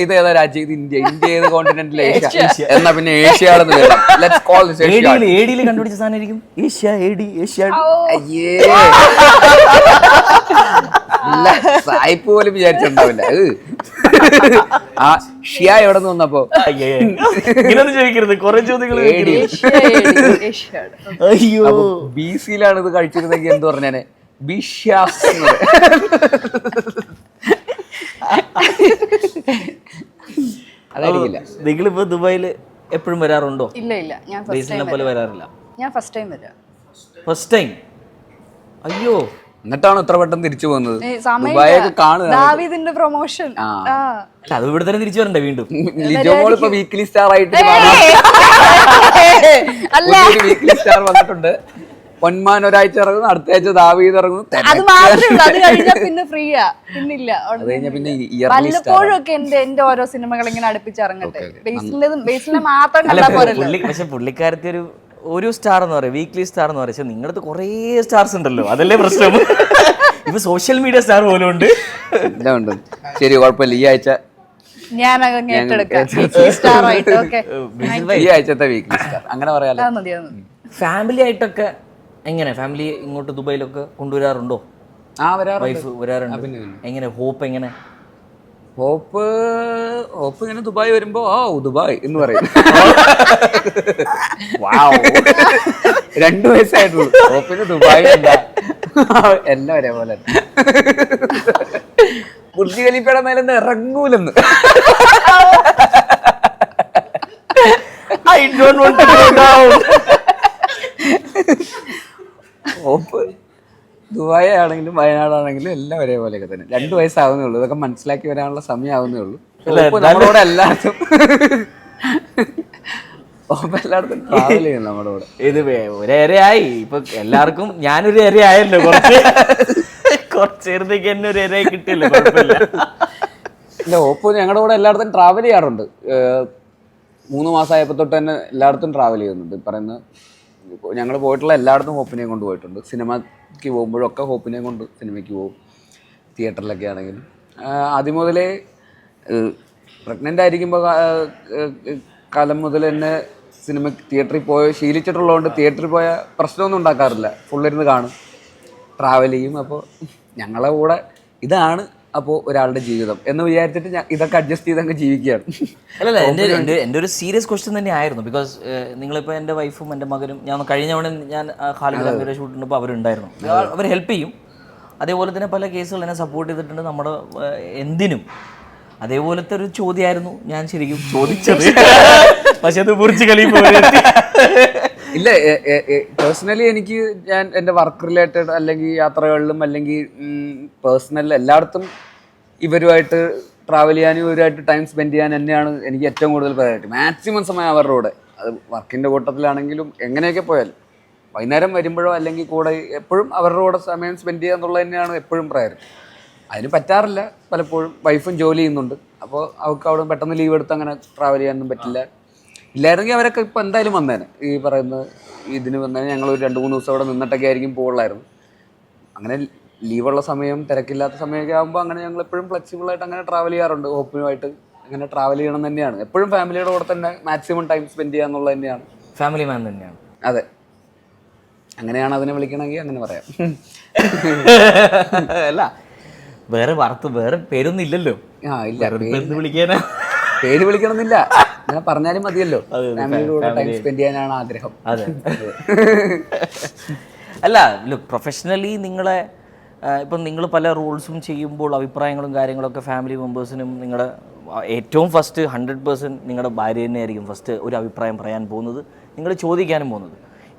ഇത് ഏതാ രാജ്യം, ഇത് ഇന്ത്യ ഏത് കോണ്ടിനെന്റിലെ ഏഷ്യ എന്നാ പിന്നെ ഏഷ്യാഡെന്ന് പേരാം. Let's call this Asiad. ഏഡിയിൽ കണ്ടുപിടിച്ച സാധനമായിരിക്കും ഏഷ്യ, ഏഷ്യാഡ്. അയ്യേ സായിപ്പ് പോലും വിചാരിച്ചിട്ടുണ്ടാവില്ല. ആ ഷിയ എവിടെ നിന്ന് വന്നപ്പോ ഇങ്ങനൊന്നും ചോദിക്കരുത്, കുറെ ചോദ്യങ്ങൾ. അയ്യോ, BC-യിലാണ് ഇത് കഴിച്ചിരുന്നെങ്കിൽ എന്ത് പറഞ്ഞാനെ ബിഷ്യാസ്. അതായിരിക്കില്ല. നിങ്ങളിപ്പോ ദുബായില് എപ്പോഴും വരാറുണ്ടോ? ഇല്ല ഇല്ല, ഞാൻ പോലെ വരാറില്ല. ഞാൻ ഫസ്റ്റ് ടൈം വരാം. First time? അയ്യോ, എന്നിട്ടാണ് ഇത്ര പെട്ടെന്ന് തിരിച്ചു പോകുന്നത്? ദുബായൊക്കെ കാണുക. ദാവീദിന്റെ പ്രൊമോഷൻ. അത് ഇവിടെ തന്നെ തിരിച്ചു വരണ്ടേ വീണ്ടും? ലിജോമോൾ ഇപ്പൊ വീക്ക്ലി സ്റ്റാർ ആയിട്ട് വീക്ക്ലി സ്റ്റാർ വന്നിട്ടുണ്ട്. പൊന്മാൻ ഒരാഴ്ച ഇറങ്ങുന്നു, അടുത്ത ആഴ്ച ദാവീദ് ഇറങ്ങുന്നു. അത് മാത്രമേ അത് കഴിഞ്ഞാൽ പിന്നെ ഫ്രീയാ, പിന്നില്ല. പിന്നെ വല്ലപ്പോഴും ഒക്കെ എന്റെ ഓരോ സിനിമകൾ ഇങ്ങനെ അടുപ്പിച്ചിറങ്ങട്ടെ. ബേസിലെ മാത്രം കണ്ടാ പോരല്ലോ. പക്ഷെ പുള്ളിക്കാരത്തി ഒരു സ്റ്റാർ എന്ന് പറയും, വീക്ക്ലി സ്റ്റാർ എന്ന് പറയും. പക്ഷെ നിങ്ങളടുത്ത് കുറേ സ്റ്റാർസ് ഉണ്ടല്ലോ, അതല്ലേ പ്രശ്നം. ഇപ്പൊ സോഷ്യൽ മീഡിയ സ്റ്റാർ പോലും ഉണ്ട്. എല്ലാം ഉണ്ട്. ശരി, കുഴപ്പമില്ല. ഈ ആഴ്ച ഞാൻ ഏറ്റെടുക്കാം സ്റ്റാർ ആയിട്ട്. ഈ ആഴ്ചത്തെ വീക്ക്ലി സ്റ്റാർ അങ്ങനെ പറയാലോ. ഫാമിലി ആയിട്ടൊക്കെ എങ്ങനെ? ഫാമിലി ഇങ്ങോട്ട് ദുബായിലൊക്കെ കൊണ്ടുവരാറുണ്ടോ? വൈഫ് വരാറുണ്ട്. എങ്ങനെ ഹോപ്പ് എങ്ങനെ? ഹോപ്പ് ഇങ്ങനെ ദുബായ് വരുമ്പോ ദുബായ് എന്ന് പറയും. 2 വയസ്സായിട്ടുള്ളൂ. ഹോപ്പിന് ദുബായ് എല്ലാം ഒരേപോലെ. ബുർജ് ഖലീഫയുടെ മേലെന്ന് ഇറങ്ങൂലെന്ന്. I don't want to go down. Hope Dubai ആണെങ്കിലും വയനാടാണെങ്കിലും എല്ലാം ഒരേപോലെയൊക്കെ തന്നെ. 2 വയസ്സാവുന്നേ ഉള്ളൂ. ഇതൊക്കെ മനസ്സിലാക്കി വരാനുള്ള സമയമാവുന്നേ ഉള്ളൂ. നമ്മളോട് എല്ലായിടത്തും എല്ലായിടത്തും ട്രാവൽ ചെയ്യും നമ്മുടെ കൂടെ. ഇത് ഒരു ഏരയായി ഇപ്പൊ എല്ലാവർക്കും. ഞാനൊരു ഏരയായല്ലോ, കുറച്ചേരത്തേക്ക് എന്നെ ഒരു ഏരയായി കിട്ടിയല്ലോ, കുഴപ്പമില്ല. ഇല്ല, ഹോപ്പ് ഞങ്ങളുടെ കൂടെ എല്ലായിടത്തും ട്രാവൽ ചെയ്യാറുണ്ട്. 3 മാസമായപ്പോൾ തൊട്ട് തന്നെ എല്ലായിടത്തും ട്രാവൽ ചെയ്യുന്നുണ്ട്. പറയുന്നത് ഞങ്ങൾ പോയിട്ടുള്ള എല്ലായിടത്തും ഹോപ്പിനെയും കൊണ്ട് പോയിട്ടുണ്ട്. സിനിമയ്ക്ക് പോകുമ്പോഴൊക്കെ ഹോപ്പിനെയും കൊണ്ട് സിനിമയ്ക്ക് പോകും, തിയേറ്ററിലൊക്കെ ആണെങ്കിലും. ആദ്യം മുതലേ പ്രഗ്നൻ്റ് ആയിരിക്കുമ്പോൾ കാലം മുതൽ തന്നെ സിനിമ തിയേറ്ററിൽ ശീലിച്ചിട്ടുള്ളതുകൊണ്ട് തിയേറ്ററിൽ പോയ പ്രശ്നമൊന്നും ഉണ്ടാക്കാറില്ല. ഫുള്ളിരുന്ന് കാണും, ട്രാവൽ ചെയ്യും. അപ്പോൾ ഞങ്ങളെ കൂടെ ഇതാണ് അപ്പോൾ ഒരാളുടെ ജീവിതം എന്ന് വിചാരിച്ചിട്ട് ഇതൊക്കെ അഡ്ജസ്റ്റ് ചെയ്ത് അങ്ങ് ജീവിക്കുകയാണ്. അല്ലല്ല, എൻ്റെ ഒരു സീരിയസ് ക്വസ്റ്റ്യൻ തന്നെ ആയിരുന്നു. ബിക്കോസ് നിങ്ങളിപ്പോൾ എൻ്റെ വൈഫും എൻ്റെ മകനും, ഞാൻ കഴിഞ്ഞ തവണ ഞാൻ ഖാലിദ് അമീറെ ഷൂട്ടിനപ്പോൾ അവരുണ്ടായിരുന്നു. അവർ ഹെൽപ്പ് ചെയ്യും. അതേപോലെ തന്നെ പല കേസുകൾ എന്നെ സപ്പോർട്ട് ചെയ്തിട്ടുണ്ട് നമ്മുടെ എന്തിനും. അതേപോലത്തെ ഒരു ചോദ്യമായിരുന്നു ഞാൻ ശരിക്കും ചോദിച്ചത്. പക്ഷെ അത് ബുർജ് ഖലീഫ ഇല്ല. പേഴ്സണലി എനിക്ക് ഞാൻ എൻ്റെ വർക്ക് റിലേറ്റഡ് അല്ലെങ്കിൽ യാത്രകളിലും അല്ലെങ്കിൽ പേഴ്സണൽ എല്ലായിടത്തും ഇവരുമായിട്ട് ട്രാവൽ ചെയ്യാനും ഇവരുമായിട്ട് ടൈം സ്പെൻഡ് ചെയ്യാൻ തന്നെയാണ് എനിക്ക് ഏറ്റവും കൂടുതൽ പ്രയോറിറ്റി. മാക്സിമം സമയം അവരുടെ കൂടെ, അത് വർക്കിൻ്റെ കൂട്ടത്തിലാണെങ്കിലും എങ്ങനെയൊക്കെ പോയാലും വൈകുന്നേരം വരുമ്പോഴോ അല്ലെങ്കിൽ കൂടെ എപ്പോഴും അവരുടെ കൂടെ സമയം സ്പെൻഡ് ചെയ്യുക എന്നുള്ളത് തന്നെയാണ് എപ്പോഴും പ്രയോറിറ്റി. അതിന് പറ്റാറില്ല പലപ്പോഴും. വൈഫും ജോലി ചെയ്യുന്നുണ്ട്. അപ്പോൾ അവർക്ക് അവിടെ പെട്ടെന്ന് ലീവ് എടുത്ത് അങ്ങനെ ട്രാവൽ ചെയ്യാനൊന്നും പറ്റില്ല. ഇല്ലായിരുന്നെങ്കിൽ അവരൊക്കെ ഇപ്പോൾ എന്തായാലും വന്നേനെ. ഈ പറയുന്നത് ഇതിന് വന്നേനെ ഞങ്ങളൊരു 2-3 ദിവസം അവിടെ നിന്നിട്ടൊക്കെ ആയിരിക്കും പോകുള്ളായിരുന്നു. അങ്ങനെ ലീവുള്ള സമയം, തിരക്കില്ലാത്ത സമയമൊക്കെ ആകുമ്പോൾ അങ്ങനെ ഞങ്ങൾ എപ്പോഴും ഫ്ലെക്സിബിളായിട്ട് അങ്ങനെ ട്രാവൽ ചെയ്യാറുണ്ട്. ഹോപ്പിനുമായിട്ട് അങ്ങനെ ട്രാവൽ ചെയ്യണം തന്നെയാണ്. എപ്പോഴും ഫാമിലിയുടെ കൂടെ തന്നെ മാക്സിമം ടൈം സ്പെൻഡ് ചെയ്യുക എന്നുള്ളത് തന്നെയാണ്. ഫാമിലി മാൻ തന്നെയാണ്. അതെ, അങ്ങനെയാണ് അതിനെ വിളിക്കണമെങ്കിൽ അങ്ങനെ പറയാം. അല്ല വേറെ വേറെ പേരൊന്നും ഇല്ലല്ലോ. ഇല്ല, എന്ത് വിളിക്കാനാ? പേര് വിളിക്കണമെന്നില്ല, അങ്ങനെ പറഞ്ഞാലും മതിയല്ലോ. ഫാമിലിയുടെ കൂടെ ടൈം സ്പെൻഡ് ചെയ്യാനാണ് ആഗ്രഹം. അതെ. അല്ല പ്രൊഫഷണലി നിങ്ങളെ ഇപ്പം നിങ്ങൾ പല റോൾസും ചെയ്യുമ്പോൾ അഭിപ്രായങ്ങളും കാര്യങ്ങളൊക്കെ ഫാമിലി മെമ്പേഴ്സിനും നിങ്ങളുടെ ഏറ്റവും ഫസ്റ്റ് 100% നിങ്ങളുടെ ഭാര്യ തന്നെയായിരിക്കും ഫസ്റ്റ് ഒരു അഭിപ്രായം പറയാൻ പോകുന്നത്, നിങ്ങൾ ചോദിക്കാനും പോകുന്നത്.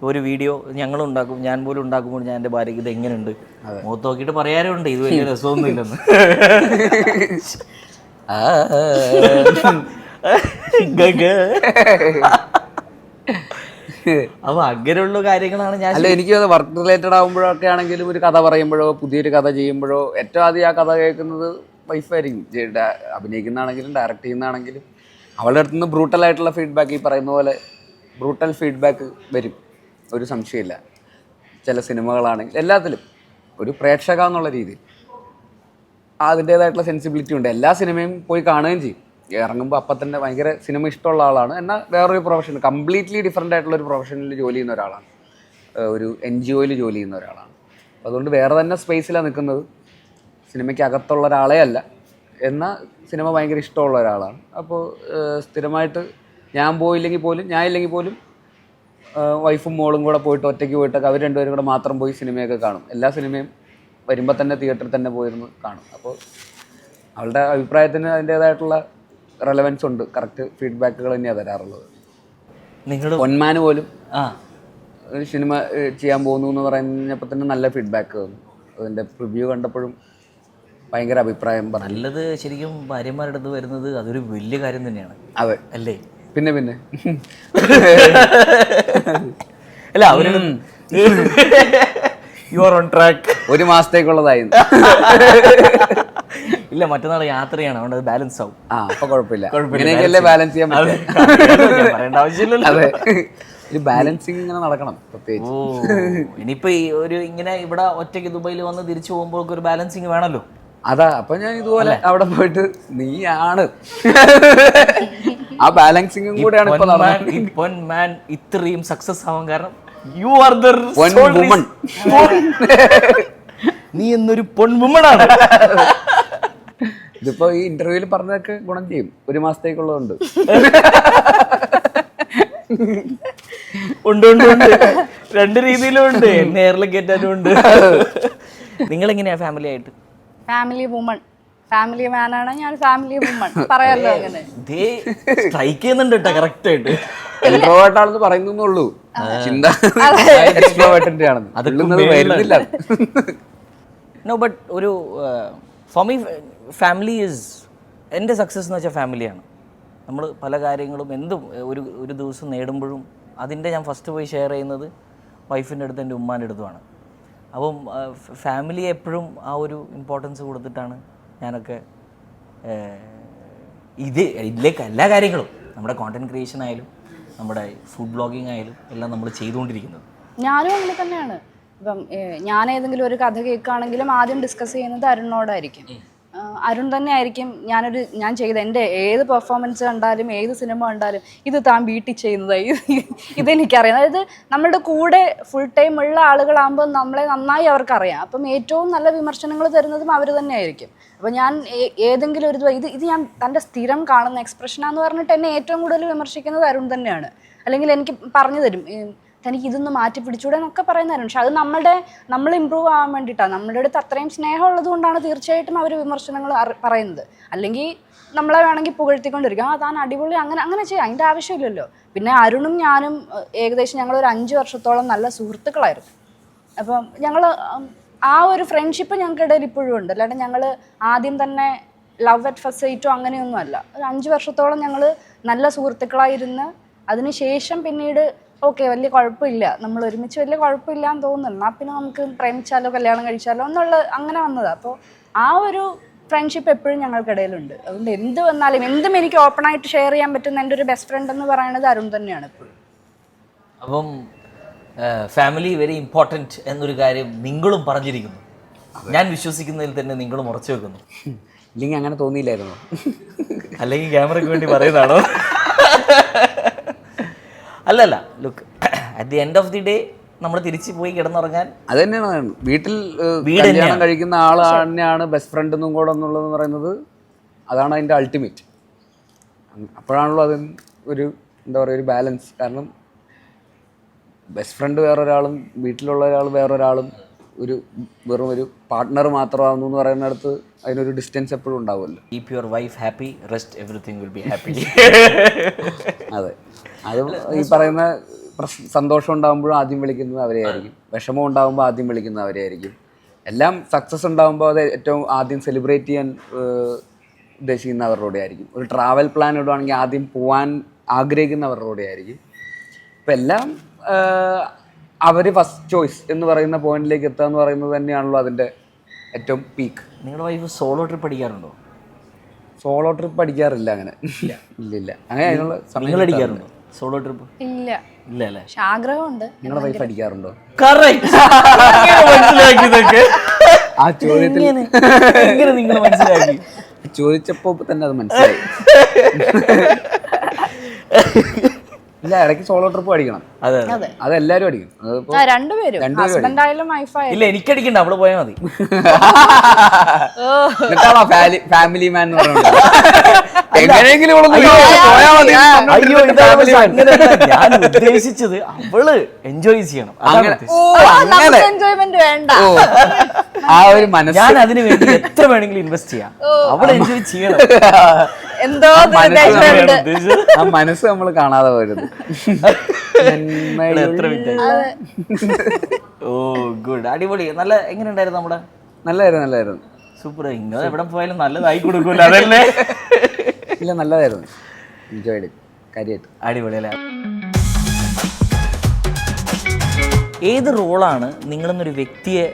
ഒരു വീഡിയോ ഞങ്ങളുണ്ടാക്കും, ഞാൻ പോലും ഉണ്ടാക്കുമ്പോൾ ഞാൻ എൻ്റെ ഭാര്യയ്ക്ക് ഇത് എങ്ങനെയുണ്ട് മുഖത്ത് നോക്കിയിട്ട് പറയാറുണ്ട് ഇത് വലിയ രസമൊന്നും ഇല്ലെന്ന്. അപ്പൊ അങ്ങനെയുള്ള കാര്യങ്ങളാണ് ഞാൻ. അല്ല, എനിക്ക് വർക്ക് റിലേറ്റഡ് ആകുമ്പോഴൊക്കെ ആണെങ്കിലും ഒരു കഥ പറയുമ്പോഴോ പുതിയൊരു കഥ ചെയ്യുമ്പോഴോ ഏറ്റവും ആദ്യം ആ കഥ കേൾക്കുന്നത് വൈഫായിരിക്കും. അഭിനയിക്കുന്നതാണെങ്കിലും ഡയറക്റ്റ് ചെയ്യുന്നതാണെങ്കിലും അവളുടെ അടുത്ത് നിന്ന് ബ്രൂട്ടലായിട്ടുള്ള ഫീഡ്ബാക്ക്, ഈ പറയുന്ന പോലെ ബ്രൂട്ടൽ ഫീഡ്ബാക്ക് വരും, ഒരു സംശയമില്ല. ചില സിനിമകളാണെങ്കിൽ എല്ലാത്തിലും ഒരു പ്രേക്ഷക എന്നുള്ള രീതിയിൽ അതിൻ്റേതായിട്ടുള്ള സെൻസിബിലിറ്റി ഉണ്ട്. എല്ലാ സിനിമയും പോയി കാണുകയും ചെയ്യും. ഇറങ്ങുമ്പോൾ അപ്പം തന്നെ ഭയങ്കര സിനിമ ഇഷ്ടമുള്ള ആളാണ്. എന്നാൽ വേറൊരു പ്രൊഫഷൻ, കംപ്ലീറ്റ്ലി ഡിഫറെൻ്റ് ആയിട്ടുള്ളൊരു പ്രൊഫഷനിൽ ജോലി ചെയ്യുന്ന ഒരാളാണ്, ഒരു NGOയിൽ ജോലി ചെയ്യുന്ന ഒരാളാണ്. അതുകൊണ്ട് വേറെ തന്നെ സ്പേസിലാണ് നിൽക്കുന്നത്, സിനിമയ്ക്ക് അകത്തുള്ള ഒരാളെ അല്ല, എന്നാൽ സിനിമ ഭയങ്കര ഇഷ്ടമുള്ള ഒരാളാണ്. അപ്പോൾ സ്ഥിരമായിട്ട് ഞാൻ പോയില്ലെങ്കിൽ പോലും, ഞാൻ ഇല്ലെങ്കിൽ പോലും വൈഫും മോളും കൂടെ പോയിട്ട് ഒറ്റയ്ക്ക് പോയിട്ടൊക്കെ അവർ രണ്ടുപേരും കൂടെ മാത്രം പോയി സിനിമയൊക്കെ കാണും. എല്ലാ സിനിമയും വരുമ്പോൾ തന്നെ തിയേറ്ററിൽ തന്നെ പോയിരുന്ന് കാണും. അപ്പോൾ അവളുടെ അഭിപ്രായത്തിന് അതിൻ്റേതായിട്ടുള്ള റെലവൻസ് ഉണ്ട്, കറക്റ്റ് ഫീഡ്ബാക്കുകൾ തന്നെയാണ് തരാറുള്ളത്. നിങ്ങൾ പൊന്മാന് പോലും ഒരു സിനിമ ചെയ്യാൻ പോകുന്നു എന്ന് പറഞ്ഞപ്പോൾ തന്നെ നല്ല ഫീഡ്ബാക്ക് തന്നു. അതിൻ്റെ റിവ്യൂ കണ്ടപ്പോഴും ഭയങ്കര അഭിപ്രായം പറഞ്ഞു. നല്ലത് ശരിക്കും ഭാര്യമാരുടെ അടുത്ത് വരുന്നത് അതൊരു വലിയ കാര്യം തന്നെയാണ്. അതെ അല്ലേ? പിന്നെ അല്ല അവരുടെ യു ആർ ഓൺ ട്രാക്ക്. ഒരു മാസത്തേക്കുള്ളതായി. ഇല്ല, മറ്റന്നാൾ യാത്രയാണ്, അതുകൊണ്ട് അത് ബാലൻസ് ആവും. അപ്പൊ കുഴപ്പമില്ല, ഇങ്ങനെയൊക്കെയല്ലേ ബാലൻസ് ചെയ്യാൻ പറ്റും. പറയേണ്ട ആവശ്യമില്ലല്ലോ. അതെ, ഒരു ബാലൻസിങ് ഇങ്ങനെ നടക്കണം പ്രത്യേകിച്ച്. ഇനിയിപ്പോ ഈ ഒരു ഇങ്ങനെ ഇവിടെ ഒറ്റയ്ക്ക് ദുബൈയിൽ വന്ന് തിരിച്ചു പോകുമ്പോൾ ഒരു ബാലൻസിങ് വേണമല്ലോ. അതാ, അപ്പൊ ഞാൻ ഇതുപോലെ അവിടെ പോയിട്ട് നീയാണ് ആ ബാലൻസിങ്ങും കൂടെയാണ് ഇപ്പൊ പൊന്മാൻ ഇത്രയും സക്സസ് ആവാൻ കാരണം യു ആർ ദ വുമൺ. നീ എന്നൊരു പൊൺവുമണാണ്. ഇതിപ്പോ ഈ ഇന്റർവ്യൂവിൽ പറഞ്ഞതൊക്കെ ഗുണം ചെയ്യും. ഒരു മാസത്തേക്കുള്ളതുണ്ട്. ഉണ്ട് ഉണ്ട് ഉണ്ട്, രണ്ട് രീതിയിലും ഉണ്ട്, നേരിൽ കയറ്റാനും ഉണ്ട്. നിങ്ങളെങ്ങനെയാ ഫാമിലി ആയിട്ട്? ഫാമിലി വുമൺ, ഫാമിലി മാനാണ് ഞാൻ, ഫാമിലി വുമൺ പറയാലോ. അങ്ങനെ സ്ട്രൈക്ക് ചെയ്യുന്നുണ്ട് കേട്ടോ കറക്റ്റ് ആയിട്ട്. എക്സ്ട്രോവേർട്ടാണെന്ന് പറയുന്നുള്ളൂ, ചിന്ത എക്സ്ട്രോവേർട്ടിന്റെ ആണെന്ന് അതുള്ളത് വരുന്നില്ല. നോ ബട്ട് ഒരു ഫോർ മീ ഫാമിലി ഈസ് എൻ്റെ സക്സസ് എന്ന് വെച്ചാൽ ഫാമിലിയാണ്. നമ്മൾ പല കാര്യങ്ങളും എന്തും ഒരു ദിവസം നേടുമ്പോഴും അതിൻ്റെ ഞാൻ ഫസ്റ്റ് പോയി ഷെയർ ചെയ്യുന്നത് വൈഫിൻ്റെ അടുത്ത് എൻ്റെ ഉമ്മാൻ്റെ അടുത്തുമാണ്. അപ്പം ഫാമിലി എപ്പോഴും ആ ഒരു ഇമ്പോർട്ടൻസ് കൊടുത്തിട്ടാണ് ഞാനൊക്കെ ഇതിലേക്ക് എല്ലാ കാര്യങ്ങളും നമ്മുടെ കോണ്ടന്റ് ക്രിയേഷൻ ആയാലും നമ്മുടെ ഫുഡ് ബ്ലോഗിങ് ആയാലും എല്ലാം നമ്മൾ ചെയ്തുകൊണ്ടിരിക്കുന്നത്. ഞാനും അങ്ങനെ തന്നെയാണ്. ഇപ്പം ഞാൻ ഏതെങ്കിലും ഒരു കഥ കേൾക്കുകയാണെങ്കിലും ആദ്യം ഡിസ്കസ് ചെയ്യുന്നത് അരുണിനോടായിരിക്കും. അരുൺ തന്നെ ആയിരിക്കും ഞാൻ ചെയ്ത എൻ്റെ ഏത് പെർഫോമൻസ് കണ്ടാലും ഏത് സിനിമ കണ്ടാലും ഇത് താൻ വീട്ടിൽ ചെയ്യുന്നതായി ഇതെനിക്കറിയാം. അതായത് നമ്മളുടെ കൂടെ ഫുൾ ടൈം ഉള്ള ആളുകളാകുമ്പോൾ നമ്മളെ നന്നായി അവർക്കറിയാം. അപ്പം ഏറ്റവും നല്ല വിമർശനങ്ങൾ തരുന്നതും അവർ തന്നെ ആയിരിക്കും. അപ്പോൾ ഞാൻ ഏതെങ്കിലും ഒരു ഇത് ഞാൻ തൻ്റെ സ്ഥിരം കാണുന്ന എക്സ്പ്രഷനാന്ന് പറഞ്ഞിട്ട് എന്നെ ഏറ്റവും കൂടുതൽ വിമർശിക്കുന്നത് അരുൺ തന്നെയാണ്. അല്ലെങ്കിൽ എനിക്ക് പറഞ്ഞു തരും തനിക്ക് ഇതൊന്ന് മാറ്റി പിടിച്ചൂടെ എന്നൊക്കെ പറയുന്നതായിരുന്നു. പക്ഷെ അത് നമ്മൾ ഇമ്പ്രൂവ് ആവാൻ വേണ്ടിയിട്ടാണ്. നമ്മുടെ അടുത്ത് അത്രയും സ്നേഹം ഉള്ളത് കൊണ്ടാണ് തീർച്ചയായിട്ടും അവർ വിമർശനങ്ങൾ പറയുന്നത്. അല്ലെങ്കിൽ നമ്മളെ വേണമെങ്കിൽ പുകഴ്ത്തിക്കൊണ്ടിരിക്കും, താൻ അടിപൊളി, അങ്ങനെ ചെയ്യാം, അതിൻ്റെ ആവശ്യമില്ലല്ലോ. പിന്നെ അരുണും ഞാനും ഏകദേശം ഞങ്ങളൊരു 5 വർഷത്തോളം നല്ല സുഹൃത്തുക്കളായിരുന്നു. അപ്പം ഞങ്ങൾ ആ ഒരു ഫ്രണ്ട്ഷിപ്പ് ഞങ്ങൾക്കിടയിൽ ഇപ്പോഴും ഉണ്ട്. അല്ലാണ്ട് ഞങ്ങൾ ആദ്യം തന്നെ ലവ് അറ്റ് ഫസ്റ്റ് സൈറ്റോ അങ്ങനെയൊന്നുമല്ല. ഒരു 5 വർഷത്തോളം ഞങ്ങൾ നല്ല സുഹൃത്തുക്കളായിരുന്ന് അതിനുശേഷം പിന്നീട് ഓക്കെ വലിയ കുഴപ്പമില്ല, നമ്മൾ ഒരുമിച്ച് വലിയ കുഴപ്പമില്ല എന്ന് തോന്നുന്നു, എന്നാൽ പിന്നെ നമുക്ക് പ്രേമിച്ചാലോ കല്യാണം കഴിച്ചാലോ എന്നുള്ള അങ്ങനെ വന്നതാണ്. അപ്പോൾ ആ ഒരു ഫ്രണ്ട്ഷിപ്പ് എപ്പോഴും ഞങ്ങൾക്കിടയിലുണ്ട്. അതുകൊണ്ട് എന്ത് വന്നാലും എന്തും എനിക്ക് ഓപ്പണായിട്ട് ഷെയർ ചെയ്യാൻ പറ്റുന്ന എൻ്റെ ഒരു ബെസ്റ്റ് ഫ്രണ്ട് എന്ന് പറയുന്നത് അരുൺ തന്നെയാണ് എപ്പോഴും. അപ്പം ഫാമിലി വെരി ഇമ്പോർട്ടൻറ്റ് എന്നൊരു കാര്യം നിങ്ങളും പറഞ്ഞിരിക്കുന്നു. ഞാൻ വിശ്വസിക്കുന്നതിൽ തന്നെ നിങ്ങളും ഉറച്ചു വെക്കുന്നു. ഇല്ലെങ്കിൽ അങ്ങനെ തോന്നിയില്ലായിരുന്നു. അല്ലെങ്കിൽ ക്യാമറയ്ക്ക് വേണ്ടി പറയുന്നതാണോ? അല്ലല്ല, look at the end of the day നമ്മൾ തിരിച്ചു പോയി കിടന്നുറങ്ങാൻ അത് തന്നെയാണ് വീട്ടിൽ കല്യാണം കഴിക്കുന്ന ആൾ തന്നെയാണ് ബെസ്റ്റ് ഫ്രണ്ട് എന്നും കൂടെ എന്നുള്ളതെന്ന് പറയുന്നത്. അതാണ് അതിൻ്റെ അൾട്ടിമേറ്റ്. അപ്പോഴാണല്ലോ അതിന് ഒരു എന്താ പറയുക ഒരു ബാലൻസ്. കാരണം ബെസ്റ്റ് ഫ്രണ്ട് വേറൊരാളും വീട്ടിലുള്ള ഒരാൾ വേറൊരാളും വെറും ഒരു പാർട്ട്ണർ മാത്രമാകുന്നു എന്ന് പറയുന്നിടത്ത് അതിനൊരു ഡിസ്റ്റൻസ് എപ്പോഴും ഉണ്ടാവുമല്ലോ. Keep your wife happy, rest everything will be happy. അതെ, അത് ഈ പറയുന്ന സന്തോഷം ഉണ്ടാകുമ്പോഴും ആദ്യം വിളിക്കുന്നത് അവരെയായിരിക്കും, വിഷമം ഉണ്ടാകുമ്പോൾ ആദ്യം വിളിക്കുന്നത് അവരെയായിരിക്കും, എല്ലാം സക്സസ് ഉണ്ടാകുമ്പോൾ അത് ഏറ്റവും ആദ്യം സെലിബ്രേറ്റ് ചെയ്യാൻ ഉദ്ദേശിക്കുന്ന അവരുടെ ആയിരിക്കും. ഒരു ട്രാവൽ പ്ലാൻ ഇടുവാണെങ്കിൽ ആദ്യം പോകാൻ ആഗ്രഹിക്കുന്നവരുടെ കൂടെ ആയിരിക്കും. ഇപ്പം എല്ലാം അവർ ഫസ്റ്റ് ചോയ്സ് എന്ന് പറയുന്ന പോയിന്റിലേക്ക് എത്തുക എന്ന് പറയുന്നത് തന്നെയാണല്ലോ അതിൻ്റെ ഏറ്റവും പീക്ക്. നിങ്ങളുടെ വൈഫ് സോളോ ട്രിപ്പ് അടിക്കാറുണ്ടോ? സോളോ ട്രിപ്പ് അടിക്കാറില്ല അങ്ങനെ. ഇല്ല അങ്ങനെ അതിനുള്ള നിങ്ങൾ അടിക്കാറുണ്ടോ സോളോ ട്രിപ്പ്? ഇല്ല ഇല്ല അല്ലേ? പക്ഷെ ആഗ്രഹമുണ്ട്. നിങ്ങളുടെ വൈഫ് അടിക്കാറുണ്ടോ? മനസ്സിലാക്കിയതൊക്കെ ആ ചോദ്യത്തിൽ എങ്ങനെ നിങ്ങൾ മനസ്സിലാക്കി? ചോദിച്ചപ്പോൾ തന്നെ അത് മനസ്സിലായി. ഇല്ല, ഇടയ്ക്ക് സോളോ ട്രിപ്പ് അടിക്കണം. അതെ അതെല്ലാരും അടിക്കും. രണ്ടുപേരും ഹസ്ബൻഡ് ആയാലും വൈഫായാലും. ഇല്ല, എനിക്കടിക്കണ്ട, അവള് പോയാൽ മതി. ഫാമിലി മാൻ എന്ന് പറയുന്നത് എങ്ങനെയെങ്കിലും ഞാൻ ഉദ്ദേശിച്ചത് അവള് എൻജോയ് ചെയ്യണം. എൻജോയ്മെന്റ് വേണ്ട. ആ ഒരു മനസ്സ്, ഞാൻ അതിന് വേണ്ടി എത്ര വേണമെങ്കിലും ഇൻവെസ്റ്റ് ചെയ്യാം. അവള് എൻജോയ് ചെയ്യണം. എന്തോ ആ മനസ്സ് നമ്മൾ കാണാതെ വരുന്നത്. ഓ ഗുഡ്, അടിപൊളി. നല്ല എങ്ങനെ ഉണ്ടായിരുന്നു നമ്മുടെ? നല്ലതായിരുന്നു. സൂപ്പർ. ഇങ്ങനെ എവിടെ പോയാലും നല്ലതായി കൊടുക്കൂല, അതല്ലേ? ഇല്ല, നല്ലതായിരുന്നു. എൻജോയ് കാര്യമായിട്ട്. അടിപൊളി അല്ലേ? ഏത് റോളാണ് നിങ്ങളെന്നൊരു വ്യക്തിയെ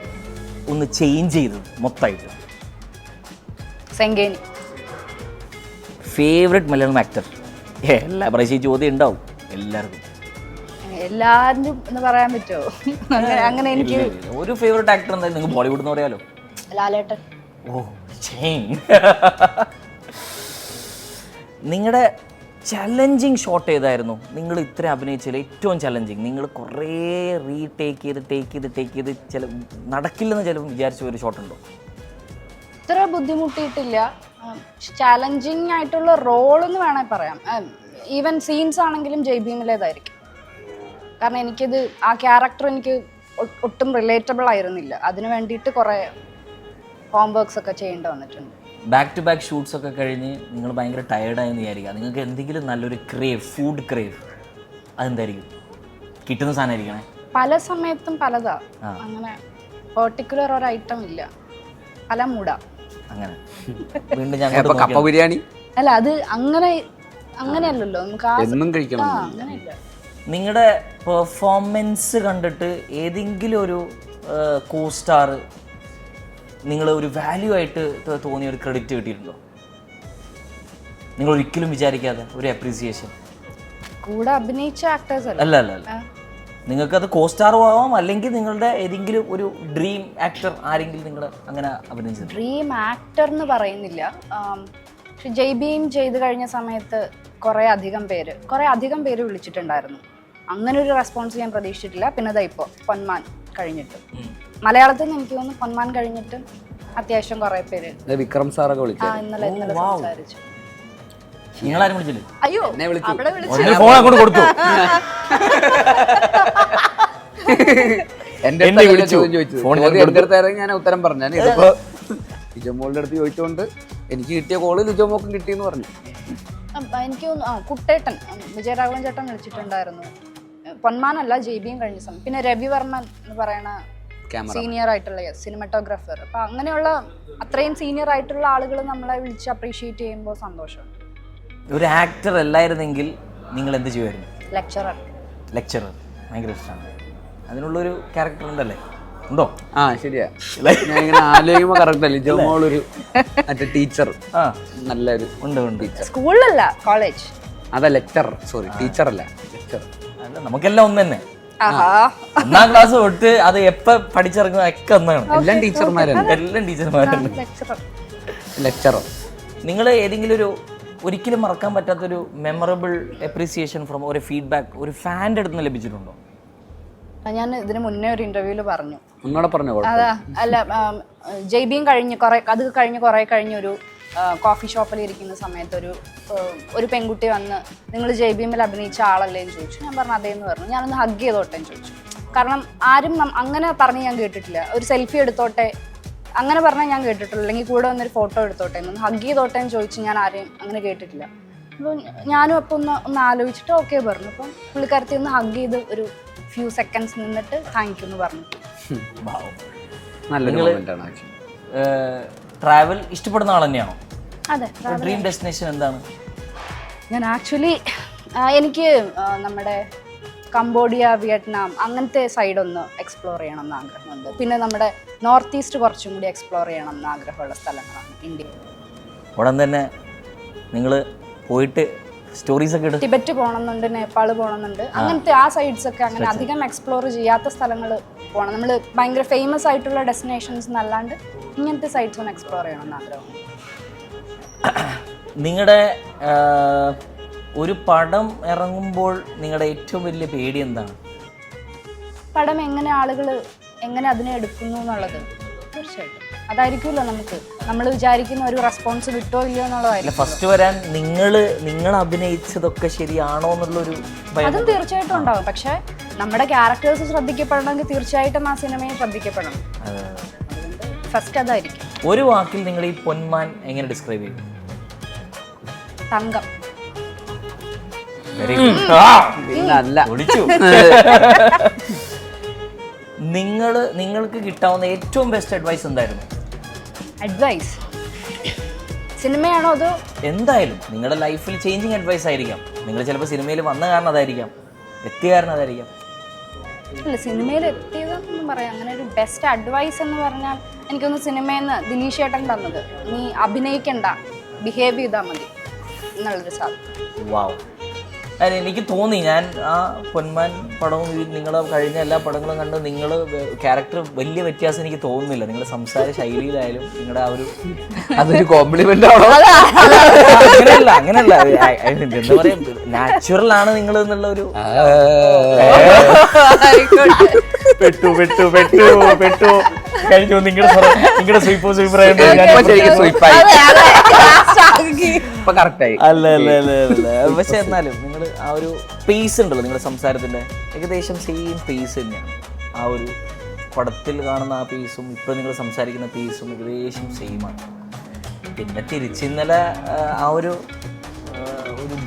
ഒന്ന് ചേഞ്ച് ചെയ്തത് മൊത്തമായിട്ട്? സെങ്കേനി. Favourite Malayalam actor? എല്ലാ പ്രാവശ്യം ചോദ്യം ഉണ്ടാവും എല്ലാവർക്കും. എല്ലാരും എന്ന് പറയാൻ പറ്റുമോ? അങ്ങനെ എനിക്ക് ഒരു ഫേവറേറ്റ് ആക്ടർ എന്തായാലും നിങ്ങൾക്ക് ബോളിവുഡ് എന്ന് പറയാലോ. ലാലേട്ടൻ. ഓ, നിങ്ങളുടെ ചലഞ്ചിങ് ഷോട്ട് ഏതായിരുന്നു? നിങ്ങൾ ഇത്ര അഭിനയിച്ചതിൽ ഏറ്റവും ചലഞ്ചിങ്, നിങ്ങൾ കുറേ ടേക്ക് ചെയ്ത് ചില നടക്കില്ലെന്ന് ചിലപ്പോൾ വിചാരിച്ച ഒരു ഷോട്ടുണ്ടോ? ഇത്ര ബുദ്ധിമുട്ടിയിട്ടില്ല. ചാലഞ്ചിങ് ആയിട്ടുള്ള റോളെന്ന് വേണമെങ്കിൽ പറയാം. ഈവൻ സീൻസ് ആണെങ്കിലും ജയ്ഭീമിലേതായിരിക്കും. കാരണം എനിക്കിത് ആ ക്യാരക്ടർ എനിക്ക് ഒട്ടും റിലേറ്റബിൾ ആയിരുന്നില്ല. അതിന് വേണ്ടിയിട്ട് കുറേ ഹോംവർക്സ് ഒക്കെ ചെയ്യേണ്ടി വന്നിട്ടുണ്ട്. ബാക്ക് ടു ബാക്ക് ഷൂട്ട്സ് ഒക്കെ കഴിഞ്ഞ് നിങ്ങൾ ഭയങ്കര ടയേർഡായെന്ന് വിചാരിക്കുക. നിങ്ങൾക്ക് എന്തെങ്കിലും നല്ലൊരു ഫുഡ് ക്രേവ് അതെന്തായിരിക്കും? കിട്ടുന്ന സാധനമായിരിക്കണേ. പല സമയത്തും പലതാ. അങ്ങനെ പെർട്ടിക്കുലർ ഒരു ഐറ്റം ഇല്ല, പല മൂടാ. അങ്ങനെ വീണ്ടും ഞങ്ങൾ കപ്പ ബിരിയാണി അല്ല, അത് അങ്ങനെയല്ലല്ലോ നമുക്ക് എന്നും കഴിക്കണം. അങ്ങനെയില്ല. നിങ്ങളുടെ പെർഫോമൻസ് കണ്ടിട്ട് ഏതെങ്കിലും ഒരു കോ സ്റ്റാർ നിങ്ങൾ ഒരു വാല്യൂ ആയിട്ട് തോന്നിയ ഒരു ക്രെഡിറ്റ് കിട്ടിയിട്ടുണ്ടോ? നിങ്ങൾ ഒരിക്കലും വിചാരിക്കാതെ ഒരു അപ്രീസിയേഷൻ? കൂടെ അഭിനയിച്ച ആക്ടേഴ്സ് അല്ല, നിങ്ങൾക്കത് കോ സ്റ്റാറും ആവാം, അല്ലെങ്കിൽ നിങ്ങളുടെ ഏതെങ്കിലും ഒരു ഡ്രീം ആക്ടർ ആരെങ്കിലും നിങ്ങൾ അങ്ങനെ അഭിനയിച്ചത്? ഡ്രീം ആക്ടർ എന്ന് പറയുന്നില്ല. പക്ഷെ ജയ്ഭീം ചെയ്ത് കഴിഞ്ഞ സമയത്ത് കുറേ അധികം പേര് വിളിച്ചിട്ടുണ്ടായിരുന്നു. അങ്ങനെ ഒരു റെസ്പോൺസ് ഞാൻ പ്രതീക്ഷിച്ചിട്ടില്ല. പിന്നെ ഇതാ ഇപ്പോൾ പൊന്മാൻ കഴിഞ്ഞിട്ട് മലയാളത്തിൽ നിന്ന് എനിക്ക് തോന്നുന്നു പൊന്മാൻ കഴിഞ്ഞിട്ട് അത്യാവശ്യം കുറേ പേര്. വിക്രം സാറൊക്കെ വിളിച്ചു. ഇന്നലെ സംസാരിച്ചു. നിങ്ങളാരും വിളിച്ചില്ലേ? അയ്യോ, അവിടെ ഫോൺ അങ്ങോട്ട് കൊടുത്തു. എന്റെ അടുത്തായിരുന്നു, ഞാൻ ഉത്തരം പറഞ്ഞു. ഇതിപ്പോ ലിജോമോളുടെ അടുത്ത് ചോദിച്ചുകൊണ്ട് എനിക്ക് കിട്ടിയ കോള് ലിജോമോക്കും കിട്ടിയെന്ന് പറഞ്ഞു. എനിക്ക് കുട്ടേട്ടൻ, വിജയരാഘവൻ ചേട്ടൻ വിളിച്ചിട്ടുണ്ടായിരുന്നു. പൊന്മാനല്ല, ജയ്ഭീം കഴിഞ്ഞ സമയം. പിന്നെ രവിവർമ്മൻ എന്ന് പറയുന്ന സീനിയർ ആയിട്ടുള്ള സിനിമാറ്റോഗ്രാഫർ. അപ്പൊ അങ്ങനെയുള്ള അത്രയും സീനിയർ ആയിട്ടുള്ള ആളുകൾ നമ്മളെ വിളിച്ച് അപ്രീഷിയേറ്റ് ചെയ്യുമ്പോൾ സന്തോഷമാണ്. ഒരു ആക്ടർ അല്ലായിരുന്നെങ്കിൽ നിങ്ങൾ എന്ത് ചെയ്യുമായിരുന്നു? ലെക്ചറർ ഭയങ്കര ഇഷ്ടമാണ്. അതിനുള്ളൊരു ക്യാരക്ടർ ഉണ്ടല്ലേ? ഉണ്ടോ? ആ, ശരിയാ. ഞാൻ ഇങ്ങനെ ആലോചിക്കുമ്പോൾ കറക്റ്റ് അല്ലേ, ലിജോമോളൊരു മറ്റേ ടീച്ചർ നല്ലൊരു ഉണ്ട്. സ്കൂളിലല്ല, കോളേജ്. അതാ ലെക്ചർ, സോറി, ടീച്ചർ അല്ല, ലെക്ചർ. അല്ല, നമുക്കെല്ലാം ഒന്ന് തന്നെ. 1ാം ക്ലാസ് തൊട്ട് അത് എപ്പോ പഠിച്ചിറങ്ങുന്ന ഒക്കെ ഒന്നാണ്. എല്ലാം ടീച്ചർമാരാണ്. എല്ലാം ടീച്ചർമാരാണ്. ലെക്ചറോ? നിങ്ങൾ ഏതെങ്കിലും ഒരിക്കലും മറക്കാൻ പറ്റാത്തൊരു മെമ്മറബിൾ അപ്രീസിയേഷൻ ഫ്രം ഒരു ഫീഡ്ബാക്ക് ഒരു ഫാൻ്റെ അടുത്ത് നിന്ന് ലഭിച്ചിട്ടുണ്ടോ? ഞാൻ ഇതിന് മുന്നേ ഒരു ഇന്റർവ്യൂവിൽ പറഞ്ഞു. ഒന്നുകൂടെ പറഞ്ഞോ. അതാ അല്ല, ജയ്ബിയും കഴിഞ്ഞ് കുറേ കഴിഞ്ഞൊരു കോഫി ഷോപ്പിൽ ഇരിക്കുന്ന സമയത്ത് ഒരു പെൺകുട്ടി വന്ന് നിങ്ങൾ ജയ്ബിമിൽ അഭിനയിച്ച ആളല്ലേ എന്ന് ചോദിച്ചു. ഞാൻ പറഞ്ഞു അതേന്ന് പറഞ്ഞു. ഞാനൊന്ന് ഹഗ് ചെയ്തോട്ടെ എന്ന് ചോദിച്ചു. കാരണം ആരും അങ്ങനെ പറഞ്ഞ് ഞാൻ കേട്ടിട്ടില്ല. ഒരു സെൽഫി എടുത്തോട്ടെ അങ്ങനെ പറഞ്ഞാൽ ഞാൻ കേട്ടിട്ടുള്ളൂ. അല്ലെങ്കിൽ കൂടെ വന്നൊരു ഫോട്ടോ എടുത്തോട്ടെ ഒന്ന് ഹഗ് ചെയ്തോട്ടെ എന്ന് ചോദിച്ചു ഞാൻ ആരെയും അങ്ങനെ കേട്ടിട്ടില്ല. അപ്പോൾ ഞാനും അപ്പോൾ ഒന്ന് ആലോചിച്ചിട്ട് ഓക്കെ പറഞ്ഞു. അപ്പം പുള്ളിക്കാരത്തി ഒന്ന് ഹഗ് ചെയ്ത് ഒരു ഫ്യൂ സെക്കൻഡ്സ് നിന്നിട്ട് താങ്ക് യു എന്ന് പറഞ്ഞു. ട്രാവൽ ഇഷ്ടപ്പെടുന്ന ആൾ തന്നെയാണോ? അതെ. ഡ്രീം ഡെസ്റ്റിനേഷൻ എന്താണ്? ഞാൻ ആക്ച്വലി എനിക്ക് നമ്മുടെ കംബോഡിയ, വിയറ്റ്നാം അങ്ങനത്തെ സൈഡ് ഒന്ന് എക്സ്പ്ലോർ ചെയ്യണം എന്ന് ആഗ്രഹമുണ്ട്. പിന്നെ നമ്മുടെ നോർത്ത് ഈസ്റ്റ് കുറച്ചും കൂടി എക്സ്പ്ലോർ ചെയ്യണം എന്ന് ആഗ്രഹമുള്ള സ്ഥലങ്ങളാണ് ഇന്ത്യയിൽ. ഉടൻ തന്നെ നിങ്ങൾ പോയിട്ട് സ്റ്റോറീസ് ഒക്കെ ഇടും. ടിബറ്റ് പോകണമെന്നുണ്ട്, നേപ്പാൾ പോകണമെന്നുണ്ട്. അങ്ങനത്തെ ആ സൈഡ്സ് ഒക്കെ അങ്ങനെ അധികം എക്സ്പ്ലോർ ചെയ്യാത്ത സ്ഥലങ്ങൾ പോകണം. നമ്മൾ ഭയങ്കര ഫേമസ് ആയിട്ടുള്ള ഡെസ്റ്റിനേഷൻസ് എന്നല്ലാണ്ട് ഇങ്ങനത്തെ സൈഡ്സ് ഒന്ന് എക്സ്പ്ലോർ ചെയ്യണം എന്ന് ആഗ്രഹം. നിങ്ങളുടെ ഒരു പടം ഇറങ്ങുമ്പോൾ നിങ്ങളുടെ ഏറ്റവും വലിയ പേടി എന്താണ്? പടം എങ്ങനെ ആളുകൾ എങ്ങനെ അതിനെ എടുക്കുന്നു എന്നുള്ളത്. തീർച്ചയായിട്ടും അതായിരിക്കുമല്ലോ നമ്മൾ വിചാരിക്കുന്ന ഒരു റെസ്പോൺസ് കിട്ടോ ഇല്ലയോ എന്നുള്ളതായിരിക്കും. ഫസ്റ്റ് വരാൻ നിങ്ങൾ അഭിനയിച്ചതൊക്കെ ശരിയാണോ എന്നുള്ളൊരു അതും തീർച്ചയായിട്ടും ഉണ്ടാവും. പക്ഷെ നമ്മുടെ ക്യാരക്ടേഴ്സ് ശ്രദ്ധിക്കപ്പെടണമെങ്കിൽ തീർച്ചയായിട്ടും ആ സിനിമയെ ശ്രദ്ധിക്കപ്പെടണം. അതുകൊണ്ട് ഫസ്റ്റ് അതായിരിക്കും. ഒരു വാക്കിൽ നിങ്ങൾ ഈ പൊന്മാൻ എങ്ങനെ ഡിസ്ക്രൈബ് ചെയ്യും? തങ്കം. നിങ്ങൾക്ക് കിട്ടാവുന്ന ഏറ്റവും ബെസ്റ്റ് അഡ്വൈസ് എന്തായിരുന്നു? അഡ്വൈസ് സിനിമയാണോ അതോ? എന്തായാലും നിങ്ങളുടെ ലൈഫിൽ ചേഞ്ചിങ് അഡ്വൈസ് ആയിരിക്കാം. നിങ്ങൾ ചിലപ്പോൾ സിനിമയിൽ വന്ന കാരണം അതായിരിക്കാം, എത്തിയ കാരണം അതായിരിക്കാം. ഇല്ല, സിനിമയിൽ എത്തിയതെന്നൊന്നും പറയാം. അങ്ങനെ ഒരു ബെസ്റ്റ് അഡ്വൈസ് എന്ന് പറഞ്ഞാൽ എനിക്കൊന്ന് സിനിമയിൽ നിന്ന് ദിലീഷ് ഏട്ടൻ തന്നത്, നീ അഭിനയിക്കണ്ട, ബിഹേവ് ചെയ്താൽ മതി എന്നുള്ളൊരു സാധനം. വാവ്. എനിക്ക് തോന്നി, ഞാൻ ആ പൊന്മാൻ പടവും നിങ്ങളെ കഴിഞ്ഞ എല്ലാ പടങ്ങളും കണ്ട് നിങ്ങൾ ക്യാരക്ടർ വലിയ വ്യത്യാസം എനിക്ക് തോന്നുന്നില്ല. നിങ്ങളുടെ സംസാര ശൈലിയിലായാലും നിങ്ങളുടെ ആ ഒരു അതൊരു കോംപ്ലിമെന്റ് ആണോ? അങ്ങനെയല്ല എന്താ പറയാ, നാച്ചുറൽ ആണ് നിങ്ങൾ എന്നുള്ള ഒരു പെട്ടു കഴിഞ്ഞു. നിങ്ങളുടെ സ്വീപ്പർ അല്ല. പക്ഷെ എന്നാലും നിങ്ങൾ ആ ഒരു പേസ് ഉണ്ടല്ലോ നിങ്ങളുടെ സംസാരത്തിന്റെ, ഏകദേശം സെയിം പേസ് തന്നെയാണ്. ആ ഒരു പടത്തിൽ കാണുന്ന ആ പേസും ഇപ്പൊ നിങ്ങൾ സംസാരിക്കുന്ന പേസും ഏകദേശം സെയിമാണ്. പിന്നെ തിരിച്ചിന്നലെ ആ ഒരു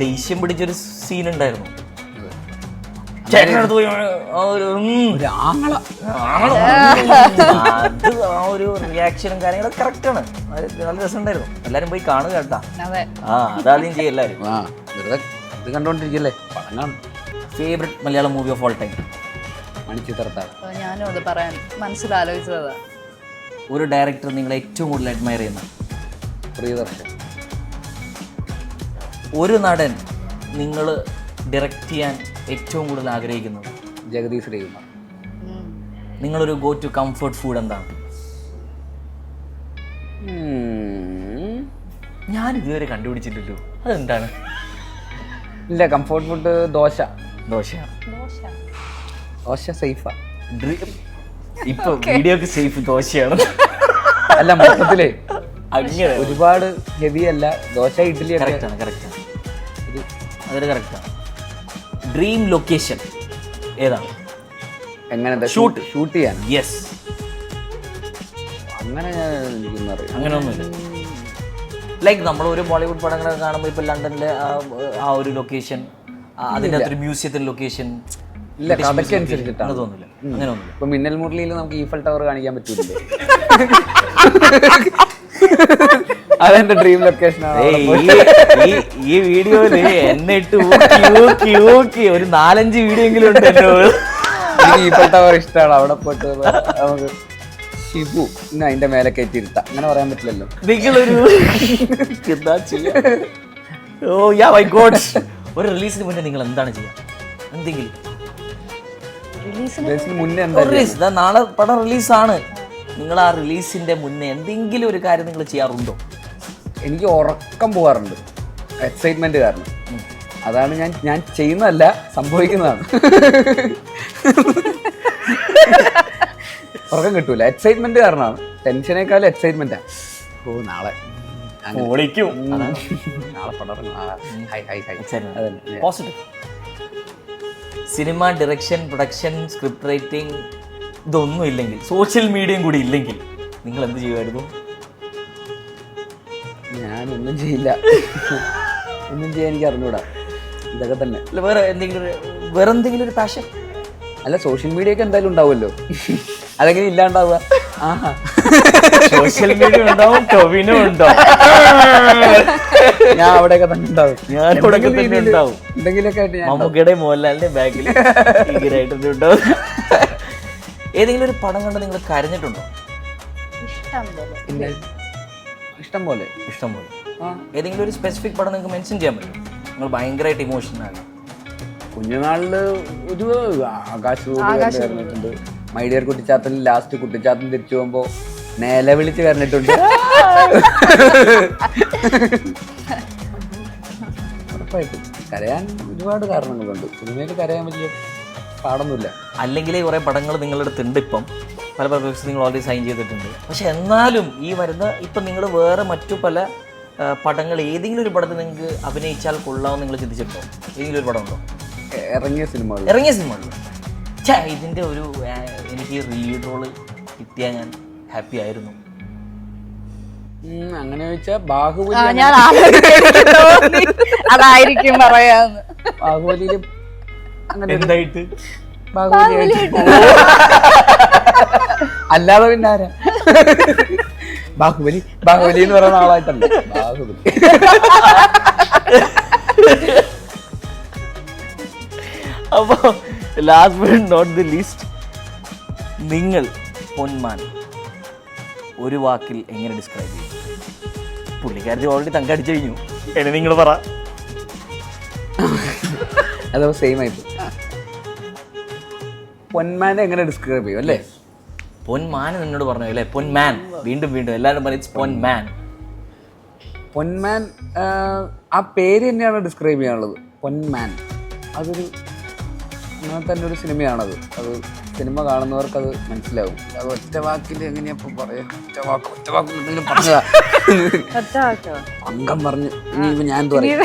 ദേഷ്യം പിടിച്ചൊരു സീൻ ഉണ്ടായിരുന്നു. ചേട്ടനടുത്ത് പോയി അത് ആ ഒരു റിയാക്ഷനും കാര്യങ്ങളൊക്കെ കറക്റ്റാണ്. നല്ല രസമുണ്ടായിരുന്നു. എല്ലാരും പോയി കാണുക കേട്ടാ. അതാദ്യം ചെയ്യും എല്ലാവരും. ഇത് കണ്ടോണ്ടിരിക്കല്ലേ. Favourite Malayalam movie of all time? Manichitrathazhu. ഞാനും അത് പറയാൻ മനസ്സിലാലോചിച്ചതാ. ഒരു ഡയറക്ടർ നിങ്ങളെ ഏറ്റവും കൂടുതൽ അഡ്മയർ ചെയ്യുന്ന? പ്രിയദർശൻ. ഒരു നടൻ നിങ്ങൾ ഡയറക്റ്റ് ചെയ്യാൻ ഏറ്റവും കൂടുതൽ ആഗ്രഹിക്കുന്നത്? ജഗദീഷ് ശ്രീകുമാർ. നിങ്ങളൊരു ഗോ ടു കംഫർട്ട് ഫുഡ് എന്താണ്? ഞാൻ ഇതുവരെ കണ്ടുപിടിച്ചിട്ടില്ലല്ലോ, അതെന്താണ്? ഇല്ല, കംഫർട്ട് ഫുഡ് ദോശയാണ്. ദോശ സേഫാ. ഇപ്പൊ വീഡിയോക്ക് സേഫ് ദോശയാണ്. അല്ല, മൊത്തത്തിലേ അങ്ങനെ ഒരുപാട് ഹെവി അല്ല. ദോശ, ഇഡ്ഡലി കറക്റ്റാണ്. അതൊരു കറക്റ്റാണ്. ഡ്രീം ലൊക്കേഷൻ ഏതാണ്? എങ്ങനെ ഷൂട്ട് ചെയ്യാൻ? യെസ്. അങ്ങനെ അങ്ങനെയൊന്നുമില്ല. ലൈക്ക് നമ്മൾ ഒരു ബോളിവുഡ് പടങ്ങളൊക്കെ കാണുമ്പോൾ ഇപ്പൊ ലണ്ടനിലെ ആ ഒരു ലൊക്കേഷൻ, അതിൻ്റെ അകത്തൊരു മ്യൂസിയത്തിന്റെ ലൊക്കേഷൻ ഇല്ല, കഥയ്ക്ക് അനുസരിച്ചിട്ടാണ്. തോന്നില്ല. അങ്ങനെയൊന്നുമില്ല. ഇപ്പൊ മിന്നൽ മുരളിയിൽ നമുക്ക് ഈഫൽ ടവർ കാണിക്കാൻ പറ്റൂലേ? അതെന്റെ ഡ്രീം ലൊക്കേഷൻ. ഈ വീഡിയോയില് എന്നെ ഇട്ട് ഊക്കി ഒരു 4-5 വീഡിയോ എങ്കിലും ഉണ്ട്. എനിക്ക് ഈഫൽ ടവർ ഇഷ്ടമാണ്. അവിടെ പോയിട്ട് നമുക്ക് ഷിബു അതിന്റെ മേലെ കയറ്റിയിരുത്താം. അങ്ങനെ പറയാൻ പറ്റില്ലല്ലോ. നിങ്ങളൊരു എന്താ ചെയ്യാ? ഒരു റിലീസിന് മുന്നേ നിങ്ങൾ എന്താണ് ചെയ്യാ? എന്തെങ്കിലും മുന്നേ നാളെ പടം റിലീസാണ്. നിങ്ങൾ ആ റിലീസിന്റെ മുന്നേ എന്തെങ്കിലും ഒരു കാര്യം നിങ്ങൾ ചെയ്യാറുണ്ടോ? എനിക്ക് ഉറക്കം പോകാറുണ്ട് എക്സൈറ്റ്മെന്റ് കാരണം. അതാണ് ഞാൻ ചെയ്യുന്നതല്ല, സംഭവിക്കുന്നതാണ്. ഉറക്കം കിട്ടൂല, എക്സൈറ്റ്മെന്റ് കാരണമാണ്. ടെൻഷനേക്കാളും എക്സൈറ്റ്മെന്റാ. ഓ നാളെ നാളെ പടം. Positive. Cinema, direction, production, script writing ഇതൊന്നും ഇല്ലെങ്കിൽ, സോഷ്യൽ മീഡിയയും കൂടി ഇല്ലെങ്കിൽ നിങ്ങൾ എന്ത് ചെയ്യുമായിരുന്നു? ഞാനൊന്നും ചെയ്യില്ല. ഒന്നും ചെയ്യാൻ എനിക്ക് അറിഞ്ഞൂടാ. ഇതൊക്കെ തന്നെ. അല്ല വേറെ എന്തെങ്കിലും ഒരു പാഷൻ? അല്ല, സോഷ്യൽ മീഡിയ ഒക്കെ എന്തായാലും ഉണ്ടാവുമല്ലോ. അതെങ്ങനെ ഇല്ലാണ്ടാവുക? ആഹാ, സോഷ്യൽ മീഡിയ ഉണ്ടാവും, ടൊവിനോ ഉണ്ടാവും, ഞാൻ അവിടെയൊക്കെ തന്നെ ഉണ്ടാവും. ഞാനിവിടെ തന്നെ ഉണ്ടാവും. എന്തെങ്കിലുമൊക്കെ ആയിട്ട് മമ്മൂക്കയുടെ മോഹൻലാലിന്റെ ബാഗിൽ ഭീകരമായിട്ട് ഉണ്ടാവും. ഏതെങ്കിലും ഒരു പടം കണ്ട് നിങ്ങൾ കരഞ്ഞിട്ടുണ്ടോ? ഇഷ്ടം പോലെ. ഏതെങ്കിലും ഒരു സ്പെസിഫിക് പടം നിങ്ങൾക്ക് മെൻഷൻ ചെയ്യാൻ പറ്റും? നിങ്ങൾ ഭയങ്കരമായിട്ട് ഇമോഷണലാണ്. കുഞ്ഞുനാളില് ഒരു ആകാശവാണിട്ടുണ്ട്. മൈഡിയർ കുട്ടിച്ചാത്തൻ, ലാസ്റ്റ് കുട്ടിച്ചാത്തൻ തിരിച്ചു പോകുമ്പോ നിലവിളിച്ച് കരഞ്ഞിട്ടുണ്ട്. ഉറപ്പായിട്ടും കരയാൻ ഒരുപാട് കാരണങ്ങളുണ്ട്. സിനിമയിൽ കരയാൻ വലിയ പാടൊന്നുമില്ല. അല്ലെങ്കിൽ കുറേ പടങ്ങൾ നിങ്ങളുടെ അടുത്തുണ്ട്. ഇപ്പം പല പ്രൊജക്ട്സ് നിങ്ങൾ ഓൾറെഡി സൈൻ ചെയ്തിട്ടുണ്ട്. പക്ഷെ എന്നാലും ഈ വരുന്ന ഇപ്പം നിങ്ങൾ വേറെ മറ്റു പല പടങ്ങൾ, ഏതെങ്കിലും ഒരു പടത്തിൽ നിങ്ങൾക്ക് അഭിനയിച്ചാൽ കൊള്ളാമെന്ന് നിങ്ങൾ ചിന്തിച്ചിട്ടുണ്ടോ? ഏതെങ്കിലും ഒരു പടം ഉണ്ടോ? ഇറങ്ങിയ സിനിമകൾ ഇതിൻ്റെ ഒരു എനിക്ക് ലീഡ് റോള് കിട്ടിയാൽ ഞാൻ ഹാപ്പി ആയിരുന്നു. അങ്ങനെ ചോദിച്ചാൽ ബാഹുബലി. അതായിരിക്കും പറയാന്ന്. ബാഹുബലിയില് അങ്ങനെ എന്തായിട്ട്? അല്ലാതെ പിന്നെ ആരാ? ബാഹുബലി എന്ന് പറയുന്ന ആളായിട്ടല്ല, ബാഹുബലി. അപ്പോൾ last but not the least, നിങ്ങൾ പൊന്മാൻ ഒരു വാക്കിൽ എങ്ങനെ ഡിസ്ക്രൈബ് ചെയ്യും? പുള്ളിക്കാരത്തി ഓൾറെഡി തങ്കടിച്ചു കഴിഞ്ഞു. എന്നെ നിങ്ങൾ പറ. അതോ സെയിം ആയിട്ട് പൊന്മാനെ എങ്ങനെ ഡിസ്ക്രൈബ് ചെയ്യും അല്ലേ? പൊന്മാൻ എന്നോട് പറഞ്ഞു അല്ലേ? പൊന്മാൻ വീണ്ടും എല്ലാവരും പറയും ഇറ്റ്സ് പൊന്മാൻ. പൊന്മാൻ ആ പേര് തന്നെയാണ് ഡിസ്ക്രൈബ് ചെയ്യാനുള്ളത്. പൊന്മാൻ അതൊരു അങ്ങനെ തന്നെ ഒരു സിനിമയാണത്. അത് സിനിമ കാണുന്നവർക്ക് അത് മനസ്സിലാവും. അത് ഒറ്റ വാക്കിൽ എങ്ങനെയപ്പോൾ പറയാ? ഒറ്റ വാക്ക് എന്തെങ്കിലും പറഞ്ഞതാ. അംഗം പറഞ്ഞു. ഇനിയിപ്പോ ഞാൻ എന്ത് പറയും?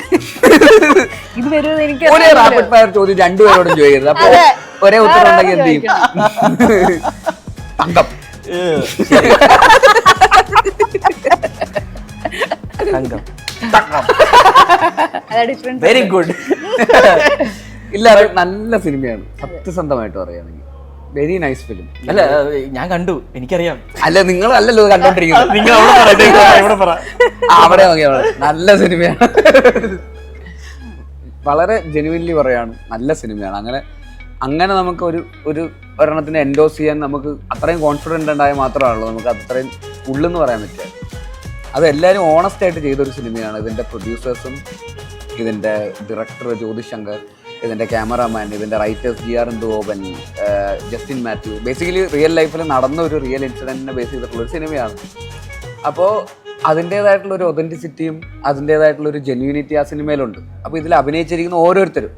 ഒരേ റാപ്പിഡ് ഫയർ ചോദ്യം രണ്ടുപേരോടും ചോദിക്കരുത്. അപ്പൊ ഒരേ ഉത്തരം ഉണ്ടെങ്കിൽ എന്ത് ചെയ്യും? അംഗം. Very good. ഇല്ല, നല്ല സിനിമയാണ് സത്യസന്ധമായിട്ട് പറയുകയാണെങ്കിൽ. Very nice film. അല്ല ഞാൻ കണ്ടു, എനിക്കറിയാം. അല്ല നിങ്ങൾ അല്ലല്ലോ കണ്ടോണ്ടിരിക്കുന്നത്. അവിടെ നല്ല സിനിമയാണ്. വളരെ ജെനുവിൻലി പറയാണ്, നല്ല സിനിമയാണ്. അങ്ങനെ നമുക്ക് ഒരു ഒരെണ്ണത്തിന് എൻഡോസ് ചെയ്യാൻ നമുക്ക് അത്രയും കോൺഫിഡൻ്റ് ഉണ്ടായാൽ മാത്രമാണല്ലോ നമുക്ക് അത്രയും ഉള്ളെന്ന് പറയാൻ പറ്റുക. അത് എല്ലാവരും ഓണസ്റ്റ് ആയിട്ട് ചെയ്തൊരു സിനിമയാണ്. ഇതിൻ്റെ പ്രൊഡ്യൂസേഴ്സും ഇതിൻ്റെ ഡയറക്ടർ ജ്യോതി ശങ്കർ, ഇതിൻ്റെ ക്യാമറാമാൻ, ഇതിൻ്റെ writers GR Gopan, Justin Mathew, basically real ലൈഫിൽ നടന്ന ഒരു റിയൽ ഇൻസിഡൻറ്റിനെ ബേസ് ചെയ്തിട്ടുള്ളൊരു സിനിമയാണ്. അപ്പോൾ അതിൻ്റേതായിട്ടുള്ളൊരു ഒതൻറ്റിസിറ്റിയും അതിൻ്റേതായിട്ടുള്ളൊരു ജെന്യൂനിറ്റി ആ സിനിമയിലുണ്ട്. അപ്പോൾ ഇതിൽ അഭിനയിച്ചിരിക്കുന്ന ഓരോരുത്തരും,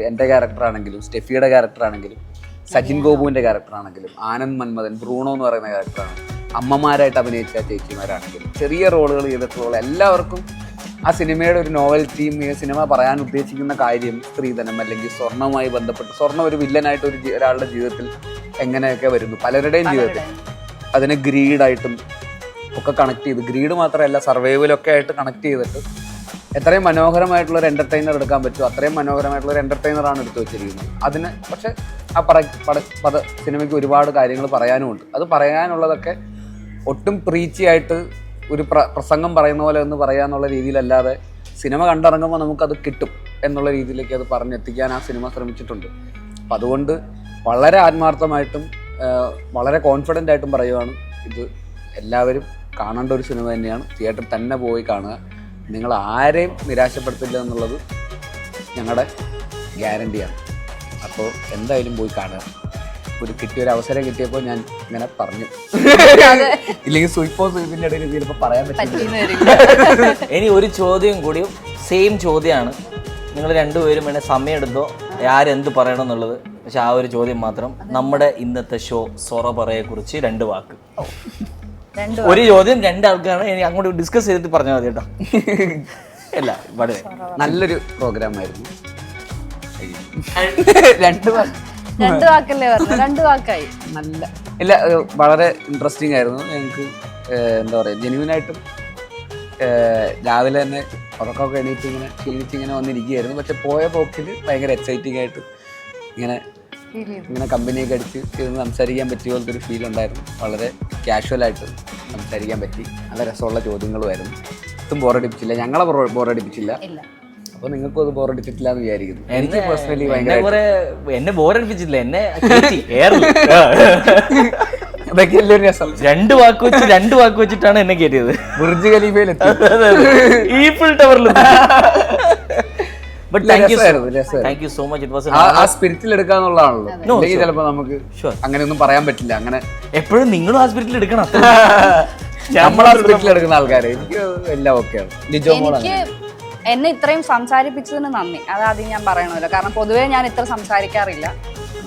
എൻ്റെ ക്യാരക്ടറാണെങ്കിലും സ്റ്റെഫിയുടെ ക്യാരക്ടറാണെങ്കിലും സജിൻ ഗോപുവിൻ്റെ ക്യാരക്ടറാണെങ്കിലും ആനന്ദ് മന്മഥൻ, ബ്രൂണോ എന്ന് പറയുന്ന ക്യാരക്ടറാണ്, അമ്മമാരായിട്ട് അഭിനയിച്ച ചേച്ചിമാരാണെങ്കിലും ചെറിയ റോളുകൾ ചെയ്തിട്ടുള്ള എല്ലാവർക്കും ആ സിനിമയുടെ ഒരു നോവൽറ്റിയും ഈ സിനിമ പറയാൻ ഉദ്ദേശിക്കുന്ന കാര്യം സ്ത്രീധനം അല്ലെങ്കിൽ സ്വർണ്ണവുമായി ബന്ധപ്പെട്ട് സ്വർണ്ണം ഒരു വില്ലനായിട്ട് ഒരാളുടെ ജീവിതത്തിൽ എങ്ങനെയൊക്കെ വരുന്നു, പലരുടെയും ജീവിതത്തിൽ അതിനെ ഗ്രീഡായിട്ടും ഒക്കെ കണക്ട് ചെയ്ത്, ഗ്രീഡ് മാത്രമല്ല സർവൈവലൊക്കെ ആയിട്ട് കണക്ട് ചെയ്തിട്ട് എത്രയും മനോഹരമായിട്ടുള്ളൊരു എൻ്റർടൈനർ എടുക്കാൻ പറ്റുമോ അത്രയും മനോഹരമായിട്ടുള്ളൊരു എൻ്റർടൈനറാണ് എടുത്തു വെച്ചിരിക്കുന്നത്. അതിന് പക്ഷെ ആ സിനിമയ്ക്ക് ഒരുപാട് കാര്യങ്ങൾ പറയാനുമുണ്ട്. അത് പറയാനുള്ളതൊക്കെ ഒട്ടും പ്രീച്ചി ആയിട്ട് ഒരു പ്രസംഗം പറയുന്ന പോലെ ഒന്ന് പറയാന്നുള്ള രീതിയിലല്ലാതെ സിനിമ കണ്ടിറങ്ങുമ്പോൾ നമുക്കത് കിട്ടും എന്നുള്ള രീതിയിലേക്ക് അത് പറഞ്ഞെത്തിക്കാൻ ആ സിനിമ ശ്രമിച്ചിട്ടുണ്ട്. അപ്പം അതുകൊണ്ട് വളരെ ആത്മാർത്ഥമായിട്ടും വളരെ കോൺഫിഡൻ്റ് ആയിട്ടും പറയുവാണ്, ഇത് എല്ലാവരും കാണേണ്ട ഒരു സിനിമ തന്നെയാണ്. തിയേറ്ററിൽ തന്നെ പോയി കാണുക. നിങ്ങൾ ആരെയും നിരാശപ്പെടുത്തില്ല എന്നുള്ളത് ഞങ്ങളുടെ ഗ്യാരണ്ടിയാണ്. അപ്പോൾ എന്തായാലും പോയി കാണുക. ഒരു കിട്ടിയൊരു അവസരം കിട്ടിയപ്പോൾ ഞാൻ ഇങ്ങനെ പറഞ്ഞു. ഇല്ലെങ്കിൽ സുയിപ്പിന്റെ ഇടയിൽ ചിലപ്പോൾ പറയാൻ പറ്റില്ല. ഇനി ഒരു ചോദ്യം കൂടിയും സെയിം ചോദ്യമാണ്. നിങ്ങൾ രണ്ടുപേരും വേണേൽ സമയം എടുത്തോ ആരെന്ത് പറയണം എന്നുള്ളത്. പക്ഷെ ആ ഒരു ചോദ്യം മാത്രം. നമ്മുടെ ഇന്നത്തെ ഷോ സൊറപറയെ കുറിച്ച് 2 വാക്ക്. ഒരു ചോദ്യം 2 ആൾക്കാണ്. ഇനി അങ്ങോട്ട് ഡിസ്കസ് ചെയ്തിട്ട് പറഞ്ഞാൽ മതി കേട്ടോ. അല്ല വളരെ നല്ലൊരു പ്രോഗ്രാം ആയിരുന്നു. 2 വാക്കല്ലേ പറഞ്ഞു, 2 വാക്കായി. നല്ല ഇല്ല, വളരെ ഇൻട്രസ്റ്റിംഗ് ആയിരുന്നു. ഞങ്ങൾക്ക് എന്താ പറയുക, ജെന്യൂനായിട്ടും രാവിലെ തന്നെ ഉറക്കമൊക്കെ എണീറ്റ് ഇങ്ങനെ ക്ഷീണിച്ചിങ്ങനെ വന്നിരിക്കുകയായിരുന്നു. പക്ഷെ പോയ പോക്കിൽ ഭയങ്കര എക്സൈറ്റിംഗ് ആയിട്ട് ഇങ്ങനെ കമ്പനിയൊക്കെ അടിച്ച് ഇരുന്ന് സംസാരിക്കാൻ പറ്റിയ പോലത്തെ ഒരു ഫീൽ ഉണ്ടായിരുന്നു. വളരെ കാഷ്വലായിട്ട് സംസാരിക്കാൻ പറ്റി. നല്ല രസമുള്ള ചോദ്യങ്ങളുമായിരുന്നു. ഒട്ടും ബോറടിപ്പിച്ചില്ല, ഞങ്ങളെ ബോറടിപ്പിച്ചില്ല. അപ്പോൾ നിങ്ങൾക്കും അത് ബോറടിച്ചിട്ടില്ല എന്ന് വിചാരിക്കുന്നു. എനിക്ക് പേഴ്സണലി ഭയങ്കര എന്നെ ബോറടിപ്പിച്ചില്ല, എന്നെ അതൊക്കെ എല്ലാവരും രസം. 2 വാക്ക് വെച്ചിട്ടാണ് എന്നെ കയറ്റിയത്. ബുർജ് ഖലീഫയിലെത്തി, ഈഫിൾ ടവറിൽ. But thank you so much. It was ആ സ്പിരിറ്റിൽ എടുക്കാന്നുള്ളതാണല്ലോ. ചിലപ്പോ നമുക്ക് അങ്ങനെയൊന്നും പറയാൻ പറ്റില്ല. അങ്ങനെ എപ്പോഴും നിങ്ങളും ആ സ്പിരിറ്റിൽ എടുക്കണം. നമ്മൾ ആ സ്പിരിറ്റിൽ എടുക്കുന്ന ആൾക്കാരെ എനിക്ക് എല്ലാം ഓക്കെയാണ്. എനിക്ക് എന്നെ ഇത്രയും സംസാരിപ്പിച്ചതിന് നന്ദി. അതാദ്യം ഞാൻ പറയണമല്ലോ. കാരണം പൊതുവേ ഞാൻ ഇത്ര സംസാരിക്കാറില്ല.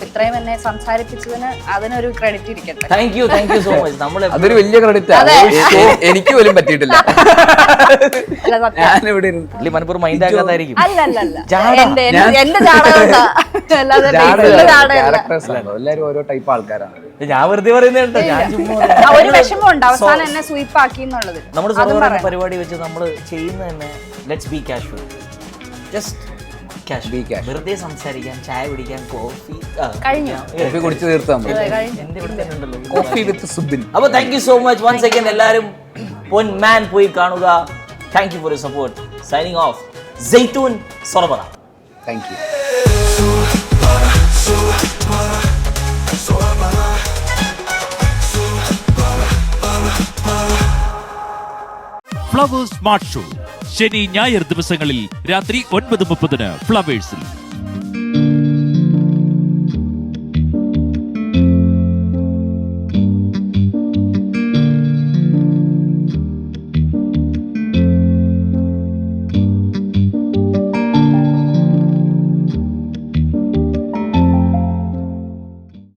ഇത്രയും എന്നെ സംസാരിപ്പിച്ചതിന് അതിനൊരു ക്രെഡിറ്റ് ഇരിക്കട്ടെ. Thank you so much. അതൊരു വലിയ ക്രെഡിറ്റ് എനിക്ക് പോലും പറ്റിയിട്ടില്ല. ഞാനിവിടെ മനപ്പൂർവ്വം മൈൻഡ് ആക്കാത്തായിരിക്കും. എന്റെ ജാടകം എല്ലാരും ഓരോ ടൈപ്പ് ആൾക്കാരാണ്. ഞാൻ വെറുതെ പറയുന്നത്. ഒരു വിഷമമുണ്ട് അവസാനം എന്നെ സ്വീപ്പ് ആക്കി എന്നുള്ളത്. നമ്മുടെ സഹോദരന്റെ പരിപാടി വെച്ച് നമ്മൾ ചെയ്യുന്ന തന്നെ ലെറ്റ്സ് ബി കാഷ്വൽ. ജസ്റ്റ് വെറുതെ സംസാരിക്കാൻ, ചായ കുടിക്കാൻ, കോഫി കുടിച്ചു തീർത്താൽ കോഫി വിത്ത് സുബിൻ. അപ്പോൾ thank you so much once again. എല്ലാവരും പൊന്മാൻ പോയി കാണുക. Thank you for your support. Signing off, സൈത്തൂൻ സൊറപറ. Thank you. Flowers smart show ശനി ഞായർ ദിവസങ്ങളിൽ രാത്രി 9:30 ഫ്ലവേഴ്സിൽ.